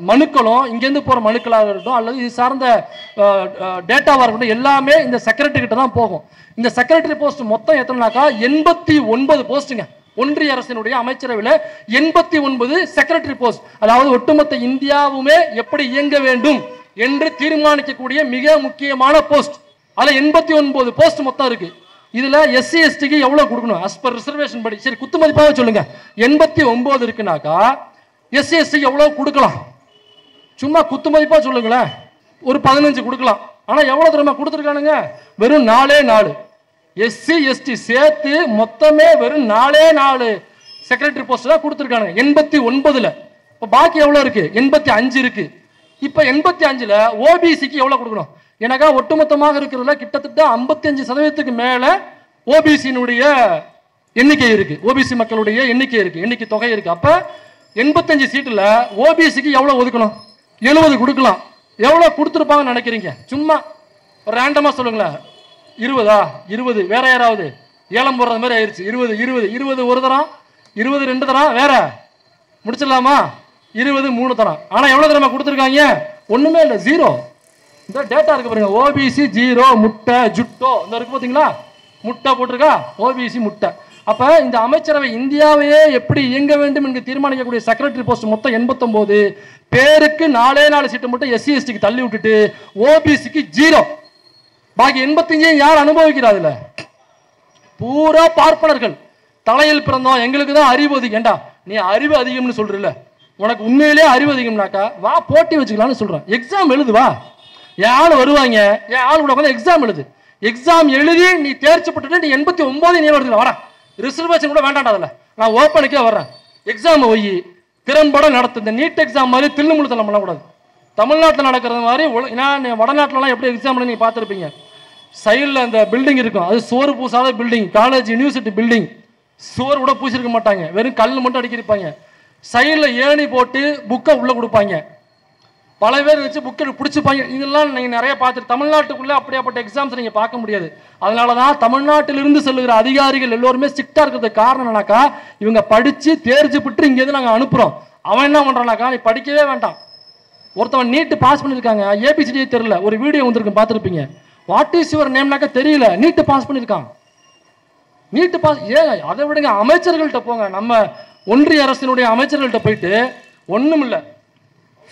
மனுக்களும், இங்கேருந்து போகிற மனுக்களாக இருக்கட்டும் அல்லது இது சார்ந்த டேட்டாவாக இருக்கட்டும், எல்லாமே இந்த செக்ரட்டரி கிட்ட தான் போகும். இந்த செக்ரட்டரி போஸ்ட் மொத்தம் எத்தனைனாக்கா 89 போஸ்ட்டுங்க. ஒன்றிய அரசினுடைய அமைச்சரவையில் 89 செக்ரட்டரி போஸ்ட். அதாவது ஒட்டுமொத்த இந்தியாவுமே எப்படி இயங்க வேண்டும் என்று தீர்மானிக்கக்கூடிய மிக முக்கியமான போஸ்ட். அதில் 89 போஸ்ட் மொத்தம் இருக்கு. இதுல எஸ்சி எஸ்டிக்கு எவ்வளவு கொடுக்கணும் as per ரிசர்வேஷன் படி? சரி, குத்து மதிப்பாக சொல்லுங்க. 89 இருக்குனாக்கா எஸ்சி எஸ்டிக்கு எவ்வளவு கொடுக்கலாம்? சும்மா குத்து மதிப்பா சொல்லுங்களேன். ஒரு 15 கொடுக்கலாம். ஆனா எவ்வளவு தெரியுமா கொடுத்துருக்கானுங்க? வெறும் 4 எஸ்சி எஸ்டி சேர்த்து மொத்தமே வெறும் 4 செக்ரட்டரி போஸ்ட் தான் கொடுத்துருக்கானுங்க 89ல. இப்போ பாக்கி எவ்வளவு இருக்கு? 85 இருக்கு. இப்போ 85ல ஓபிசிக்கு எவ்வளவு கொடுக்கணும்? எனக்கா ஒட்டுமொத்தமாக இருக்கிறதுல கிட்டத்தட்ட 55% மேல ஓபிசியினுடைய எண்ணிக்கை இருக்கு. ஓபிசி மக்களுடைய எண்ணிக்கை இருக்கு, எண்ணிக்கை தொகை இருக்கு. அப்ப 85 சீட்டுல ஓபிசிக்கு எவ்வளவு ஒதுக்கணும்? 70 கொடுக்கலாம். எவ்வளவு கொடுத்துருப்பாங்கன்னு நினைக்கிறீங்க? சும்மா ஒரு ரேண்டமா சொல்லுங்களேன். 20 வேற யாராவது ஏலம் போடுறது மாதிரி ஆயிடுச்சு. 20 ஒரு தரம், 20 2 தரம், வேற முடிச்சிடலாமா? 20 3 தரம். ஆனா எவ்வளவு தரமா கொடுத்துருக்காங்க? ஒண்ணுமே இல்லை, 0. இந்த டேட்டா இருக்கு பாருங்க. ஓபிசி 0, முட்டை ஜுட்டோ இந்த இருக்கு பாத்தீங்களா? முட்டை போட்டிருக்கா, ஓபிசி முட்டை. அப்ப இந்த அமைச்சரவை இந்தியாவையே எப்படி இயங்க வேண்டும் என்று தீர்மானிக்கக்கூடிய செக்ரட்டரி போஸ்ட் மொத்தம் 89. பேருக்கு 4 சீட்டு மட்டும் எஸ்சி எஸ்டிக்கு தள்ளி விட்டுட்டு ஓபிசிக்கு 0. பாக்கி 85 யார் அனுபவிக்கிறாதுல? பூரா பார்ப்பனர்கள். தலையில் பிறந்தோம், எங்களுக்கு தான் அறிவு அதிகம். ஏண்டா நீ அறிவு அதிகம்னு சொல்றல, உனக்கு உண்மையிலே அறிவு அதிகம்னாக்கா வா போட்டி வச்சுக்கலாம்னு சொல்றேன். எக்ஸாம் எழுது வா, என் ஆள் வருவாங்க, என் ஆள் கூட எக்ஸாம் எழுது. எக்ஸாம் எழுதி நீ தேர்ச்சி பட்டு நீ 89 நீ வருது வரேன். ரிசர்வேஷன் கூட வேண்டாம், அதில் நான் ஓப்பனுக்கே வர்றேன். எக்ஸாம் போய் திறம்பட நடத்து. இந்த நீட் எக்ஸாம் மாதிரி தில்லுமுழுத்தலாம் பண்ணக்கூடாது. தமிழ்நாட்டில் நடக்கிறது மாதிரி வடநாட்டிலலாம் எப்படி எக்ஸாம் நீங்கள் பார்த்துருப்பீங்க. சைடில் அந்த பில்டிங் இருக்கும், அது சோறு பூசாத பில்டிங். காலேஜ் யூனிவர்சிட்டி பில்டிங், சோறு கூட பூசிருக்க மாட்டாங்க, வெறும் கல் மட்டும் அடிக்கிருப்பாங்க. சைடில் ஏணி போட்டு புக்கை உள்ளே கொடுப்பாங்க. பல பேர் வச்சு புக்கை பிடிச்சிப்பாங்க. இதெல்லாம் நீங்கள் நிறைய பார்த்துட்டு தமிழ்நாட்டுக்குள்ளே அப்படியாப்பட்ட எக்ஸாம்ஸ் நீங்கள் பார்க்க முடியாது. அதனால தான் தமிழ்நாட்டிலிருந்து செல்லுகிற அதிகாரிகள் எல்லோருமே ஸ்ட்ரிக்டாக இருக்கிறதுக்கு காரணம் என்னன்னாக்கா, இவங்க படித்து தேர்ச்சி பெற்று இங்கேருந்து நாங்கள் அனுப்புகிறோம். அவன் என்ன பண்ணுறானாக்கா, நீ படிக்கவே வேண்டாம். ஒருத்தவன் நீட்டு பாஸ் பண்ணியிருக்காங்க, ஏபிசிடியே தெரியல, ஒரு வீடியோ வந்திருக்கு பார்த்துருப்பீங்க. வாட் இஸ் யுவர் நேம்னாக்கா தெரியல, நீட்டு பாஸ் பண்ணியிருக்கான். நீட்டு பாஸ் அதை விடுங்க, அமைச்சர்கள்ட்ட போங்க. நம்ம ஒன்றிய அரசினுடைய அமைச்சர்கள்ட்ட போயிட்டு ஒன்றும் இல்லை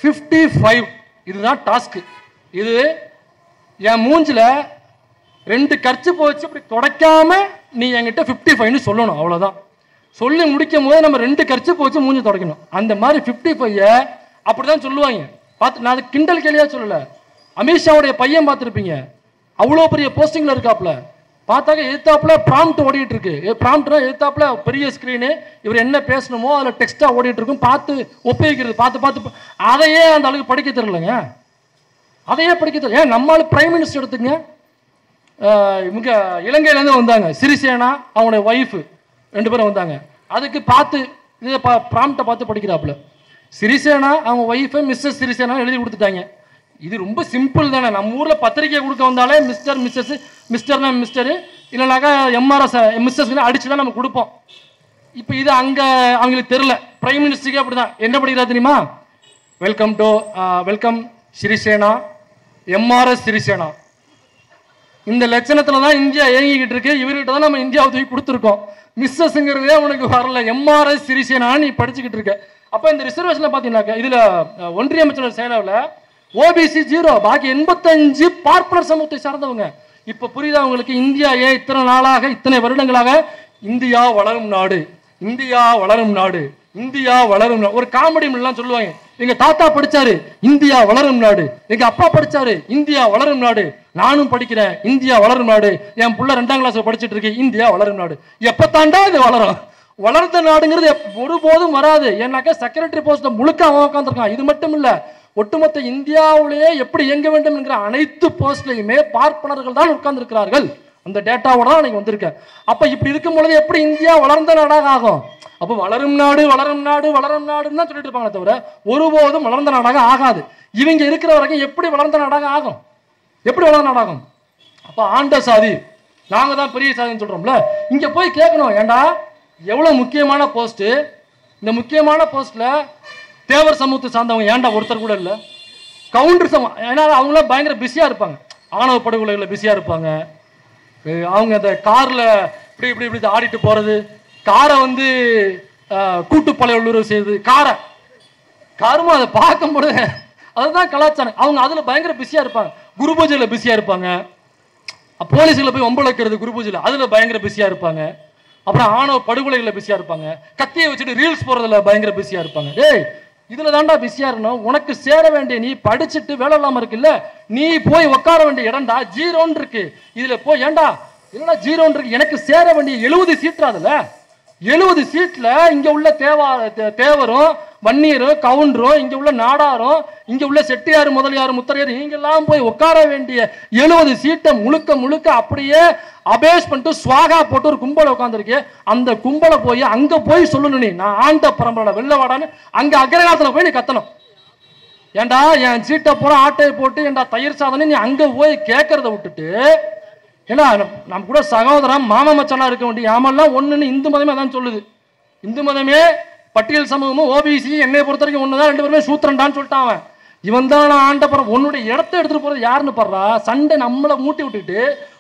55 இதுதான் டாஸ்க்கு. இது என் மூஞ்சில் 2 கர்ச்சி போச்சு இப்படி தொடக்காம நீ என்கிட்ட 55ன்னு சொல்லணும். அவ்வளோதான். சொல்லி முடிக்கும் போது நம்ம 2 கர்ச்சி போச்சு மூஞ்சி தொடக்கணும். அந்த மாதிரி 55 அப்படிதான் சொல்லுவாங்க. பார்த்து நான் அது கிண்டல் கேலியா சொல்லலை. அமித்ஷாவுடைய பையன் பார்த்துருப்பீங்க, அவ்வளோ பெரிய போஸ்டிங்கில் இருக்காப்புல. பார்த்தாக்க எதிர்த்தாப்புல ப்ராம்ப்ட் ஓடிட்டு இருக்கு. ப்ராம்ப்ட்னா எதிர்த்தாப்புல பெரிய ஸ்க்ரீனு, இவர் என்ன பேசணுமோ அதில் டெக்ஸ்ட்டாக ஓடிட்டு இருக்கும். பார்த்து ஒப்பிக்கிறது, பார்த்து அதையே அந்த அளவுக்கு படிக்க தெரியலங்க. அதையே படிக்க தெரியல. ஏன் நம்மளால பிரைம் மினிஸ்டர் எடுத்துங்க, இவங்க இலங்கையிலேருந்து வந்தாங்க, சிறிசேனா அவனுடைய ஒய்ஃபு 2 பேரும் வந்தாங்க. அதுக்கு பார்த்து இதை ப்ராம்ப்டை பார்த்து படிக்கிறாப்புல. சிறிசேனா அவங்க ஒய்ஃபை மிஸ்ஸஸ் சிறிசேனா எழுதி கொடுத்துட்டாங்க. இது ரொம்ப சிம்பிள் தானே. நம்ம ஊரில் பத்திரிக்கை கொடுக்க வந்தாலே மிஸ்டர் மிஸ்ஸஸ், மிஸ்டர்னா மிஸ்டரு, இல்லைனாக்கா எம்ஆர்எஸ் மிஸ்ஸஸ்ன்னு அடிச்சு தான் நம்ம கொடுப்போம். இப்போ இது அங்கே அவங்களுக்கு தெரில. பிரைம் மினிஸ்டருக்கு அப்படி தான். என்ன படிக்கிறா தெரியுமா? Welcome Sirisena, MRS Sirisena. இந்த லட்சணத்தில் தான் இந்தியா இயங்கிக்கிட்டு இருக்கு. இவர்கிட்ட தான் நம்ம இந்தியாவை தூக்கி கொடுத்துருக்கோம். மிஸ்ஸஸ்ங்கிறதே உனக்கு வரல, எம்ஆர்எஸ் சிறிசேனான்னு நீ படிச்சுக்கிட்டு இருக்க. அப்போ இந்த ரிசர்வேஷனில் பார்த்தீங்கன்னாக்கா இதில் ஒன்றிய அமைச்சர் செயலாவில் ஓபிசி 0, பாக்கி 85 பார்ப்பனர் சமூகத்தை சார்ந்தவங்க. இப்போ புரியுதா உங்களுக்கு இந்தியா ஏன் இத்தனை நாளாக, இத்தனை வருடங்களாக இந்தியா வளரும் நாடு, இந்தியா வளரும் நாடு, இந்தியா வளரும் நாடு. ஒரு காமெடி எல்லாம் சொல்லுவாங்க, எங்க தாத்தா படிச்சாரு இந்தியா வளரும் நாடு, எங்க அப்பா படிச்சாரு இந்தியா வளரும் நாடு, நானும் படிக்கிறேன் இந்தியா வளரும் நாடு, என் புள்ள 2ஆம் கிளாஸ் படிச்சுட்டு இருக்கு இந்தியா வளரும் நாடு. எப்பத்தாண்டா இது வளரும்? வளர்ந்த நாடுங்கிறது ஒருபோதும் வராது. ஏன்னாக்கா செக்ரட்டரி போஸ்ட்ல முழுக்க அவன் உட்காந்துருக்கான். இது மட்டும் இல்ல, ஒட்டுமொத்த இந்தியாவிலேயே எப்படி இயங்க வேண்டும் என்கிற அனைத்து போஸ்ட்லையுமே பார்ப்பனர்கள் தான் உட்கார்ந்து இருக்கிறார்கள். அந்த டேட்டாவோட தான் எனக்கு வந்திருக்கேன். அப்ப இப்படி இருக்கும் பொழுது எப்படி இந்தியா வளர்ந்த நாடாக ஆகும்? அப்போ வளரும் நாடு வளரும் நாடு வளரும் நாடுன்னு தான் சொல்லிட்டு இருப்பாங்க தவிர ஒருபோதும் வளர்ந்த நாடாக ஆகாது. இவங்க இருக்கிற வரைக்கும் எப்படி வளர்ந்த நாடாக ஆகும்? எப்படி வளர்ந்த நாடாகும்? அப்ப ஆண்ட சாதி, நாங்க தான் பெரிய சாதின்னு சொல்றோம்ல. இங்க போய் கேட்கணும், ஏண்டா எவ்வளவு முக்கியமான போஸ்ட், இந்த முக்கியமான போஸ்ட்ல தேவர் சமூகத்தை சார்ந்தவங்க ஏன்டா ஒருத்தர் கூட இல்லை? கவுண்டர் சமூகம், ஏன்னா அவங்களாம் பயங்கர பிஸியா இருப்பாங்க, ஆணவ படுகொலைகளில் பிஸியா இருப்பாங்க. அவங்க அந்த கார்ல இப்படி இப்படி இப்படி ஆடிட்டு போறது, காரை வந்து கூட்டு பழைய உள்ளுறவு செய்யுது, காருமா அதை பார்க்கும்போது அதுதான் கலாச்சாரம். அவங்க அதுல பயங்கர பிஸியா இருப்பாங்க. குரு பூஜையில பிஸியா இருப்பாங்க, போலீஸ்ல போய் வம்பு வைக்கிறது குரு பூஜையில அதுல பயங்கர பிஸியா இருப்பாங்க. அப்புறம் ஆணவ படுகொலைகளை பிஸியா இருப்பாங்க, கத்தியை வச்சுட்டு ரீல்ஸ் போறதுல பயங்கர பிஸியா இருப்பாங்க. டேய் இதுல தாண்டா பிஸியா இருக்கணும். உனக்கு சேர வேண்டிய, நீ படிச்சுட்டு வேலை இல்லாம இருக்குல்ல, நீ போய் உட்கார வேண்டிய இடம்டா 0 இருக்கு. இதுல போய் ஏண்டா என்னடா 0 இருக்கு, எனக்கு சேர வேண்டிய 70 சீட், அதுல 70 சீட்ல இங்க உள்ள தேவரும் வன்னியரும் கவுண்டரும், இங்க உள்ள நாடாரும், இங்க உள்ள செட்டியார் முதலியார் முத்தரையார், நீங்க எல்லாம் போய் உட்கார வேண்டிய 70 சீட்டை முழுக்க முழுக்க அப்படியே அபேஸ் பண்ணிட்டு ஸ்வாகா போட்டு ஒரு கும்பலை உட்காந்துருக்கு. அந்த கும்பலை போய் அங்க போய் சொல்லணும், நீ நான் ஆண்ட பரம்பரை வெள்ளவாடான்னு அங்க அக்ரகாரத்துல போய் நீ கத்தணும். ஏண்டா என் சீட்டை போற ஆட்டையை போட்டு ஏண்டா தயிர் சாதனை நீ அங்க போய் கேட்கறத விட்டுட்டு, ஏன்னா நம்ம கூட சகோதரன் மாமா மச்சானா இருக்க வேண்டிய ஆமெல்லாம் ஒண்ணுன்னு இந்து மதமே அதான் சொல்லுது. இந்து மதமே பட்டியல் சமூகமும் ஓபிசி என்னை பொறுத்த வரைக்கும் ஒண்ணுதான், 2 பேருமே சூத்திரண்டான்னு சொல்லிட்டான் அவன். இவன் தான் ஆண்ட பரம். உன்னுடைய இடத்தை எடுத்துட்டு போறது யாருன்னு பாடுறா? சண்டை நம்மளை மூட்டி விட்டுட்டு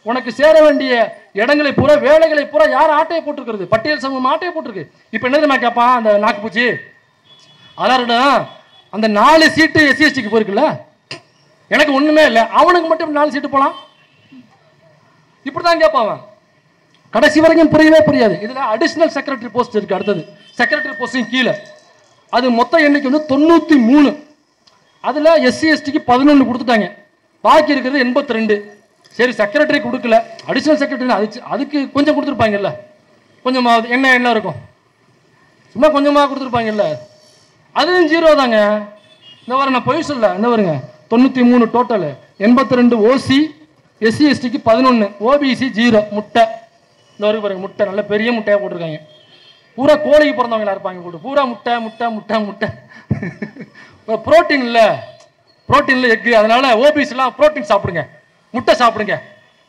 உனக்கு சேர வேண்டிய இடங்களை பூரா வேலைகளை பூரா யார் ஆட்டையை போட்டுருக்கிறது? பட்டியல் சமூகம் ஆட்டையை போட்டிருக்கு. இப்ப என்ன தெரியுமா கேட்பான் அந்த நாக்குப்பூச்சி, அதான் அந்த 4 சீட்டு எஸ்சி எஸ்டிக்கு போயிருக்குல்ல, எனக்கு ஒண்ணுமே இல்லை, அவனுக்கு மட்டும் 4 சீட்டு போலாம், இப்படிதான் கேட்பான். கடைசி வரைக்கும் புரியவே புரியாது. இதுல அடிஷனல் செக்ரட்டரி போஸ்ட் இருக்கு. அடுத்தது செக்ரட்டரி போஸ்டிங் கீழே அது மொத்த எண்ணிக்கை வந்து 93. அதுல எஸ்சி எஸ்டிக்கு 11 கொடுத்துட்டாங்க, பாக்கி இருக்கிறது 82. சரி செக்ரட்டரி கொடுக்கல, அடிஷனல் செக்ரட்டரி அதுக்கு கொஞ்சம் கொடுத்துருப்பாங்கல்ல, கொஞ்சமா என்ன இருக்கும், சும்மா கொஞ்சமா கொடுத்துருப்பாங்கல்ல, அதுவும் 0 தாங்க. இந்த வர நான் பொய் சொல்ல, இந்த வருங்க 93 டோட்டல், 82 ஓசி, எஸ்சி எஸ்டிக்கு 11, ஓபிசி 0. முட்டை இந்த வரைக்கும் பாருங்க, முட்டை நல்ல பெரிய முட்டையா போட்டிருக்காங்க. பூரா கோழிக்கு பிறந்தவங்களா இருப்பாங்க போட்டு, பூரா முட்டை முட்டை முட்டை முட்டை. புரோட்டீன் இல்லை எக்கு, அதனால ஓபிசிலாம் புரோட்டீன் சாப்பிடுங்க, முட்டை சாப்பிடுங்க,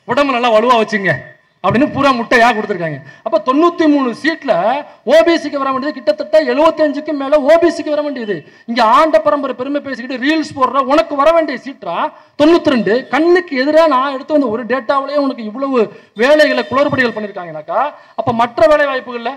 உடம்பு நல்லா வலுவா வச்சுங்க அப்படின்னு பூரா முட்டையா கொடுத்துருக்காங்க. அப்ப 93 சீட்ல ஓபிசிக்கு வர வேண்டியது கிட்டத்தட்ட 75க்கு மேல ஓபிசிக்கு வர வேண்டியது. இங்க ஆண்ட பரம்பரை பெருமை பேசிக்கிட்டு ரீல்ஸ் போடுற உனக்கு வர வேண்டிய சீட்டா 92. கண்ணுக்கு எதிராக நான் எடுத்து வந்த ஒரு டேட்டாவிலேயே உனக்கு இவ்வளவு வேலைகளை குளறுபடிகள் பண்ணிருக்காங்கனாக்கா, அப்ப மற்ற வேலை வாய்ப்புகள்ல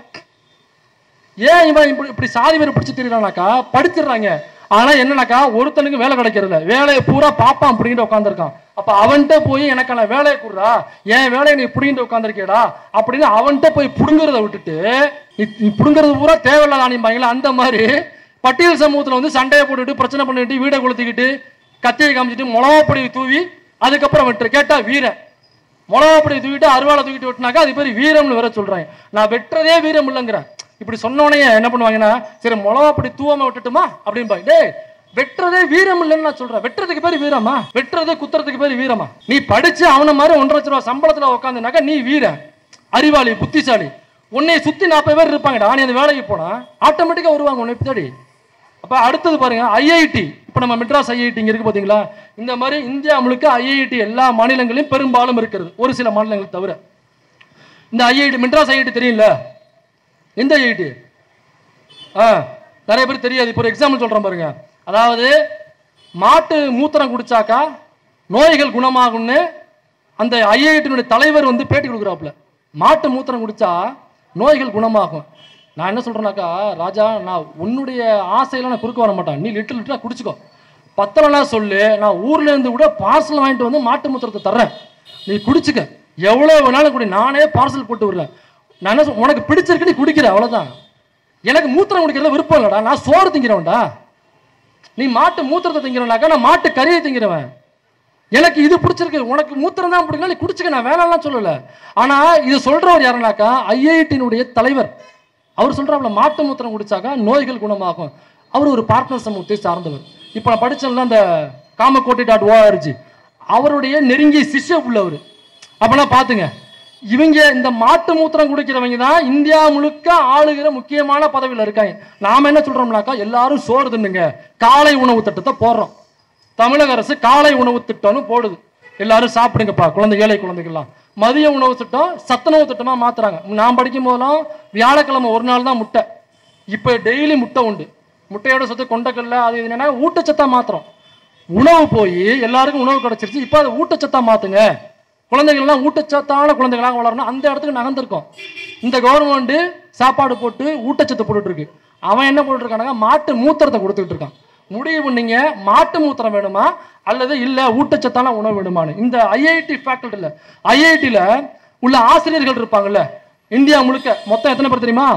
ஏன் இவன் இப்படி சாதி வேறு பிடிச்சி தெரியுறானாக்கா? படிச்சிடறாங்க, ஆனா என்னன்னாக்கா ஒருத்தனுக்கு வேலை கிடைக்கிறதில்ல, வேலையை பூரா பாப்பான் அப்படின்ட்டு உட்காந்துருக்கான். அப்ப அவன்கிட்ட போய் எனக்கான வேலையை கொடுறா, என் வேலையை நீ புடிங்கிட்டு உட்காந்துருக்கேடா அப்படின்னு அவன்கிட்ட போய் புடுங்குறத விட்டுட்டு, நீ புடுங்குறது பூரா தேவையில்லாத ஆணிப்பாங்களா, அந்த மாதிரி பட்டியல் சமூகத்துல வந்து சண்டையை போட்டுட்டு பிரச்சனை பண்ணிட்டு வீடை கொளுத்திக்கிட்டு கத்தியை காமிச்சிட்டு மிளகாப்பொடி தூவி அதுக்கப்புறம் விட்டு கேட்டா வீரன், மிளகாப்பொடி தூக்கிட்டு அருவாளை தூக்கிட்டு விட்டுனாக்கா அது பேர் வீரம்னு வேற சொல்றாங்க. நான் வெட்டுறதே வீரம் இல்லைங்கிறேன். இப்படி சொன்னோடனே என்ன பண்ணுவாங்கன்னா, சரி மிளகாப்பொடி தூவாம விட்டுட்டுமா அப்படின்பாங்க. டே வெட்டுறதே வீரம் இல்லைன்னு நான் சொல்றேன். வெட்டுறதுக்கு பேர் வீரமா? வெட்டுறது குத்துறதுக்கு பேர் வீரமா? நீ படிச்சு அவனை மாதிரி 1.5 லட்ச ரூபாய் சம்பளத்துல உட்காந்துனாக்கா நீ வீரன், அறிவாளி, புத்திசாலி. உன்னை சுத்தி 40 பேர் இருப்பாங்கடா. நீ அந்த வேலைக்கு போனா ஆட்டோமேட்டிக்கா வருவாங்க உன்னை பின்னாடி. அப்ப அடுத்தது பாருங்க, ஐஐடி. இப்ப நம்ம மெட்ராஸ் ஐஐடி இங்க இருக்கு பாத்தீங்களா? இந்த மாதிரி இந்தியா முழுக்க ஐஐடி எல்லா மாநிலங்களிலும் பெரும்பாலும் இருக்கிறது, ஒரு சில மாநிலங்கள் தவிர. இந்த ஐஐடி, மெட்ராஸ் ஐஐடி தெரியும்ல? எந்த ஐஐடி? நிறைய பேர் தெரியாது. இப்போ ஒரு எக்ஸாம்பிள் சொல்றேன் பாருங்க. அதாவது மாட்டு மூத்திரம் குடிச்சாக்கா நோய்கள் குணமாகும்னு அந்த ஐஐடியினுடைய தலைவர் வந்து பேட்டி கொடுக்குறாப்புல. மாட்டு மூத்திரம் குடிச்சா நோய்கள் குணமாகும். நான் என்ன சொல்றேன்னாக்கா, ராஜா நான் உன்னுடைய ஆசையில நான் குறுக்க வர மாட்டேன். நீ லிட்டரா குடிச்சுக்கோ, பத்தலனா சொல்லு, நான் ஊர்ல இருந்து கூட பார்சல் வாங்கிட்டு வந்து மாட்டு மூத்திரத்தை தர்றேன், நீ குடிச்சுக்க, எவ்வளவு வேணாலும் குடி, நானே பார்சல் போட்டு விடுறேன். நான் என்ன உனக்கு பிடிச்சிருக்கு நீ குடிக்கிற, அவ்வளவுதான். எனக்கு மூத்திரம் குடிக்கிறத விருப்பம் இல்லடா, நான் சோறு திங்கிறவன்டா. நீ மாட்டு மூத்திரத்தை திங்கிறனாக்கா நான் மாட்டு கறியை திங்கிறவன். எனக்கு இது பிடிச்சிருக்கு, உனக்கு மூத்திரம் தான் பிடிக்கல, நீ குடிச்சுக்க, நான் வேணாம்லாம் சொல்லல. ஆனா இது சொல்றவர் யாருனாக்கா ஐஐடியினுடைய தலைவர். அவர் சொல்றாப்புல மாட்டு மூத்திரம் குடிச்சாக்கா நோய்கள் குணமாகும். அவர் ஒரு பார்ட்னர் சமூகத்தை சார்ந்தவர். இப்போ நான் படிச்சேன்ல அந்த kamakoti.org, அவருடைய நெருங்கிய சிஷ்ய உள்ளவர். அப்பனா பாத்துங்க, இவங்க இந்த மாட்டு மூத்திரம் குடிக்கிறவங்க தான் இந்தியா முழுக்க ஆளுகிற முக்கியமான பதவியில் இருக்காங்க. நாம என்ன சொல்றோம்னாக்கா, எல்லாரும் சோறு தின்னுங்க, காலை உணவு திட்டத்தை போடுறோம். தமிழக அரசு காலை உணவு திட்டம்னு போடுது, எல்லாரும் சாப்பிடுங்கப்பா, குழந்தை ஏழை குழந்தைகள்லாம். மதிய உணவு திட்டம் சத்துணவு திட்டமா மாத்துறாங்க. நான் படிக்கும் போதெல்லாம் வியாழக்கிழமை ஒரு நாள் தான் முட்டை, இப்ப டெய்லி முட்டை உண்டு. முட்டையோட சத்து கொண்டக்கல்ல அது என்னன்னா ஊட்டச்சத்தா மாத்திரம். உணவு போய் எல்லாருக்கும் உணவு கிடைச்சிருச்சு, இப்ப அதை ஊட்டச்சத்தா மாத்துங்க, குழந்தைகள்லாம் ஊட்டச்சத்தான குழந்தைகளாக வளரணும். அந்த இடத்துக்கு நகர்ந்திருக்கோம். இந்த கவர்மெண்ட் சாப்பாடு போட்டு ஊட்டச்சத்து போட்டுட்டு இருக்கு. அவன் என்ன போட்டு இருக்கானாங்க, மாட்டு மூத்திரத்தை கொடுத்துட்டு இருக்கான். முடிவு பண்ணீங்க, மாட்டு மூத்திரம் வேணுமா அல்லது இல்ல ஊட்டச்சத்தான உணவு வேணுமான்னு. இந்த ஐஐடி ஃபேக்கல்டில, ஐஐடியில உள்ள ஆசிரியர்கள் இருப்பாங்கல்ல, இந்தியா முழுக்க மொத்தம் எத்தனை பேர் தெரியுமா?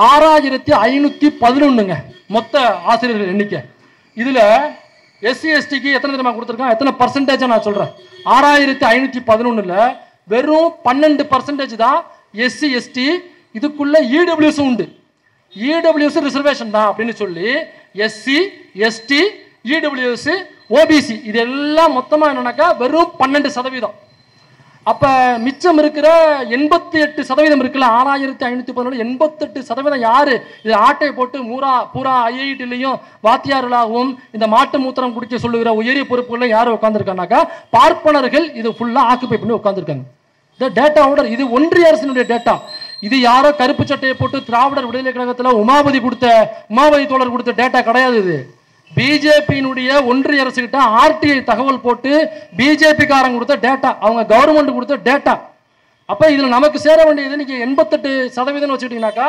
6511 மொத்த ஆசிரியர்கள் எண்ணிக்கை. இதுல எஸ்சி எஸ்டிக்கு எத்தனை தெரியுமா கொடுத்துருக்கான்? எத்தனை பர்சன்டேஜ் நான் சொல்றேன். 6511ல வெறும் 12% தான் எஸ்சி எஸ்டி. இதுக்குள்ள இடபிள்யூஎஸ் உண்டு. இடபிள்யூஎஸ் ரிசர்வேஷன் தான் அப்படின்னு சொல்லி எஸ்சி எஸ்டி இடபிள்யூஎஸ் ஓபிசி இதெல்லாம் மொத்தமா என்னன்னாக்கா வெறும் 12%. அப்ப மிச்சம் இருக்கிற 88% இருக்குல்ல, 6511 88% யாரு இது ஆட்டை போட்டு பூரா ஐஐடிலையும் வாத்தியார்களாகவும் இந்த மாட்டு மூத்திரம் குடிக்க சொல்லுகிற உயரிய பொறுப்புகளை யாரு உட்கார்ந்துருக்காங்கனாக்கா பார்ப்பனர்கள் இது ஃபுல்லா ஆக்குபை பண்ணி உட்கார்ந்துருக்காங்க. இந்த டேட்டாவோட இது ஒன்றிய அரசினுடைய டேட்டா. இது யாரோ கருப்பு சட்டையை போட்டு திராவிடர் விடுதலை கழகத்தில் உமாபதி தோழர் கொடுத்த டேட்டா கிடையாது. இது பிஜேபியினுடைய ஒன்றிய அரசு கிட்ட ஆர்டிஐ தகவல் போட்டு பிஜேபி காரங்க கொடுத்த டேட்டா, அவங்க கவர்மெண்ட் கொடுத்த டேட்டா. அப்ப இதுல நமக்கு சேர வேண்டியது நீங்க 88% வச்சுக்கிட்டீங்கன்னாக்கா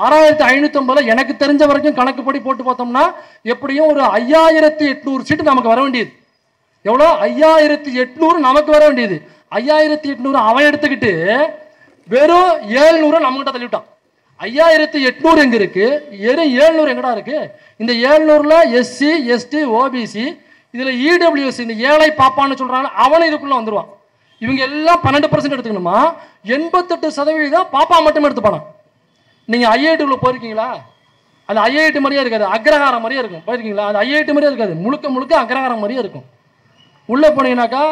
6550 எனக்கு தெரிஞ்ச வரைக்கும் கணக்குப்படி போட்டு பார்த்தோம்னா எப்படியும் ஒரு 5800 சீட்டு நமக்கு வர வேண்டியது. எவ்வளோ? 5800 நமக்கு வர வேண்டியது. 5800 அவன் எடுத்துக்கிட்டு வெறும் 700 நம்ம கிட்ட தள்ளிவிட்டான். 5800 எங்க இருக்கு, 700 எங்கடா இருக்கு? இந்த 700ல எஸ்சி எஸ்டி ஓபிசி இதுல இடபிள்யூஎஸ் இந்த ஏழை பாப்பான்னு சொல்றாங்க, அவனை இதுக்குள்ள வந்துருவான். இவங்க எல்லாம் 12% எடுத்துக்கணுமா? 88% பாப்பா மட்டும் எடுத்துப்பானா. நீங்க ஐஐடிக்குள்ள போயிருக்கீங்களா? அது ஐஐடி மாதிரியே இருக்காது, அக்ரஹாரம் மாதிரியே இருக்கும். போயிருக்கீங்களா? அது ஐஐடி மாதிரியே இருக்காது, முழுக்க முழுக்க அக்ரஹாரம் மாதிரியே இருக்கும். உள்ள போனீங்கன்னாக்கா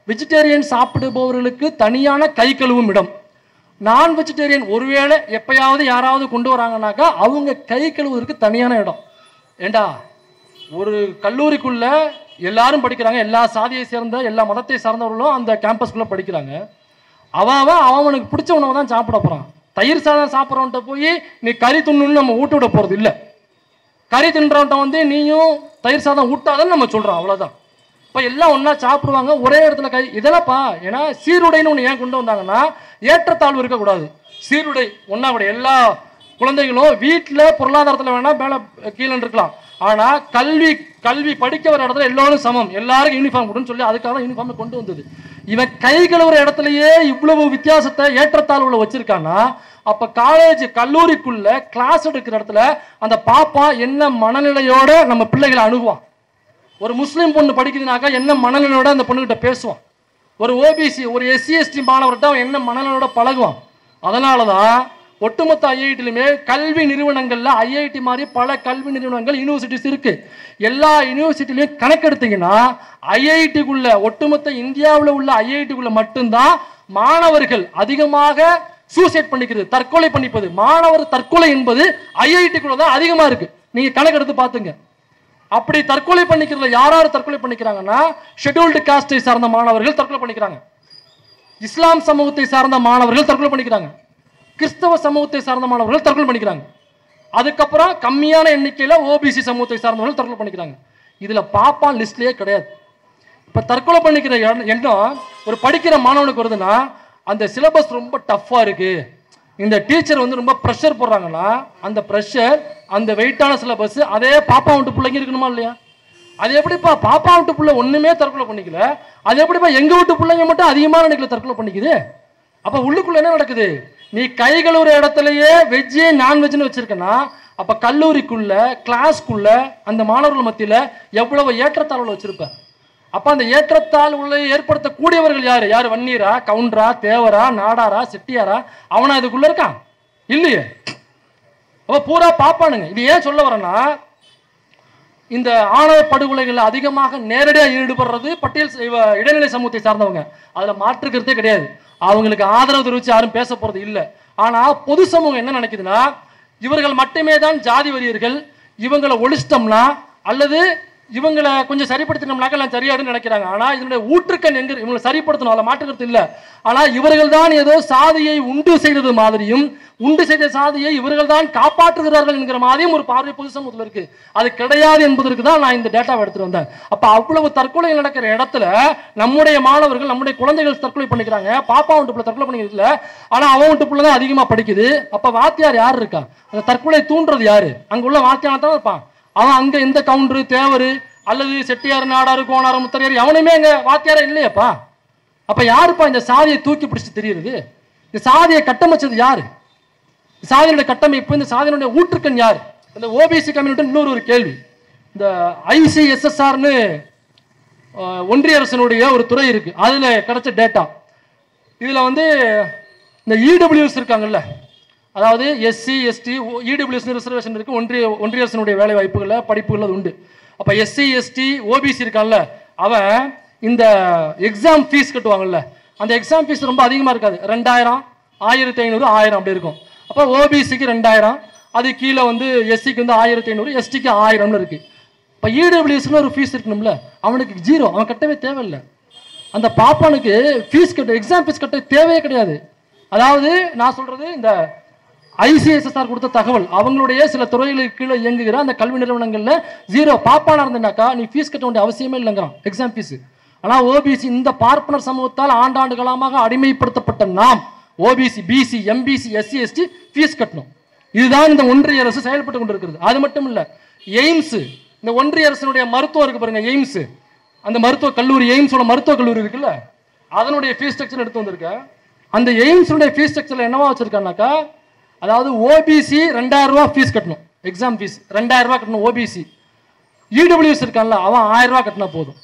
வெஜிடேரியன் சாப்பிடுபவர்களுக்கு தனியான கை கழுவும் இடம், நான் வெஜிடேரியன் ஒருவேளை எப்பயாவது யாராவது கொண்டு வராங்கன்னாக்கா அவங்க கை கழுவுவதற்கு தனியான இடம். ஏண்டா ஒரு கல்லூரிக்குள்ள எல்லாரும் படிக்கிறாங்க, எல்லா சாதியை சேர்ந்த எல்லா மதத்தை சார்ந்தவர்களும் அந்த கேம்பஸ்குள்ள படிக்கிறாங்க. அவனுக்கு பிடிச்ச உணவை தான் சாப்பிட போறான். தயிர் சாதம் சாப்பிட்றவன்ட்ட போய் நீ கறி துண்ணுன்னு நம்ம ஊட்ட விட போறது இல்லை. கறி தின்றவன்ட்ட வந்து நீயும் தயிர் சாதம் ஊட்டாதன்னு நம்ம சொல்றோம், அவ்வளவுதான். இப்போ எல்லாம் ஒன்றா சாப்பிடுவாங்க ஒரே இடத்துல இதெல்லாம்ப்பா. ஏன்னா சீருடைன்னு ஒன்று ஏன் கொண்டு வந்தாங்கன்னா ஏற்றத்தாழ்வு இருக்கக்கூடாது. சீருடை ஒன்றா கூட எல்லா குழந்தைகளும் வீட்டில் பொருளாதாரத்தில் வேணால் மேலே கீழே இருக்கலாம், ஆனால் கல்வி படிக்க வர இடத்துல எல்லோரும் சமம், எல்லாருக்கும் யூனிஃபார்ம் கொடுன்னு சொல்லி அதுக்காக யூனிஃபார்ம் கொண்டு வந்தது. இவன் கை கழுவுற இடத்துலையே இவ்வளவு வித்தியாசத்தை ஏற்றத்தாழ்வுல வச்சிருக்கான்னா அப்போ காலேஜ் கல்லூரிக்குள்ள கிளாஸ் எடுக்கிற இடத்துல அந்த பாப்பா என்ன மனநிலையோட நம்ம பிள்ளைகளை அணுகுவான். ஒரு முஸ்லீம் பொண்ணு படிக்குதுனாக்கா என்ன மனநிலையோட அந்த பொண்ணுகிட்ட பேசுவான். ஒரு ஓபிசி ஒரு எஸ்சி எஸ்டி மாணவர்கிட்ட அவன் என்ன மனநிலையோட பழகுவான். அதனால தான் ஒட்டுமொத்த ஐஐடிலுமே கல்வி நிறுவனங்கள்ல ஐஐடி மாதிரி பல கல்வி நிறுவனங்கள் யூனிவர்சிட்டிஸ் இருக்கு. எல்லா யூனிவர்சிட்டிலையும் கணக்கெடுத்தீங்கன்னா ஐஐடிக்குள்ள ஒட்டுமொத்த இந்தியாவில் உள்ள ஐஐடிக்குள்ள மட்டும்தான் மாணவர்கள் அதிகமாக சூசைட் பண்ணிக்கிறது, தற்கொலை பண்ணிப்பது. மாணவர் தற்கொலை என்பது ஐஐடிக்குள்ள தான் அதிகமா இருக்கு. நீங்க கணக்கெடுத்து பாத்துங்க. அப்படி தற்கொலை பண்ணிக்கிறதுல யார் தற்கொலை பண்ணிக்கிறாங்கன்னா ஷெட்யூல்டு காஸ்டை சார்ந்த மாணவர்கள் தற்கொலை பண்ணிக்கிறாங்க, இஸ்லாம் சமூகத்தை சார்ந்த மாணவர்கள் தற்கொலை பண்ணிக்கிறாங்க, கிறிஸ்தவ சமூகத்தை சார்ந்த மாணவர்கள் தற்கொலை பண்ணிக்கிறாங்க. அதுக்கப்புறம் கம்மியான எண்ணிக்கையில் ஓபிசி சமூகத்தை சார்ந்தவர்கள் தற்கொலை பண்ணிக்கிறாங்க. இதுல பாப்பான் லிஸ்ட்லயே கிடையாது. இப்ப தற்கொலை பண்ணிக்கிற எண்ணம் ஒரு படிக்கிற மாணவனுக்கு வருதுன்னா அந்த சிலபஸ் ரொம்ப டஃப்பா இருக்கு, இந்த டீச்சர் வந்து ரொம்ப ப்ரெஷர் போடுறாங்கன்னா அந்த ப்ரெஷர் அந்த வெயிட்டான சிலபஸ் அதே பாப்பா விட்டு பிள்ளைங்க இருக்கணுமா இல்லையா? அது எப்படிப்பா பாப்பா விட்டு பிள்ளை ஒண்ணுமே தற்கொலை பண்ணிக்கல, அது எப்படிப்பா எங்க வீட்டு பிள்ளைங்க மட்டும் அதிகமான நிலையில தற்கொலை பண்ணிக்குது? அப்ப உள்ளுக்குள்ள என்ன நடக்குது? நீ கை கழுவுற இடத்துலயே வெஜ்ஜு நான்வெஜ்னு வச்சிருக்கனா அப்ப கல்லூரிக்குள்ள கிளாஸ்க்குள்ள அந்த மாணவர்கள் மத்தியில எவ்வளவு ஏற்றத்தாழ்வு வச்சிருப்ப? அப்ப அந்த ஏற்றத்தாழ்வுகளை ஏற்படுத்தக்கூடியவர்கள் யாரு? யாரு? வன்னியரா, கவுண்டரா, தேவரா, நாடாரா, செட்டியாரா? அவனா இதுக்குள்ள இருக்கான்? இல்லையே. அப்ப பூரா பாப்பானுங்க. இது ஏன் சொல்ல வரேன்னா இந்த ஆணவ படுகொலைகள் அதிகமாக நேரடியாக ஈடுபடுறது பட்டியல் இடைநிலை சமூகத்தை சார்ந்தவங்க. அதுல மாற்றுக்கிறதே கிடையாது. அவங்களுக்கு ஆதரவு தெரிவிச்சு யாரும் பேச போறது இல்லை. ஆனா பொது சமூகம் என்ன நினைக்குதுன்னா இவர்கள் மட்டுமே தான் ஜாதி வரியர்கள், இவங்களை ஒழிச்சிட்டோம்னா அல்லது இவங்களை கொஞ்சம் சரிப்படுத்தினோம்னாக்க எல்லாம் சரியாடுன்னு நினைக்கிறாங்க. ஆனா இதனுடைய ஊற்றுக்கண் எங்க இவங்களை சரிப்படுத்தணும், அதில் மாற்றுக்கிறது இல்லை. ஆனா இவர்கள் தான் ஏதோ சாதியை உண்டு செய்தது மாதிரியும் உண்டு செய்த சாதியை இவர்கள் தான் காப்பாற்றுகிறார்கள் என்கிற மாதிரியும் ஒரு பார்வை பொது சமூகத்தில் இருக்கு. அது கிடையாது என்பதற்கு தான் நான் இந்த டேட்டாவை எடுத்துட்டு வந்தேன். அப்ப அவ்வளவு தற்கொலை நடக்கிற இடத்துல நம்முடைய மாணவர்கள் நம்முடைய குழந்தைகள் தற்கொலை பண்ணிக்கிறாங்க. பாப்பா வீட்டு பிள்ளை தற்கொலை பண்ணிக்கிறதுல, ஆனா அவன் வீட்டு பிள்ளை தான் அதிகமா படிக்குது. அப்ப வாத்தியார் யார் இருக்கா? அந்த தற்கொலை தூண்டுறது யாரு? அங்க உள்ள வாத்தியார் தான் இருப்பான். அவன் அங்க எந்த கவுண்டரு, தேவரு அல்லது செட்டியார், நாடாரு, கோணாரு, முத்தரையார் எவனுமே அங்க வாத்தியாரா இல்லையப்பா. அப்ப யாருப்பா இந்த சாதியை தூக்கி பிடிச்சு தெரியுது? இந்த சாதியை கட்டமைச்சது யாரு? சாதியினுடைய கட்டமைப்பு, இந்த சாதியினுடைய ஊற்றுக்கண் யார்? இந்த ஓபிசி கம்யூனிட்டி. இன்னொரு ஒரு கேள்வி, இந்த ஐசிஎஸ்எஸ்ஆர்னு ஒன்றிய அரசினுடைய ஒரு துறை இருக்கு, அதுல கிடைச்ச டேட்டா. இதுல வந்து இந்த இடபிள்யூஎஸ் இருக்காங்கல்ல, அதாவது எஸ்சி எஸ்டி இடபிள்யூஎஸ் ரிசர்வேஷன் இருக்கு, ஒன்றிய அரசினுடைய வேலை வாய்ப்புகள்ல படிப்புகள் உண்டு. அப்ப எஸ்சி எஸ்டி ஓபிசி இருக்கான்ல, அவன் இந்த எக்ஸாம் ஃபீஸ் கட்டுவாங்கல்ல, அந்த எக்ஸாம் ஃபீஸ் ரொம்ப அதிகமா இருக்காது. 2000, 1500, 1000 அப்படி இருக்கும். அப்போ ஓபிசிக்கு 2000, அது கீழே வந்து எஸ்சிக்கு வந்து 1500, எஸ்டிக்கு 1000 இருக்கு. இப்போ இடபிள்யூஎஸ்ல ஒரு ஃபீஸ் இருக்கணும்ல, அவனுக்கு 0, அவன் கட்டவே தேவையில்லை. அந்த பாப்பானுக்கு ஃபீஸ் கட்ட எக்ஸாம் ஃபீஸ் கட்ட தேவையே கிடையாது. அதாவது நான் சொல்றது இந்த ஐசிஎஸ்எஸ்ஆர் கொடுத்த தகவல், அவங்களுடைய சில துறைகளுக்கு கீழே இயங்குகிற அந்த கல்வி நிறுவனங்கள்ல 0 பாப்பானா இருந்தனாக்கா நீ ஃபீஸ் கட்ட வேண்டிய அவசியமே இல்லைங்கிறான் எக்ஸாம் ஃபீஸ். ஆனா ஓபிசி இந்த பார்ப்பனர் சமூகத்தால் ஆண்டாண்டு காலமாக அடிமைப்படுத்தப்பட்ட நாம் OBC, BC, MBC, SC, ST fees கட்டணும். இதுதான் இந்த ஒன்றிய அரசு செயல்பட்டு கொண்டிருக்கிறது. அது மட்டும் இல்ல, எய்ம்ஸ், இந்த ஒன்றிய அரசினுடைய மருத்துவம் இருக்கு பாருங்க, எய்ம்ஸ், அந்த மருத்துவ கல்லூரி, எய்ம்ஸோட மருத்துவ கல்லூரி இருக்குல்ல, அதனுடைய ஃபீஸ் ஸ்ட்ரக்சர் எடுத்து வந்திருக்க. அந்த எய்ம்ஸுடைய ஃபீஸ் ஸ்ட்ரக்சர்ல என்னவா வச்சிருக்கானாக்கா, அதாவது ஓபிசி 2000 ரூபாய் ஃபீஸ் கட்டணும், எக்ஸாம் ஃபீஸ் 2000 ரூபாய் கட்டணும் ஓபிசி. இடபிள்யூஎஸ் இருக்கான்ல, அவன் 1000 ரூபாய் கட்டினா போதும்.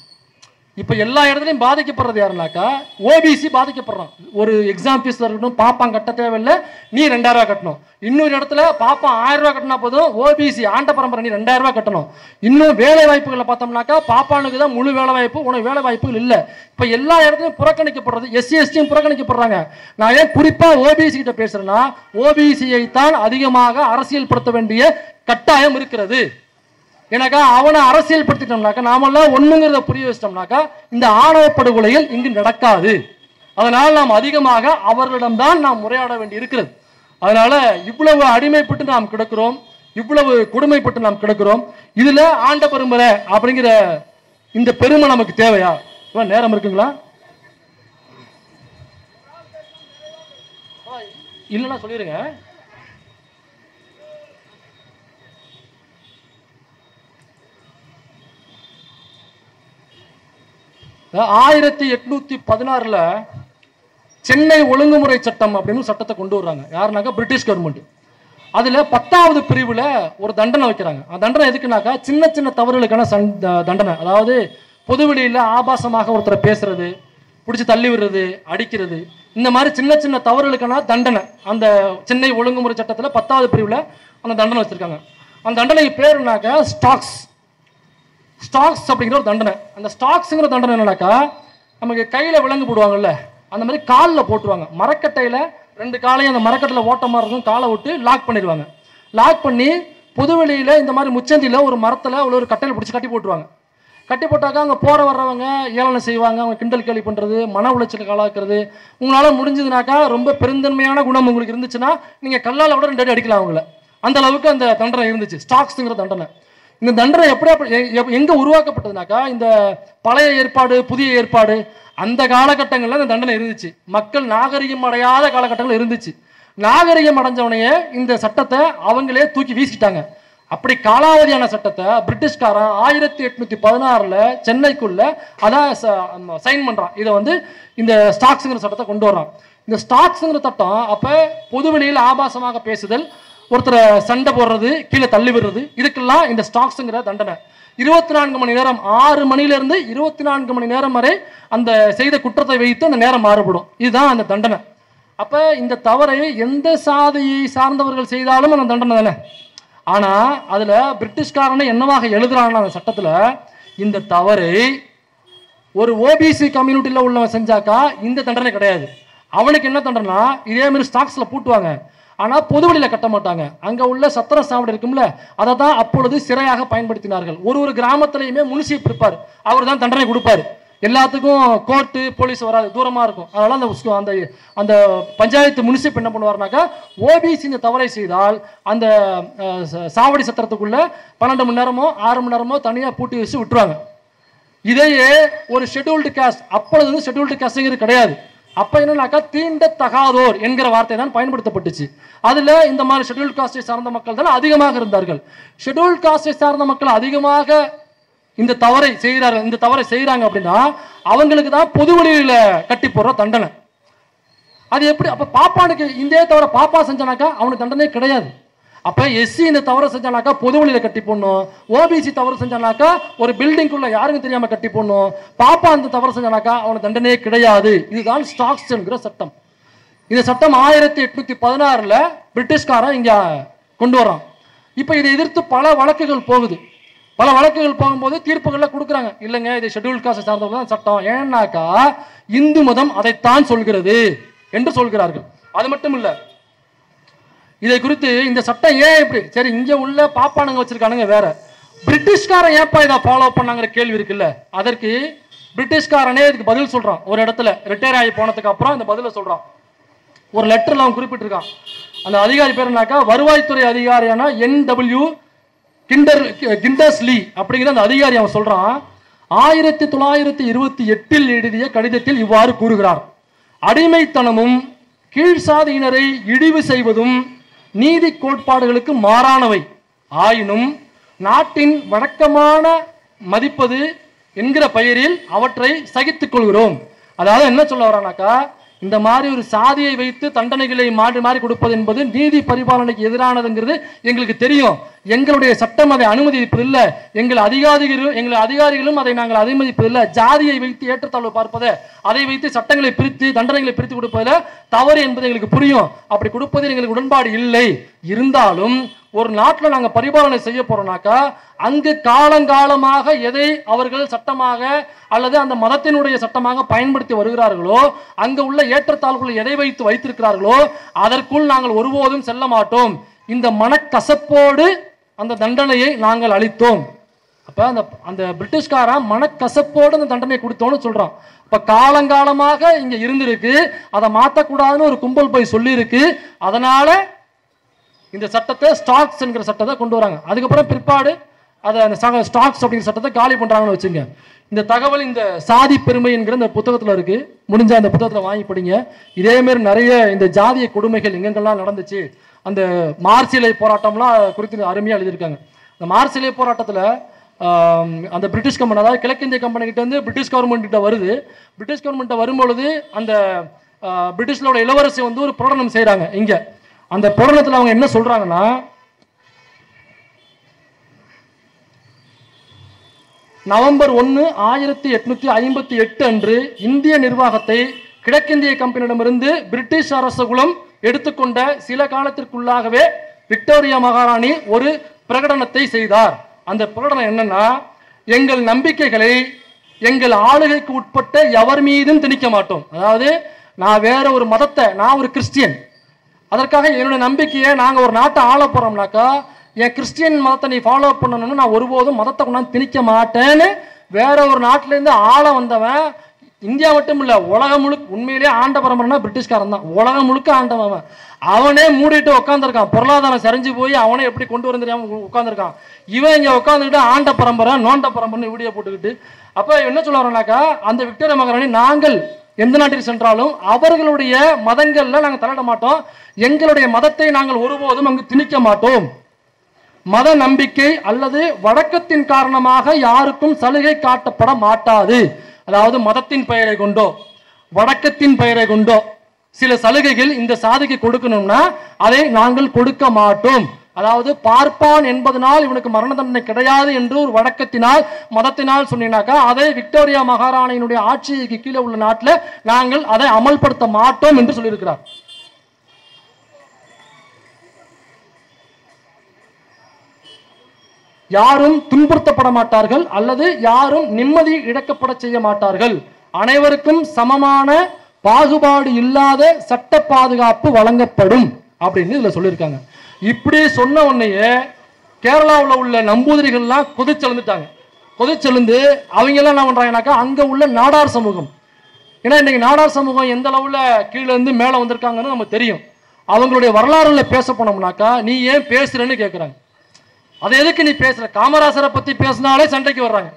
இப்போ எல்லா இடத்துலையும் பாதிக்கப்படுறது யாருனாக்கா ஓபிசி பாதிக்கப்படுறான். ஒரு எக்ஸாம் ஃபீஸ் இருக்கட்டும், பாப்பான் கட்ட தேவையில்லை, நீ 2000 ரூபாய் கட்டணும். இன்னொரு இடத்துல பாப்பான் 1000 ரூபாய் கட்டினா போதும், ஓபிசி ஆண்ட பரம்பரை நீ 2000 ரூபாய் கட்டணும். இன்னும் வேலை வாய்ப்புகளை பார்த்தோம்னாக்கா பாப்பானுக்கு தான் முழு வேலை வாய்ப்பு, உனக்கு வேலை வாய்ப்புகள் இல்லை. இப்போ எல்லா இடத்துலையும் புறக்கணிக்கப்படுறது, எஸ்சி எஸ்டியும் புறக்கணிக்கப்படுறாங்க. நான் ஏன் குறிப்பா ஓபிசி கிட்ட பேசுறேன்னா, ஓபிசியை தான் அதிகமாக அரசியல் படுத்த வேண்டிய கட்டாயம் இருக்கிறது. எனக்கா அவனை அரசியல் படுத்திட்டோம்னாக்கா, நாமெல்லாம் ஒண்ணுங்கிறத புரிய வச்சிட்டோம்னாக்கா இந்த ஆணவ படுகொலைகள் இங்கு நடக்காது. அதனால் நாம் அதிகமாக அவர்களிடம்தான் நாம் உரையாட வேண்டி இருக்கிறது. அதனால இவ்வளவு அடிமைப்பட்டு நாம் கிடக்கிறோம், இவ்வளவு கொடுமைப்பட்டு நாம் கிடக்கிறோம். இதுல ஆண்ட பரம்பரை அப்படிங்கிற இந்த பெருமை நமக்கு தேவையா? நேரம் இருக்குங்களா? இல்லைன்னா சொல்லிருங்க. 1816 சென்னை ஒழுங்குமுறை சட்டம் அப்படின்னு சட்டத்தை கொண்டு வர்றாங்க. யாருனாக்கா பிரிட்டிஷ் கவர்மெண்ட். அதுல 10வது பிரிவுல ஒரு தண்டனை வைக்கிறாங்க. அந்த தண்டனை எதுக்குனாக்கா சின்ன சின்ன தவறுகளுக்கான தண்டனை. அதாவது பொதுவெளியில ஆபாசமாக ஒருத்தரை பேசுறது, பிடிச்சி தள்ளி விடுறது, அடிக்கிறது, இந்த மாதிரி சின்ன சின்ன தவறுகளுக்கான தண்டனை அந்த சென்னை ஒழுங்குமுறை சட்டத்தில் 10வது பிரிவில் அந்த தண்டனை வச்சிருக்காங்க. அந்த தண்டனைக்கு பேருனாக்க ஸ்டாக்ஸ். ஸ்டாக்ஸ் அப்படிங்கிற ஒரு தண்டனை. அந்த ஸ்டாக்ஸுங்கிற தண்டனை என்னன்னாக்கா, நமக்கு கையில் விலங்கு போடுவாங்கல்ல, அந்த மாதிரி காலில் போட்டுருவாங்க. மரக்கட்டையில் 2 காலையும் அந்த மரக்கட்டையில் ஓட்டமாக இருக்கும், காலை விட்டு லாக் பண்ணிடுவாங்க. லாக் பண்ணி பொதுவெளியில் இந்த மாதிரி முச்சந்தியில் ஒரு மரத்தில் ஒரு கட்டையில் பிடிச்சி கட்டி போட்டுருவாங்க. கட்டி போட்டாக்கா அங்கே போகிற வர்றவங்க ஏளனை செய்வாங்க, அவங்க கிண்டல் கேலி பண்ணுறது, மன உளைச்சலுக்கு ஆளாக்குறது. உங்களால் முடிஞ்சதுனாக்கா, ரொம்ப பெருந்தன்மையான குணம் உங்களுக்கு இருந்துச்சுன்னா நீங்கள் கல்லால் கூட 2 அடி அடிக்கலாம் அவங்கள. அந்த அளவுக்கு அந்த தண்டனை இருந்துச்சு, ஸ்டாக்ஸுங்கிற தண்டனை. இந்த தண்டனை எங்கே உருவாக்கப்பட்டதுனாக்கா, இந்த பழைய ஏற்பாடு புதிய ஏற்பாடு அந்த காலகட்டங்களில் இந்த தண்டனை இருந்துச்சு. மக்கள் நாகரிகம் அடையாத காலகட்டங்கள் இருந்துச்சு. நாகரிகம் அடைஞ்சவனையே இந்த சட்டத்தை அவங்களே தூக்கி வீசிட்டாங்க. அப்படி காலாவதியான சட்டத்தை பிரிட்டிஷ்காரன் 1816 சென்னைக்குள்ள அதான் சைன் பண்றான். இதை இந்த ஸ்டாக்ஸுங்கிற சட்டத்தை கொண்டு வர்றான். இந்த ஸ்டாக்ஸுங்கிற சட்டம் அப்போ பொதுவெளியில் ஆபாசமாக பேசுதல், ஒருத்தரை சண்டை போடுறது, கீழே தள்ளி விடுறது, இதுக்கெல்லாம் இந்த ஸ்டாக்ஸுங்கிற தண்டனை. 24 மணி நேரம், 6 மணிலேருந்து 24 மணி நேரம் வரை அந்த செய்த குற்றத்தை வைத்து அந்த நேரம் மாறுபடும். இதுதான் அந்த தண்டனை. அப்போ இந்த தவறை எந்த சாதியை சார்ந்தவர்கள் செய்தாலும் அந்த தண்டனை தானே. ஆனால் அதில் பிரிட்டிஷ்காரனை என்னவாக எழுதுறாங்கன்னா அந்த சட்டத்தில், இந்த தவறை ஒரு ஓபிசி கம்யூனிட்டியில் உள்ளவன் செஞ்சாக்கா இந்த தண்டனை கிடையாது. அவனுக்கு என்ன தண்டனை, இதே மாதிரி ஸ்டாக்ஸில் பூட்டுவாங்க. ஆனால் பொதுவெளியில் கட்ட மாட்டாங்க. அங்கே உள்ள சத்திர சாவடி இருக்கும்ல, அதை தான் அப்பொழுது சிறையாக பயன்படுத்தினார்கள். ஒரு கிராமத்திலையுமே முனிசிப் இருப்பார், அவர் தான் தண்டனை கொடுப்பார். எல்லாத்துக்கும் கோர்ட்டு போலீஸ் வராது, தூரமாக இருக்கும். அதனால் அந்த அந்த பஞ்சாயத்து முனிசிப் என்ன பண்ணுவார்னாக்கா, ஓபிசி இந்த தவறை செய்தால் அந்த சாவடி சத்திரத்துக்குள்ள 12 மணி நேரமோ 6 மணி நேரமோ தனியாக பூட்டி வச்சு விட்டுருவாங்க. இதையே ஒரு ஷெட்யூல்டு காஸ்ட், அப்பொழுது ஷெட்யூல்டு காஸ்ட்ங்கிறது கிடையாது. அப்போ என்னன்னாக்கா, தீண்டத்தகாதோர் என்கிற வார்த்தை தான் பயன்படுத்தப்பட்டுச்சு. அதில் இந்த மாதிரி ஷெட்யூல்டு காஸ்டை சார்ந்த மக்கள் தான் அதிகமாக இருந்தார்கள். ஷெட்யூல்டு காஸ்டை சார்ந்த மக்கள் அதிகமாக இந்த தவறை செய்கிறாங்க அப்படின்னா அவங்களுக்கு தான் பொதுவெளியில் கட்டி போடுற தண்டனை. அது எப்படி? அப்போ பாப்பானுக்கு இந்த தவிர பாப்பா செஞ்சானாக்கா அவனுக்கு தண்டனை கிடையாது. அப்போ எஸ்சி இந்த தவறை செஞ்சானாக்கா பொதுவெளியில் கட்டி போடணும். ஓபிசி தவறு செஞ்சானாக்கா ஒரு பில்டிங்குள்ள யாருக்கும் தெரியாமல் கட்டி போடணும். பாப்பா அந்த தவறு செஞ்சானாக்கா அவனுக்கு தண்டனையே கிடையாது. இதுதான் ஸ்டாக்ஸ் என்கிற சட்டம். இந்த சட்டம் 1816 பிரிட்டிஷ்காரன் இங்கே கொண்டு வரான். இப்போ இதை எதிர்த்து பல வழக்குகள் போகுது. பல வழக்குகள் போகும்போது தீர்ப்புகளில் கொடுக்குறாங்க, இல்லைங்க இது ஷெட்யூல்டு காஸ்ட் சார்ந்தவங்க தான் சட்டம், ஏன்னாக்கா இந்து மதம் அதைத்தான் சொல்கிறது என்று சொல்கிறார்கள். அது மட்டும் இல்லை, இதை குறித்து இந்த சட்டம் ஏன் இப்படி, சரி இங்கே உள்ள பாப்பானுங்க வச்சிருக்கானுங்க வேற, பிரிட்டிஷ்காரன் ஏப்பா இதை ஃபாலோ பண்ணாங்கிற கேள்வி இருக்குல்ல, அதற்கு பிரிட்டிஷ்காரனே இதுக்கு பதில் சொல்றான். ஒரு இடத்துல ரிட்டையர் ஆகி போனதுக்கு அப்புறம் இந்த பதிலை சொல்றான். ஒரு லெட்டர்ல அவன் குறிப்பிட்டிருக்கான். அந்த அதிகாரி பேர் என்னக்கா, வருவாய்த்துறை அதிகாரியான NW கிண்டர்ஸ்லி அப்படிங்கிற அந்த அதிகாரி அவன் சொல்றான், 1928 எழுதிய கடிதத்தில் இவ்வாறு கூறுகிறார்: அடிமைத்தனமும் கீழ்சாதியினரை இழிவு செய்வதும் நீதி கோட்பாடுகளுக்கு மாறானவை ஆயினும் நாட்டின் வழக்கமான மதிப்பது என்கிற பெயரில் அவற்றை சகித்துக் கொள்கிறோம். அதாவது என்ன சொல்ல வரானாக்கா, இந்த மாதிரி ஒரு சாதியை வைத்து தண்டனைகளை மாறி மாறி கொடுப்பது என்பது நீதி பரிபாலனைக்கு எதிரானதுங்கிறது எங்களுக்கு தெரியும். எங்களுடைய சட்டம் அதை அனுமதிப்பதில்லை. எங்கள் அதிகாரிகளும் அதை நாங்கள் அனுமதிப்பதில்லை. ஜாதியை வைத்து ஏற்றத்தாழ்வு பார்ப்பதை, அதை வைத்து சட்டங்களை பிரித்து தண்டனைகளை பிரித்து கொடுப்பதில் தவறு என்பது எங்களுக்கு புரியும். அப்படி கொடுப்பதில் எங்களுக்கு உடன்பாடு இல்லை. இருந்தாலும் ஒரு நாட்டில் நாங்கள் பரிபாலனை செய்ய போறோம்னாக்கா, அங்கு காலங்காலமாக எதை அவர்கள் சட்டமாக அல்லது அந்த மதத்தினுடைய சட்டமாக பயன்படுத்தி வருகிறார்களோ, அங்கு உள்ள ஏற்றத்தாழ்வுகளை எதை வைத்திருக்கிறார்களோ அதற்குள் நாங்கள் ஒருபோதும் செல்ல மாட்டோம். இந்த மனக்கசப்போடு அந்த தண்டனையை நாங்கள் அளித்தோம். அப்ப அந்த பிரிட்டிஷ்காரன் மனக்கசப்போடு அந்த தண்டனை கொடுத்தோன்னு சொல்றான். இப்ப காலங்காலமாக இங்க இருந்திருக்கு, அதை மாற்றக்கூடாதுன்னு ஒரு கும்பல் போய் சொல்லி இருக்கு. அதனால இந்த சட்டத்தை ஸ்டாக்ஸ் என்கிற சட்டத்தை கொண்டு வராங்க. அதுக்கப்புறம் பிற்பாடு அதை அந்த ஸ்டாக்ஸ் அப்படிங்கிற சட்டத்தை காலி பண்றாங்கன்னு வச்சுங்க. இந்த தகவல் இந்த சாதி பெருமை என்கிற இந்த புத்தகத்தில் இருக்கு. முடிஞ்ச அந்த புத்தகத்தில் வாங்கி படிங்க. இதே மாதிரி நிறைய இந்த ஜாதிய கொடுமைகள் எங்கெங்கெல்லாம் நடந்துச்சு, அந்த மார்சிலை போராட்டம்லாம் குறித்து அருமையாக எழுதியிருக்காங்க. இந்த மார்சிலை போராட்டத்தில் அந்த பிரிட்டிஷ் கம்பெனி, அதாவது கிழக்கிந்திய கம்பெனி கிட்ட வந்து பிரிட்டிஷ் கவர்மெண்ட் கிட்ட வருது. பிரிட்டிஷ் கவர்மெண்ட் வரும்பொழுது அந்த பிரிட்டிஷ்லோட இளவரசி வந்து ஒரு பிரகடனம் செய்கிறாங்க. இங்கே அந்த பிரகடனத்தில் அவங்க என்ன சொல்றாங்கன்னா, நவம்பர் 1, 1858 அன்று இந்திய நிர்வாகத்தை கிழக்கிந்திய கம்பெனியிடமிருந்து பிரிட்டிஷ் அரசு குலம் எடுத்துக்கொண்ட சில காலத்திற்குள்ளாகவே விக்டோரியா மகாராணி ஒரு பிரகடனத்தை செய்தார். அந்த பிரகடனம் என்னன்னா, எங்கள் நம்பிக்கைகளை எங்கள் ஆளுகைக்கு உட்பட்ட எவர் மீதும் திணிக்க மாட்டோம். அதாவது நான் வேற ஒரு மதத்தை, நான் ஒரு கிறிஸ்டியன், அதற்காக என்னுடைய நம்பிக்கையை நாங்கள் ஒரு நாட்டை ஆள போறோம்னாக்கா என் கிறிஸ்டியன் மதத்தை நீ ஃபாலோ பண்ணணும்னு நான் ஒருபோதும் மதத்தை கொண்டாந்து திணிக்க மாட்டேன்னு வேற ஒரு நாட்டிலேருந்து ஆள வந்தவன் இந்தியா மட்டும் இல்லை, உலகம் முழுக்க உண்மையிலேயே ஆண்ட பரம்பரைனா பிரிட்டிஷ்காரன் தான். உலகம் முழுக்க ஆண்டவன் அவனே மூடிட்டு உட்காந்துருக்கான். பொருளாதாரம் சரிஞ்சு போய் அவனே எப்படி கொண்டு வர தெரியாம உட்காந்துருக்கான். இவன் இங்கே உட்காந்துக்கிட்டு ஆண்ட பரம்பரை நோண்ட பரம்பரைன்னு வீடியோ போட்டுக்கிட்டு அப்போ என்ன சொல்ல வரோம்னாக்கா, அந்த விக்டோரியா மகாராணி நாங்கள் எந்த நாட்டிற்கு சென்றாலும் அவர்களுடைய மதங்கள்ல நாங்கள் தலையிட மாட்டோம், எங்களுடைய மதத்தை நாங்கள் ஒருபோதும் அங்கு திணிக்க மாட்டோம். மத நம்பிக்கை அல்லது வழக்கத்தின் காரணமாக யாருக்கும் சலுகை காட்டப்பட மாட்டாது. அதாவது மதத்தின் பெயரை கொண்டோ வழக்கத்தின் பெயரை கொண்டோ சில சலுகைகள் இந்த சாதிக்கு கொடுக்கணும்னா அதை நாங்கள் கொடுக்க மாட்டோம். அதாவது பார்ப்பான் என்பதனால் இவனுக்கு மரண தண்டனை கிடையாது என்று ஒரு வழக்கத்தினால் மதத்தினால் சொன்னீங்கன்னாக்கா அதை விக்டோரியா மகாராணியினுடைய ஆட்சிக்கு கீழே உள்ள நாட்டில் நாங்கள் அதை அமல்படுத்த மாட்டோம் என்று சொல்லியிருக்கிறார். யாரும் துன்புறுத்தப்பட மாட்டார்கள் அல்லது யாரும் நிம்மதி இழக்கப்பட செய்ய மாட்டார்கள். அனைவருக்கும் சமமான பாகுபாடு இல்லாத சட்ட பாதுகாப்பு வழங்கப்படும் அப்படின்னு இதுல சொல்லியிருக்காங்க. இப்படி சொன்ன உடனேயே கேரளாவில் உள்ள நம்பூதிரிகள்லாம் கொதிச்செழுந்துட்டாங்க. கொதிச்செழுந்து அவங்க எல்லாம் என்ன பண்றாங்கன்னாக்கா அங்க உள்ள நாடார் சமூகம், ஏன்னா இன்னைக்கு நாடார் சமூகம் எந்த அளவுல கீழே இருந்து மேலே வந்திருக்காங்கன்னு நமக்கு தெரியும். அவங்களுடைய வரலாறுல பேச போனோம்னாக்கா நீ ஏன் பேசுறன்னு கேட்குறாங்க. அதை எதுக்கு நீ பேசுற? காமராசரை பத்தி பேசினாலே சண்டைக்கு வர்றாங்க.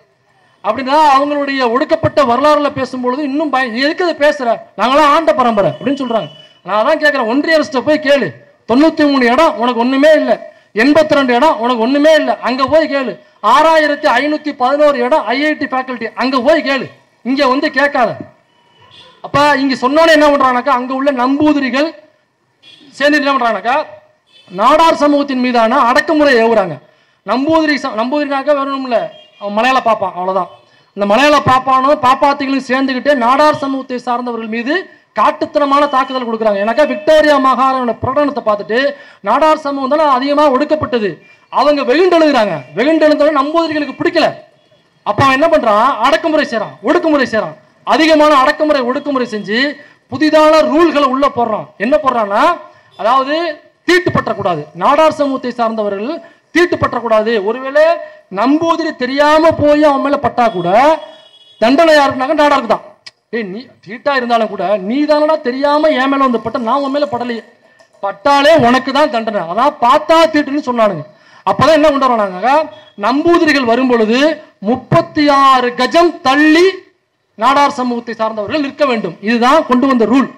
அப்படின்னா அவங்களுடைய ஒடுக்கப்பட்ட வரலாறுல பேசும்பொழுது இன்னும் எதுக்கு அதை பேசுற, நாங்களாம் ஆண்ட பரம்பரை அப்படின்னு சொல்றாங்க. நான் அதான் கேட்கிறேன், ஒன்றிய அரசு போய் கேளு. 93 இடம் உனக்கு ஒண்ணுமே இல்லை, 82 இடம் உனக்கு ஒண்ணுமே இல்லை, அங்க போய் கேளு. 6511 இடம் ஐஐடி ஃபேக்கல்டி, அங்க போய் கேளு, இங்க வந்து கேட்காத. அப்ப இங்க சொன்னோன்னே என்ன பண்றாங்கனாக்கா அங்க உள்ள நம்பூதிரிகள் சேர்ந்து என்ன பண்றாங்கனாக்கா நாடார் சமூகத்தின் மீதான அடக்குமுறை ஏவுறாங்க. நம்பூதிரினாக்க வேணும் இல்லை, அவன் மலையாள பாப்பான், அவ்வளவுதான். இந்த மலையாள பாப்பானும் பாப்பாத்திகளும் சேர்ந்துக்கிட்டு நாடார் சமூகத்தை சார்ந்தவர்கள் மீது காட்டுத்தனமான தாக்குதல் கொடுக்குறாங்க. எனக்கா விக்டோரியா மகாராணியோட பிரகடனத்தை பார்த்துட்டு நாடார் சமூகம் தான் அதிகமாக ஒடுக்கப்பட்டது, அவங்க வெகுண்டெழுகிறாங்க. வெகுண்டெழுந்தவங்க நம்பூதிரிகளுக்கு பிடிக்கல. அப்ப அவன் என்ன பண்றான், அடக்குமுறை செய்றான், ஒடுக்குமுறை செய்றான். அதிகமான அடக்குமுறை ஒடுக்குமுறை செஞ்சு புதிதான ரூல்களை உள்ள போடுறான். என்ன போடுறான்னா, அதாவது தீட்டுப்பற்றக்கூடாது, நாடார் சமூகத்தை சார்ந்தவர்கள் தீட்டுப்பற்றக்கூடாது. ஒருவேளை நம்பூதிரி தெரியாம போய் அவன் மேல பட்டா கூட தண்டனை யாருக்குனாக்க நாடாருக்கு தான். நீ தீட்டா இருந்தாலும் கூட நீ தானடா தெரியாம என் மேல வந்து பட்ட, நான் உன் மேல படலையே, பட்டாலே உனக்கு தான் தண்டனை, அதான் பார்த்தா தீட்டுன்னு சொன்னானுங்க. அப்பதான் என்ன கொண்டு வராங்க, நம்பூதிரிகள் வரும் பொழுது 36 கஜம் தள்ளி நாடார் சமூகத்தை சார்ந்தவர்கள் நிற்க வேண்டும். இதுதான் கொண்டு வந்த ரூல்.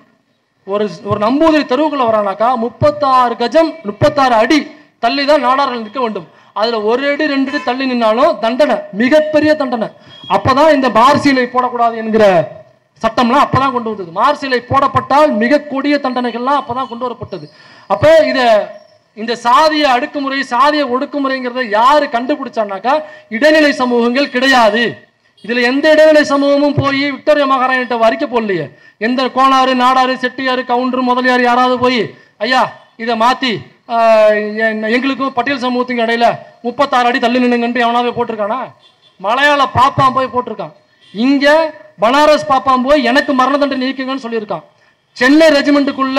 ஒரு நம்பூதிரி தெருவுக்குள்ள வரானாக்கா 36 கஜம் 36 அடி தள்ளி தான் நாடார்கள் நிற்க வேண்டும். அதுல 1 அடி 2 அடி தள்ளி நின்னாலும் தண்டனை, மிகப்பெரிய தண்டனை. அப்பதான் இந்த மார்சிலை போடக்கூடாது என்கிற சட்டம்லாம் அப்பதான் கொண்டு வந்தது. மார்சிலை போடப்பட்டால் மிக கொடிய தண்டனைகள்லாம் அப்பதான் கொண்டு வரப்பட்டது. அப்ப இந்த சாதிய அடுக்குமுறை சாதிய ஒடுக்குமுறைங்கிறத யாரு கண்டுபிடிச்சான்னாக்கா இடைநிலை சமூகங்கள் கிடையாது. இதுல எந்த இடைநிலை சமூகமும் போய் விக்டோரியா மகாராணிட்ட அறிக்கை போடலையே. எந்த கோனாறு நாடாறு செட்டியாரு கவுண்டரு முதலியார் யாராவது போய் ஐயா இதை மாத்தி எங்களுக்கும் பட்டியல் சமூகத்துக்கு இடையில 36 அடி தள்ளி நின்னுங்கன்ட்டு எவனாவே போட்டிருக்கானா? மலையாள பாப்பான் போய் போட்டிருக்கான். இங்க பனாரஸ் பாப்பான் போய் எனக்கு மரண தண்டனை நீக்குங்கன்னு சொல்லியிருக்கான். சென்னை ரெஜிமெண்ட்டுக்குள்ள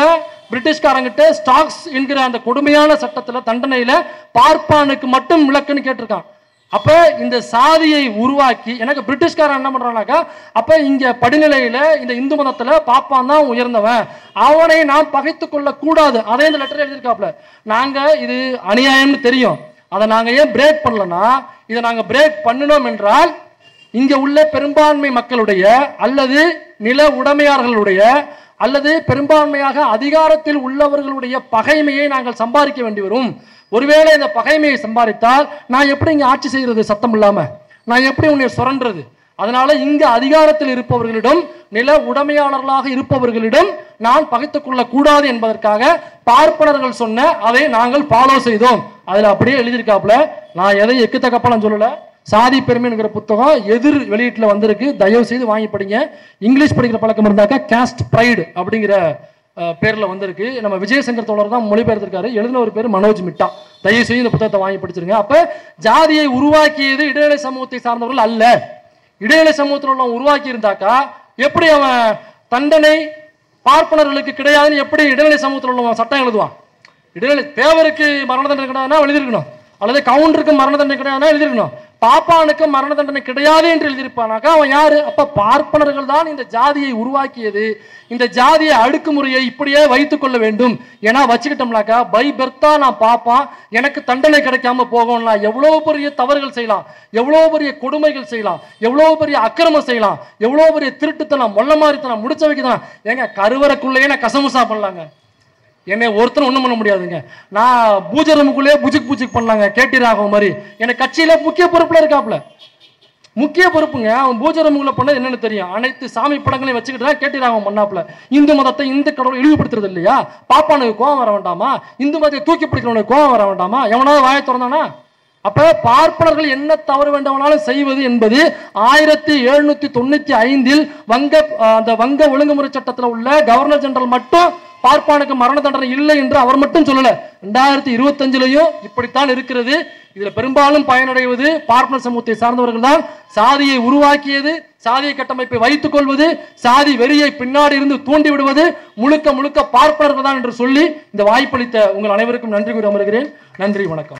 பிரிட்டிஷ்காரங்கிட்ட ஸ்டாக்ஸ் என்கிற அந்த கொடுமையான சட்டத்துல தண்டனையில பார்ப்பானுக்கு மட்டும் விலக்குன்னு கேட்டிருக்கான். அப்ப இந்த சாதியை உருவாக்கி எனக்கு பிரிட்டிஷ்காரன் என்ன பண்றானாக்கா, அப்ப இங்க படிநிலையில இந்த இந்து மதத்துல பாப்பான் தான் உயர்ந்தவன், அவனை நாம் பகைத்து கொள்ள கூடாது. அதே இந்த லெட்டர் எழுதியிருக்காப்ல. நாங்க இது அநியாயம்னு தெரியும், அதை நாங்க ஏன் பிரேக் பண்ணலன்னா, இதை நாங்க பிரேக் பண்ணினோம் என்றால் இங்க உள்ள பெரும்பான்மை மக்களுடைய அல்லது நில உடைமையாளர்களுடைய அல்லது பெரும்பான்மையாக அதிகாரத்தில் உள்ளவர்களுடைய பகைமையை நாங்கள் சம்பாதிக்க வேண்டி வரும். ஒருவேளை இந்த பகைமையை சம்பாதித்தால் நான் எப்படி இங்க ஆட்சி செய்யறது, சத்தம் இல்லாம நான் எப்படி உன்னை சுரண்டுறது? அதனால இங்க அதிகாரத்தில் இருப்பவர்களிடம் நில உடைமையாளர்களாக இருப்பவர்களிடம் நான் பகைத்துக் கொள்ள கூடாது என்பதற்காக பார்ப்பனர்கள் சொன்ன அதை நாங்கள் ஃபாலோ செய்தோம். அதுல அப்படியே எழுதியிருக்காப்புல. நான் எதையும் எக்கு தகப்பலாம் சொல்லல, சாதி பெருமைங்கிற புத்தகம் எதிர் வெளியீட்டில் வந்திருக்கு. தயவு செய்து வாங்கி படிங்க. இங்கிலீஷ் படிக்கிற பழக்கம் இருந்தாக்கா கேஸ்ட் ப்ரைடு அப்படிங்கிற பேரில் வந்திருக்கு. நம்ம விஜயசங்கர் தோழர் தான் மொழிபெயர்த்திருக்காரு. எழுதின ஒரு பேர் மனோஜ் மிட்டா. தயவு செய்து இந்த புத்தகத்தை வாங்கி படிச்சிருங்க. அப்போ ஜாதியை உருவாக்கியது இடைநிலை சமூகத்தை சார்ந்தவர்கள் அல்ல. இடைநிலை சமூகத்தில் உள்ள உருவாக்கி இருந்தாக்கா எப்படி அவன் தண்டனை பார்ப்பனர்களுக்கு கிடையாதுன்னு எப்படி இடைநிலை சமூகத்தில் உள்ள சட்டம் எழுதுவான்? இடைநிலை தேவருக்கு மரண தண்டனை கிடையாதுன்னா எழுதியிருக்கணும், அல்லது கவுண்டருக்கு மரண தண்டனை கிடையாதுன்னா எழுதியிருக்கணும். பாப்பானுக்கு மரண தண்டனை கிடையாது என்று எழுதியிருப்பானாக்கா அவன் யாரு? அப்ப பார்ப்பனர்கள் தான் இந்த ஜாதியை உருவாக்கியது. இந்த ஜாதியை அடுக்குமுறையை இப்படியே வைத்துக் கொள்ள வேண்டும். ஏன்னா வச்சுக்கிட்டோம்னாக்கா பை பெர்த்தா நான் பாப்பான், எனக்கு தண்டனை கிடைக்காம போகும்னா எவ்வளவு பெரிய தவறுகள் செய்யலாம், எவ்வளவு பெரிய கொடுமைகள் செய்யலாம், எவ்வளவு பெரிய அக்கிரமம் செய்யலாம், எவ்வளவு பெரிய திருட்டுத்தனம், மொல்ல மாதிரித்தனம், முடிச்ச வைக்கதான். ஏங்க கருவறைக்குள்ளேயே நான் கசமுசா பண்ணலாங்க, என்னை ஒருத்தரும் ஒன்றும் பண்ண முடியாதுங்க. நான் பூஜை ரூமுக்குள்ளேயே புஜுக் பண்ணலாங்க, கேடி ராகவன் மாதிரி. எனக்கு கட்சியில முக்கிய பொறுப்புல இருக்காப்புல, முக்கிய பொறுப்புங்க. அவன் பூஜை ரூமுக்குள்ள பண்ணது என்னன்னு தெரியும். அனைத்து சாமி படங்களையும் வச்சுக்கிட்டு தான் கேடி ராகவன் பண்ணாப்புல. இந்து மதத்தை இந்து கடவுளை இழிவுபடுத்துறது இல்லையா? பாப்பானுக்கு கோவம் வர வேண்டாமா? இந்து மதத்தை தூக்கி பிடிக்கிறவனுக்கு கோவம் வர வேண்டாமா? எவனாவது வாயை திறந்தானா? அப்ப பார்ப்பனர்கள் என்ன தவறு வேண்டுமானாலும் செய்வது என்பது 1795 அந்த வங்க ஒழுங்குமுறை சட்டத்தில் உள்ள கவர்னர் ஜெனரல் மட்டும் பார்ப்பானுக்கு மரண தண்டனை இல்லை என்று அவர் மட்டும் சொல்லல. 2025 இப்படித்தான் இருக்கிறது. இதுல பெரும்பாலும் பயனடைவது பார்ப்பனர் சமூகத்தை சார்ந்தவர்கள் தான். சாதியை உருவாக்கியது, சாதிய கட்டமைப்பை வைத்துக் கொள்வது, சாதி வெறியை பின்னாடி இருந்து தூண்டி விடுவது முழுக்க முழுக்க பார்ப்பனர்கள் தான் என்று சொல்லி இந்த வாய்ப்பளித்த உங்கள் அனைவருக்கும் நன்றி கூறி அமர்கிறேன். நன்றி, வணக்கம்.